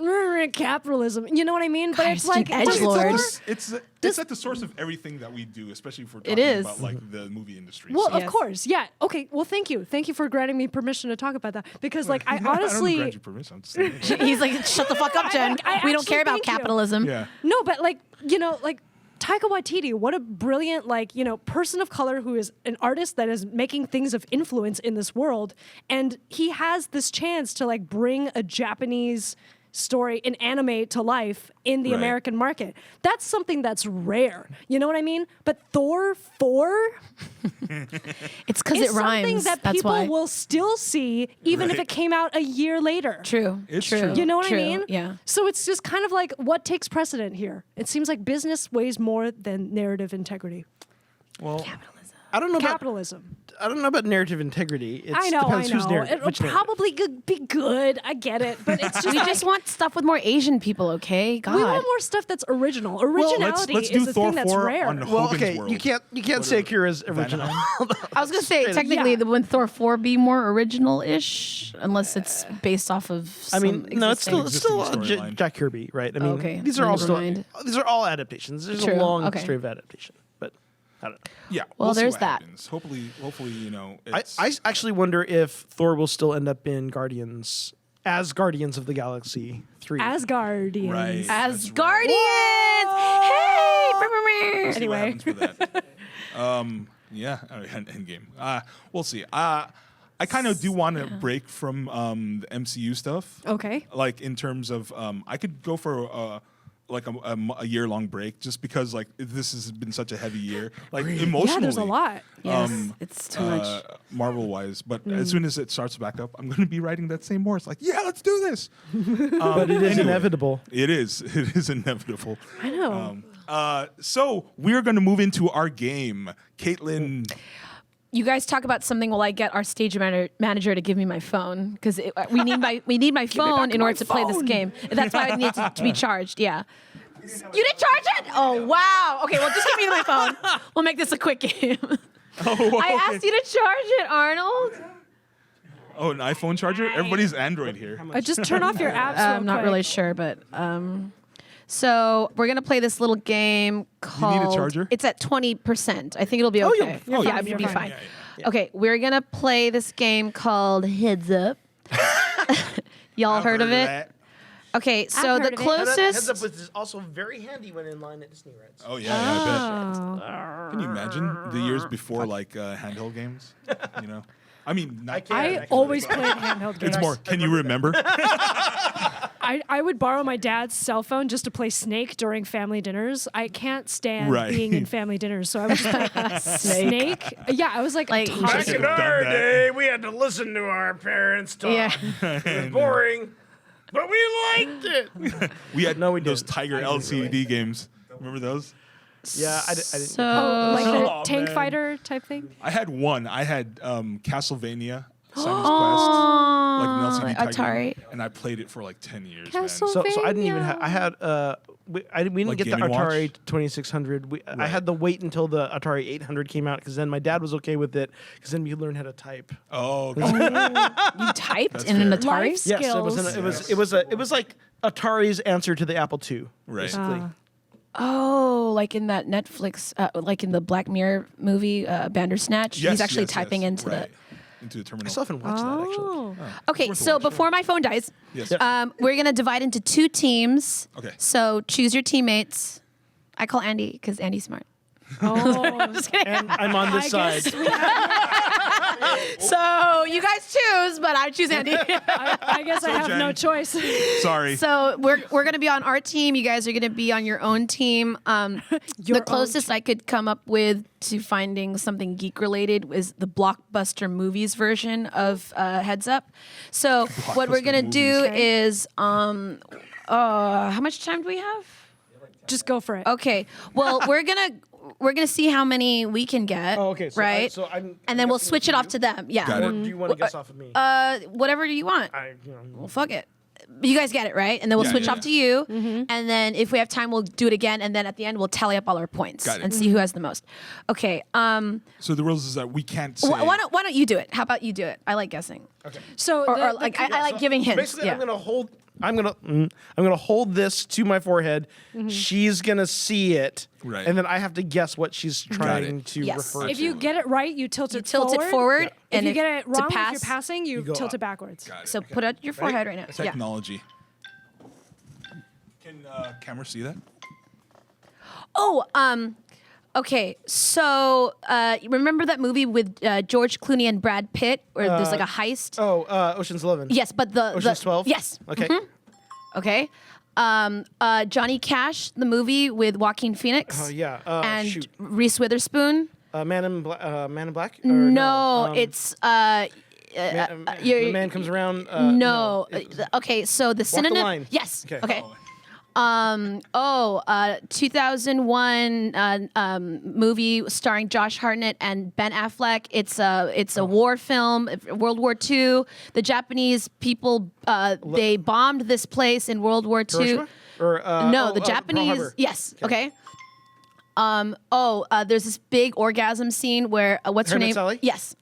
capitalism. You know what I mean? But it's like edgelords. It's at the source of everything that we do, especially if we're talking is. about like the movie industry. Well, So- of course, yeah. Okay. Well, thank you for granting me permission to talk about that, because like I I don't honestly. grant you permission. I'm just saying. He's like, shut the fuck up, Jen. I We don't actually care about thank you. capitalism. Yeah. No, but like, like Taika Waititi, what a brilliant, like, person of color who is an artist that is making things of influence in this world. And he has this chance to like bring a Japanese story in anime to life in the Right. American market. That's something that's rare. You know what I mean? But Thor 4 It's because is it rhymes. something that That's people why. will still see even if Right. it came out a year later. True. It's true. true. You know what True. I mean? Yeah. So it's just kind of like what takes precedent here. It seems like business weighs more than narrative integrity. Well, I don't know about Capitalism. I don't know about narrative integrity. It I know. depends whose narrative. It'll Which narrative. probably be good. I get it, but it's just We like, just want stuff with more Asian people, okay? God. we want more stuff that's original. well, Originality let's is do the Thor thing that's 4 rare. on Well, Hogan's okay, World. you can't say Akira's original. I was gonna say Straight up. technically, Yeah. wouldn't Thor 4 be more original-ish, unless it's based off of. I mean, some no, it's still existing- storyline. Jack Kirby, right? I mean, Okay, these are then all never still mind. these are all adaptations. There's True, a long okay. history of adaptation, but I don't know. Yeah. Well, we'll see there's what that. happens. Hopefully, I, it's, I actually wonder if Thor will still end up in Guardians as Guardians of the Galaxy 3. Asgardians. Right. As That's right. Guardians. Hey. We'll see what Anyway. happens with that. Yeah. All right, Endgame. We'll see. I kind of do want to break from the MCU stuff. Okay. Like in terms of, I could go for like a year-long break just because like this has been such a heavy year, like emotionally. Yeah, there's a lot. Yes, it's too much. Marvel-wise, but as soon as it starts back up, I'm going to be writing that same more. It's like, yeah, let's do this. But it is Anyway. inevitable. It is. It is inevitable. I know. So we're going to move into our game. Caitlin, You guys talk about something while I get our stage manager to give me my phone because we need my phone in order to play this game. That's why I need it to be charged. Yeah. You didn't charge it? Oh wow. Okay, well just give me my phone. We'll make this a quick game. I asked you to charge it, Arnold. oh, an iPhone charger? Everybody's Android here. Just turn off your apps. I'm real not quick. really sure, but so we're gonna play this little game called. charger? It's at 20%. I think it'll be Oh, okay. you'll be fine, yeah, you're it'll be fine. fine. Yeah, Okay, we're gonna play this game called Heads Up. Y'all heard of it? that. Okay, so I've the heard of it. closest. Heads Up is also very handy when in line at Disney rides. Oh, yeah, I bet. Oh. Can you imagine the years before like handheld games? You know? I mean, not can't. I always played handheld games. It's more, can you remember? I would borrow my dad's cell phone just to play Snake during family dinners. I can't stand Right. being in family dinners, so I would just play Snake. Yeah, I was like, Like, tired. Back Back in our day, we had to listen to our parents talk. Yeah. It was boring, but we liked it. We had No, we those didn't. Tiger LCD games. Remember those? Yeah, I didn't. So like the Oh, tank man. fighter type thing. I had one. I had Castlevania, Simon's Quest, like an LCD Tiger, Atari. and I played it for like 10 years. Castle- Man. So I didn't even have. I had. We didn't Like get the Game & Atari Watch? 2600. I Right. had to wait until the Atari 800 came out because then my dad was okay with it because then we could learn how to type. Oh, you typed That's in an fair. Atari? Life Yes, skills. it was like Atari's answer to the Apple II. Right. Basically. Oh, like in that Netflix, like in the Black Mirror movie, Bandersnatch. Yes, He's actually yes, typing yes, into right. Into the I terminal. still haven't watched that actually. Oh. the. Okay, worth a so watch. before my phone dies, Yes. we're gonna divide into 2 teams. Okay. So choose your teammates. I call Andy because Andy's smart. Oh. Just kidding. And I'm on this I side. guess, So you guys choose, but I choose Andy. I guess I have Jen. no choice. Sorry. So we're gonna be on our team. You guys are gonna be on your own team. Your The own closest I could come up with to finding something geek related is the blockbuster movies version of Heads Up. So what we're Blockbuster gonna do movies. Okay. is how much time do we have? Just go for it. Okay. Well, we're gonna see how many we can get. Oh, okay. So right. And then we'll switch it off to them. Yeah. Got it. Or do you want to guess off of me? Whatever you want. You know, Well, fuck it. You guys get it, right? And then we'll Yeah, switch yeah, off to you. And then if we have time, we'll do it again. And then at the end, we'll tally up all our points Got it. and see who has the most. Okay. So the rules is that we can't say. Why don't you do it? How about you do it? I like guessing. okay. So Or like I like giving hints. Basically, yeah. I'm gonna hold this to my forehead. She's gonna see it, Right. and then I have to guess what she's trying to Yes. refer to. if you get it right, you tilt it tilt forward. it forward. If And you get it to wrong, if pass, you're passing, you go tilt up. it backwards. Got it. So put out your forehead right now. Yeah. Technology. Can camera see that? Oh, okay. So remember that movie with George Clooney and Brad Pitt, where there's like a heist? Ocean's 11. Yes, but Ocean's 12. Yes. Okay. Okay. Johnny Cash, the movie with Joaquin Phoenix. Oh yeah. And Shoot. Reese Witherspoon. Man in Black. Or No, it's the man comes around. no. Okay, so the the synonym. Line. Yes. Okay. Okay. 2001 movie starring Josh Hartnett and Ben Affleck. It's a war film, World War II. The Japanese people they bombed this place in World War II. Hiroshima? Or No, the Pearl Japanese. Harbor. Yes. Okay. There's this big orgasm scene where what's her Herman name? Sally? Yes.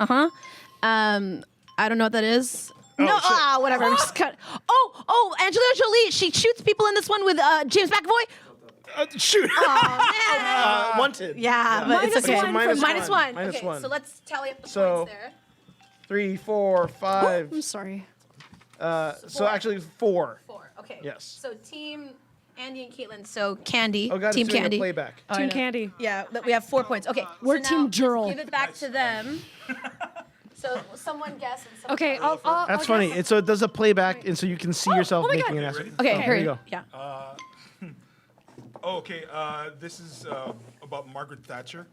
I don't know what that is. No, shit. whatever. I'm just cut. Angelina Jolie. She shoots people in this one with James McAvoy. Shoot. Oh, man. Wanted. Yeah, but Minus it's okay. one Minus Minus one. one. Minus Okay, one. so let's tally up the So- points there. 3, 4, 5. I'm sorry. So actually 4. 4. Okay. Yes. So team Andy and Caitlin. So Candy. Oh God, team it's doing Candy. a playback. Oh, I Team know. Candy. Yeah, we have 4 points. Okay, We're so Team now Jurl. Give it back to them. So someone guess. And someone Okay, I'll That's I'll funny. guess. And so it does a playback, and so you can see yourself oh my making God. an answer. Okay, Oh, here you go. Yeah. Oh, okay. This is about Margaret Thatcher.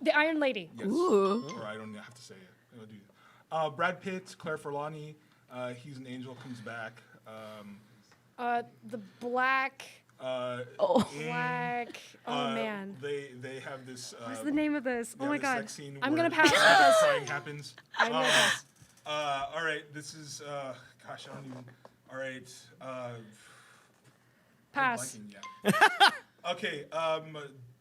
The Iron Lady. Yes. Ooh. Or I don't have to say it. I'll do it. Brad Pitt, Claire Forlani. He's an angel. Comes back. The black. Oh. Black. Oh man. They have this. What's the name of this? they Oh my have this God. sex scene I'm where gonna pass crying because happens. I know this. All right. This is. Gosh, I don't even. All right. Pass. I'm blanking, yeah. Okay.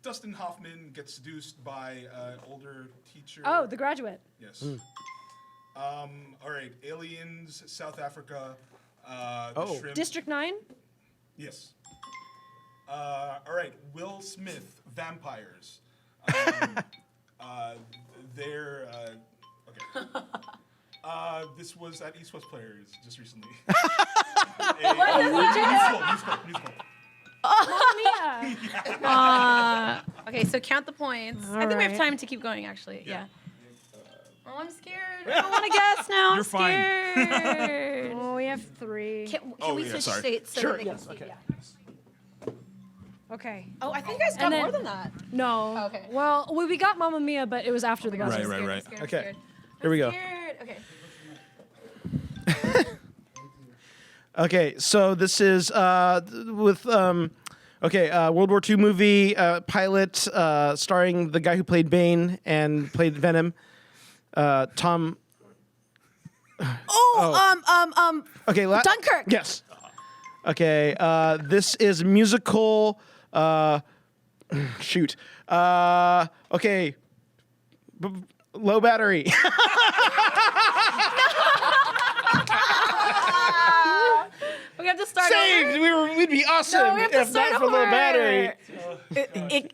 Dustin Hoffman gets seduced by an older teacher. Oh, The Graduate. Yes. All right. Aliens, South Africa. The Oh. Shrimp. District 9. Yes. All right. Will Smith, vampires. They're okay. This was at East West Players just recently. Musical. Mia. Okay, so count the points. I think we have right. time to keep going, actually. Yeah. Oh, I'm scared. I don't want to guess now. You're I'm fine. scared. Oh, we have 3. Can Oh, we yeah, switch sorry. states so Sure, that they can yes, speak? okay. Yeah. Okay. Oh, I think you guys got And then- more than that. No. Okay. Well, we got Mamma Mia, but it was after the Oh my rest. gosh, Right, I'm right, scared, right. I'm scared, I'm Okay. scared. Here we go. Scared. Okay. Okay, so this is with World War II movie pilot starring the guy who played Bane and played Venom, Tom. Okay, Dunkirk. Yes. Okay, this is musical. Shoot. Okay. Low battery. We have to start Saved. over. We'd be awesome No, we have to if start not for low over. battery.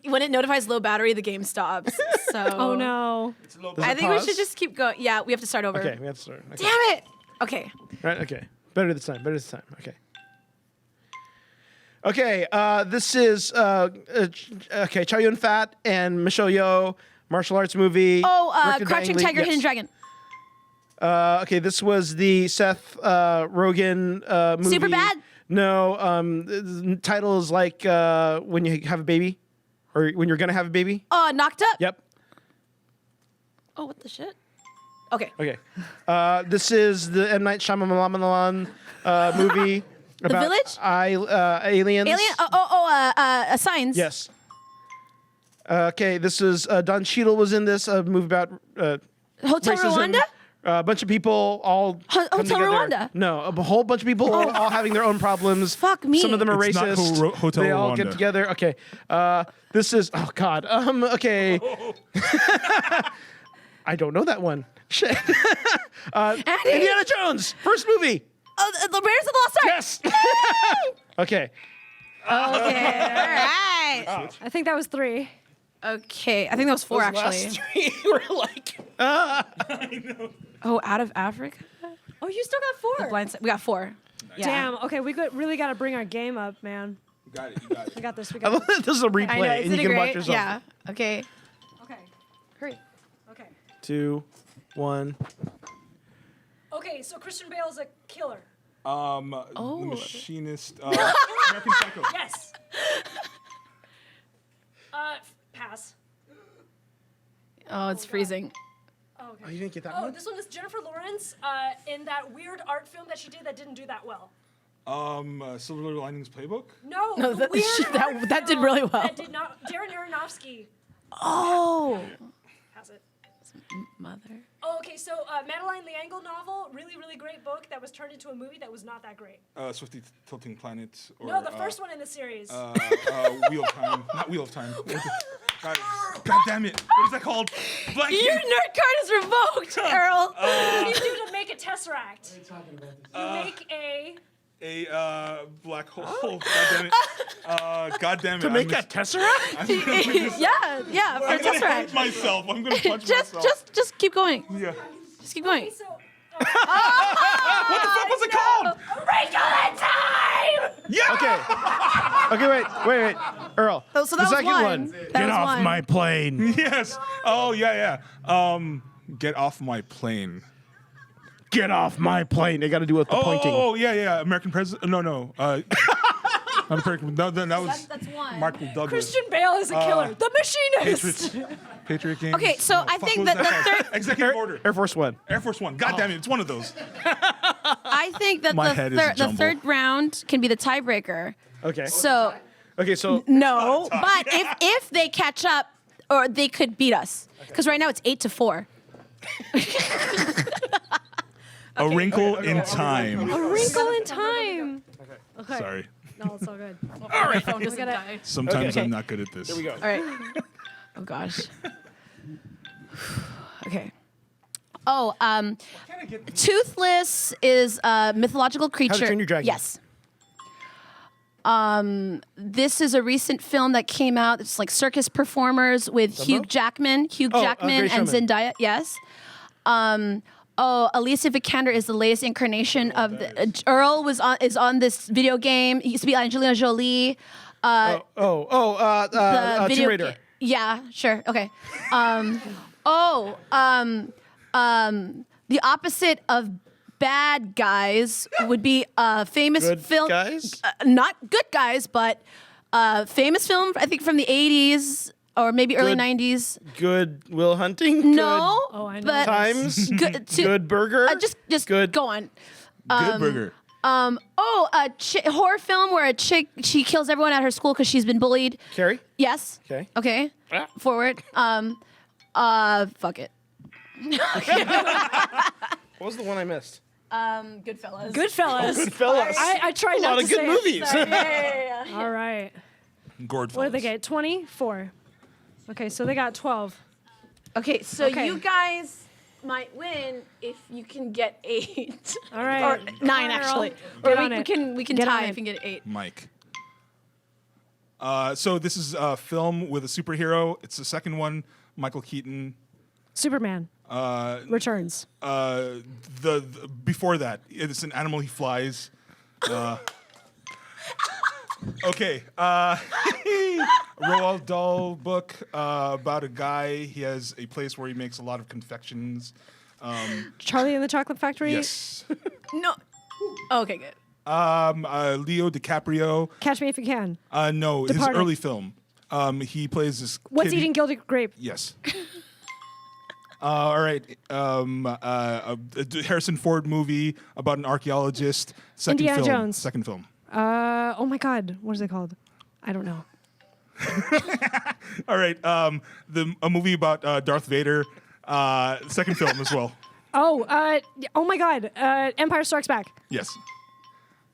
When it notifies low battery, the game stops. So. Oh no. It's a little I think we pause? should just keep going. Yeah, we have to start over. Okay, we have to start. Okay. Damn it. Okay. Right. Okay. Better this time. Better this time. Okay. Okay. This is okay. Chow Yun Fat and Michelle Yeoh martial arts movie. Oh, Rick Crouching Dangley- Tiger, yes. Hidden Dragon. Okay. This was the Seth Rogen movie. Superbad? No. The title is like when you have a baby, or when you're gonna have a baby. Knocked Up. Yep. Oh, what the shit? Okay. Okay. This is the M. Night Shyamalan movie. The Village? Aliens. Signs. Yes. Okay, this is Don Cheadle was in this movie about Hotel racism. Rwanda? A bunch of people all come Hotel together. Rwanda? No, a whole bunch of people all having their own problems. Fuck me. Some of them are It's not racist. Hotel they all get Rwanda. together. Okay. This is God. Okay. I don't know that one. Shit. Indiana Jones, first movie. The Raiders of the Lost Ark. Yes. Okay. Okay, all right. I think that was 3. Okay, I think that was 4 actually. Last three were like. Oh, Out of Africa? Oh, you still got 4. We got 4. Yeah. Damn. Okay, we really got to bring our game up, man. You got it. You got it. We got this. We I got love this. that this is a replay, I know, and isn't you it can great? watch yourself. Yeah. Okay. Okay. Hurry. Okay. 2, 1. Okay, so Christian Bale is a killer. The Machinist. American Psycho. Yes. Pass. Oh, it's freezing. Oh, okay. Oh, you didn't get that Oh, one? this one is Jennifer Lawrence in that weird art film that she did that didn't do that well. Silver Linings Playbook. No, No, the that- weird that- art that did film really well. That did not. Darren Aronofsky Oh. has it. Mother. Oh, okay. So Madeline L'Angle novel, really, really great book that was turned into a movie that was not that great. Swiftly Tilting Planet. Or, No, the first one in the series. Wheel of Time. Not Wheel of Time. God damn it. What is that called? Blanket. Your nerd card is revoked, Earl. What do you do to make a tesseract? You make a black hole. God damn it. To make a tesseract? yeah, for I'm gonna hate Tesseract. myself. I'm gonna punch myself. Just keep going. Yeah. Just keep going. Okay, so What the fuck was it called? wrinkle in time. Yeah. Okay, wait. Earl. Oh, so the that was second one. That was one. plane. Yes. Oh yeah. Get off my plane. Get off my plane. They got to do with the pointing. Oh yeah. American President. No. American. No, that was That's one. Mark Douglas. Christian Bale is a killer. The Machinist. Patriot Games. Okay, so I think what that was the called? third- Executive Order. Air Force One. Air Force One. God damn it, it's one of those. I think that My head is a the jumble. third round can be the tiebreaker. Okay. So no, but if they catch up, or they could beat us, because right now it's 8-4. A Wrinkle in Time. A Wrinkle in Time. Okay. Sorry. No, it's all good. All right, phone doesn't die. Sometimes Okay. I'm not good at this. Here we go. All right. Oh gosh. Okay. Oh, Toothless is a mythological creature. Train Your Dragon. Yes. This is a recent film that came out. It's like circus performers with Hugh Jackman Great and Showman. Zendaya. Yes. Alicia Vikander is the latest incarnation of the, Earl is on this video game. He used to be Angelina Jolie. Tomb Raider. Yeah, sure. Okay. The opposite of bad guys would be a famous Good film. guys? Not good guys, but famous film, I think from the 80s or maybe early Good 90s. Good Will Hunting. No. Oh, I know. But Times. Good, Good Burger. just Good. go on. Good burger. A horror film where a chick, she kills everyone at her school because she's been bullied. Carrie. Yes. Okay. Okay. Ah. Forward. Fuck it. What was the one I missed? Goodfellas. Goodfellas. Goodfellas. I tried A not lot to of good say movies. it. All right. Gourdfellas. What did they get? 24. Okay, so they got 12. Okay, so Okay. you guys might win if you can get 8. All right. Or 9 Earl. actually. Get Or on we it. can Get on tie it. if you can get 8. Mike. So this is a film with a superhero. It's the second one. Michael Keaton. Superman returns. The before that, it's an animal. He flies. Okay. Roald Dahl book about a guy. He has a place where he makes a lot of confections. Charlie and the Chocolate Factory. Yes. No. Okay, good. Leo DiCaprio. Catch Me If You Can. No, Departed. his early film. He plays this. What's kid. Eating Gilded Grape? Yes. All right. A Harrison Ford movie about an archaeologist. Second Indiana film. Jones. Second film. Oh my God, what is it called? I don't know. All right. A movie about Darth Vader. Second film as well. Oh my God, Empire Strikes Back. Yes.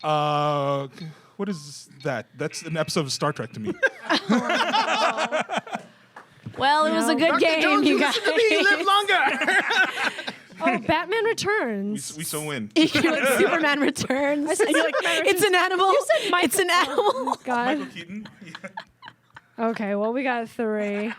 What is that? That's an episode of Star Trek to me. Well, it was a good game, you guys. Listen to me, live longer. Oh, Batman Returns. We so win. Superman Returns. And you're like, it's an animal. You said Michael. It's an animal. God. Michael Keaton. Yeah. Okay, well, we got 3.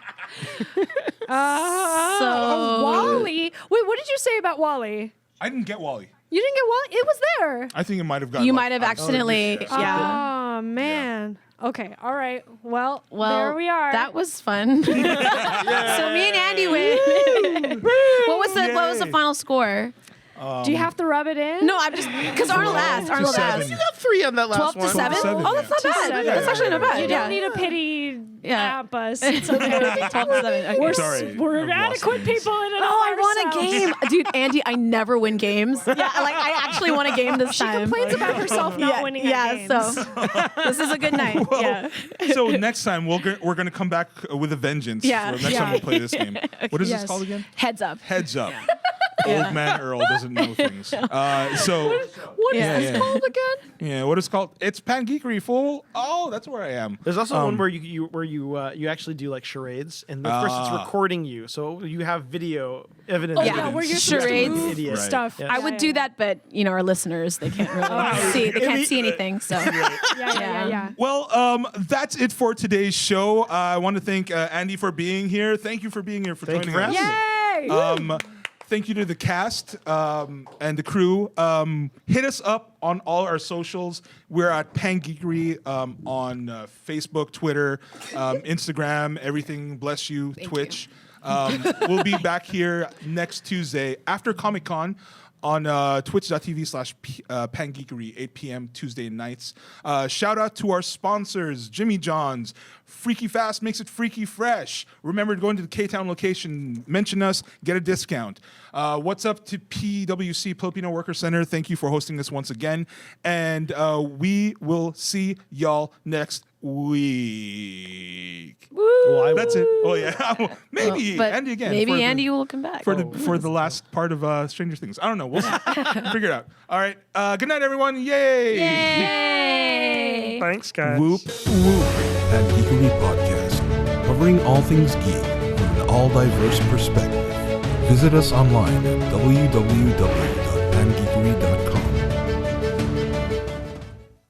So- Wally. Wait, what did you say about Wally? I didn't get Wally. You didn't get Wally? It was there. I think it might have gotten. You like, might have accidentally, yeah. Oh, man. Okay, all right. Well, Well, there we are. That was fun. So me and Andy win. What was the final score? Do you have to rub it in? No, I'm just because Arnold asked. Arnold 7. asked. You got 3 on that last 12 to one. 7? 12 to 7, Oh, that's not yeah. bad. 7. That's actually not bad. You yeah. don't need a pity Yeah. app us. It's okay. 12 to 7. Okay. We're, Sorry, we're I've lost adequate games. people in it. Oh, I won a game. Dude, Andy, I never win games. Yeah, like I actually won a game this time. Complains about herself not winning at games. so this is a good night. Yeah. So next time we're going to come back with a vengeance. Yeah. So next time we'll play this game. What is Yes. this called again? Heads up. Heads up. Old man Earl doesn't know things. So What is Yeah. this Yeah. called again? yeah, what is it called? It's Pangeekery, fool. Oh, that's where I am. There's also one where you actually do like charades, and of course it's recording you, so you have video evidence. Oh, Yeah. yeah, where you're Charades. supposed to move Idiot. stuff. Right. Yeah. I would do that, but our listeners, they can't really see. They can't see anything. So Yeah. Well, that's it for today's show. I want to thank Andy for being here. Thank you for being here. Thank you joining for us. having me. Yay! Thank you to the cast and the crew. Hit us up on all our socials. We're at Pangeekery on Facebook, Twitter, Instagram, everything. Bless you, Twitch. We'll be back here next Tuesday after Comic-Con on twitch.tv/Pangeekery, 8 p.m. Tuesday nights. Shout out to our sponsors, Jimmy John's. Freaky Fast makes it freaky fresh. Remember to go into the K-Town location, mention us, get a discount. What's up to PWC, Filipino Worker Center? Thank you for hosting us once again. And we will see y'all next week. Well, That's it. Oh, yeah. Maybe but Andy again. maybe for the- Andy will come back. for the last part of Stranger Things. I don't know. We'll see. Figure it out. All right. Good night, everyone. Yay! Yay! Thanks, guys. Whoop whoop. Pangeekery Podcast, covering all things geek from an all-diverse perspective. Visit us online at www.pangeekery.com.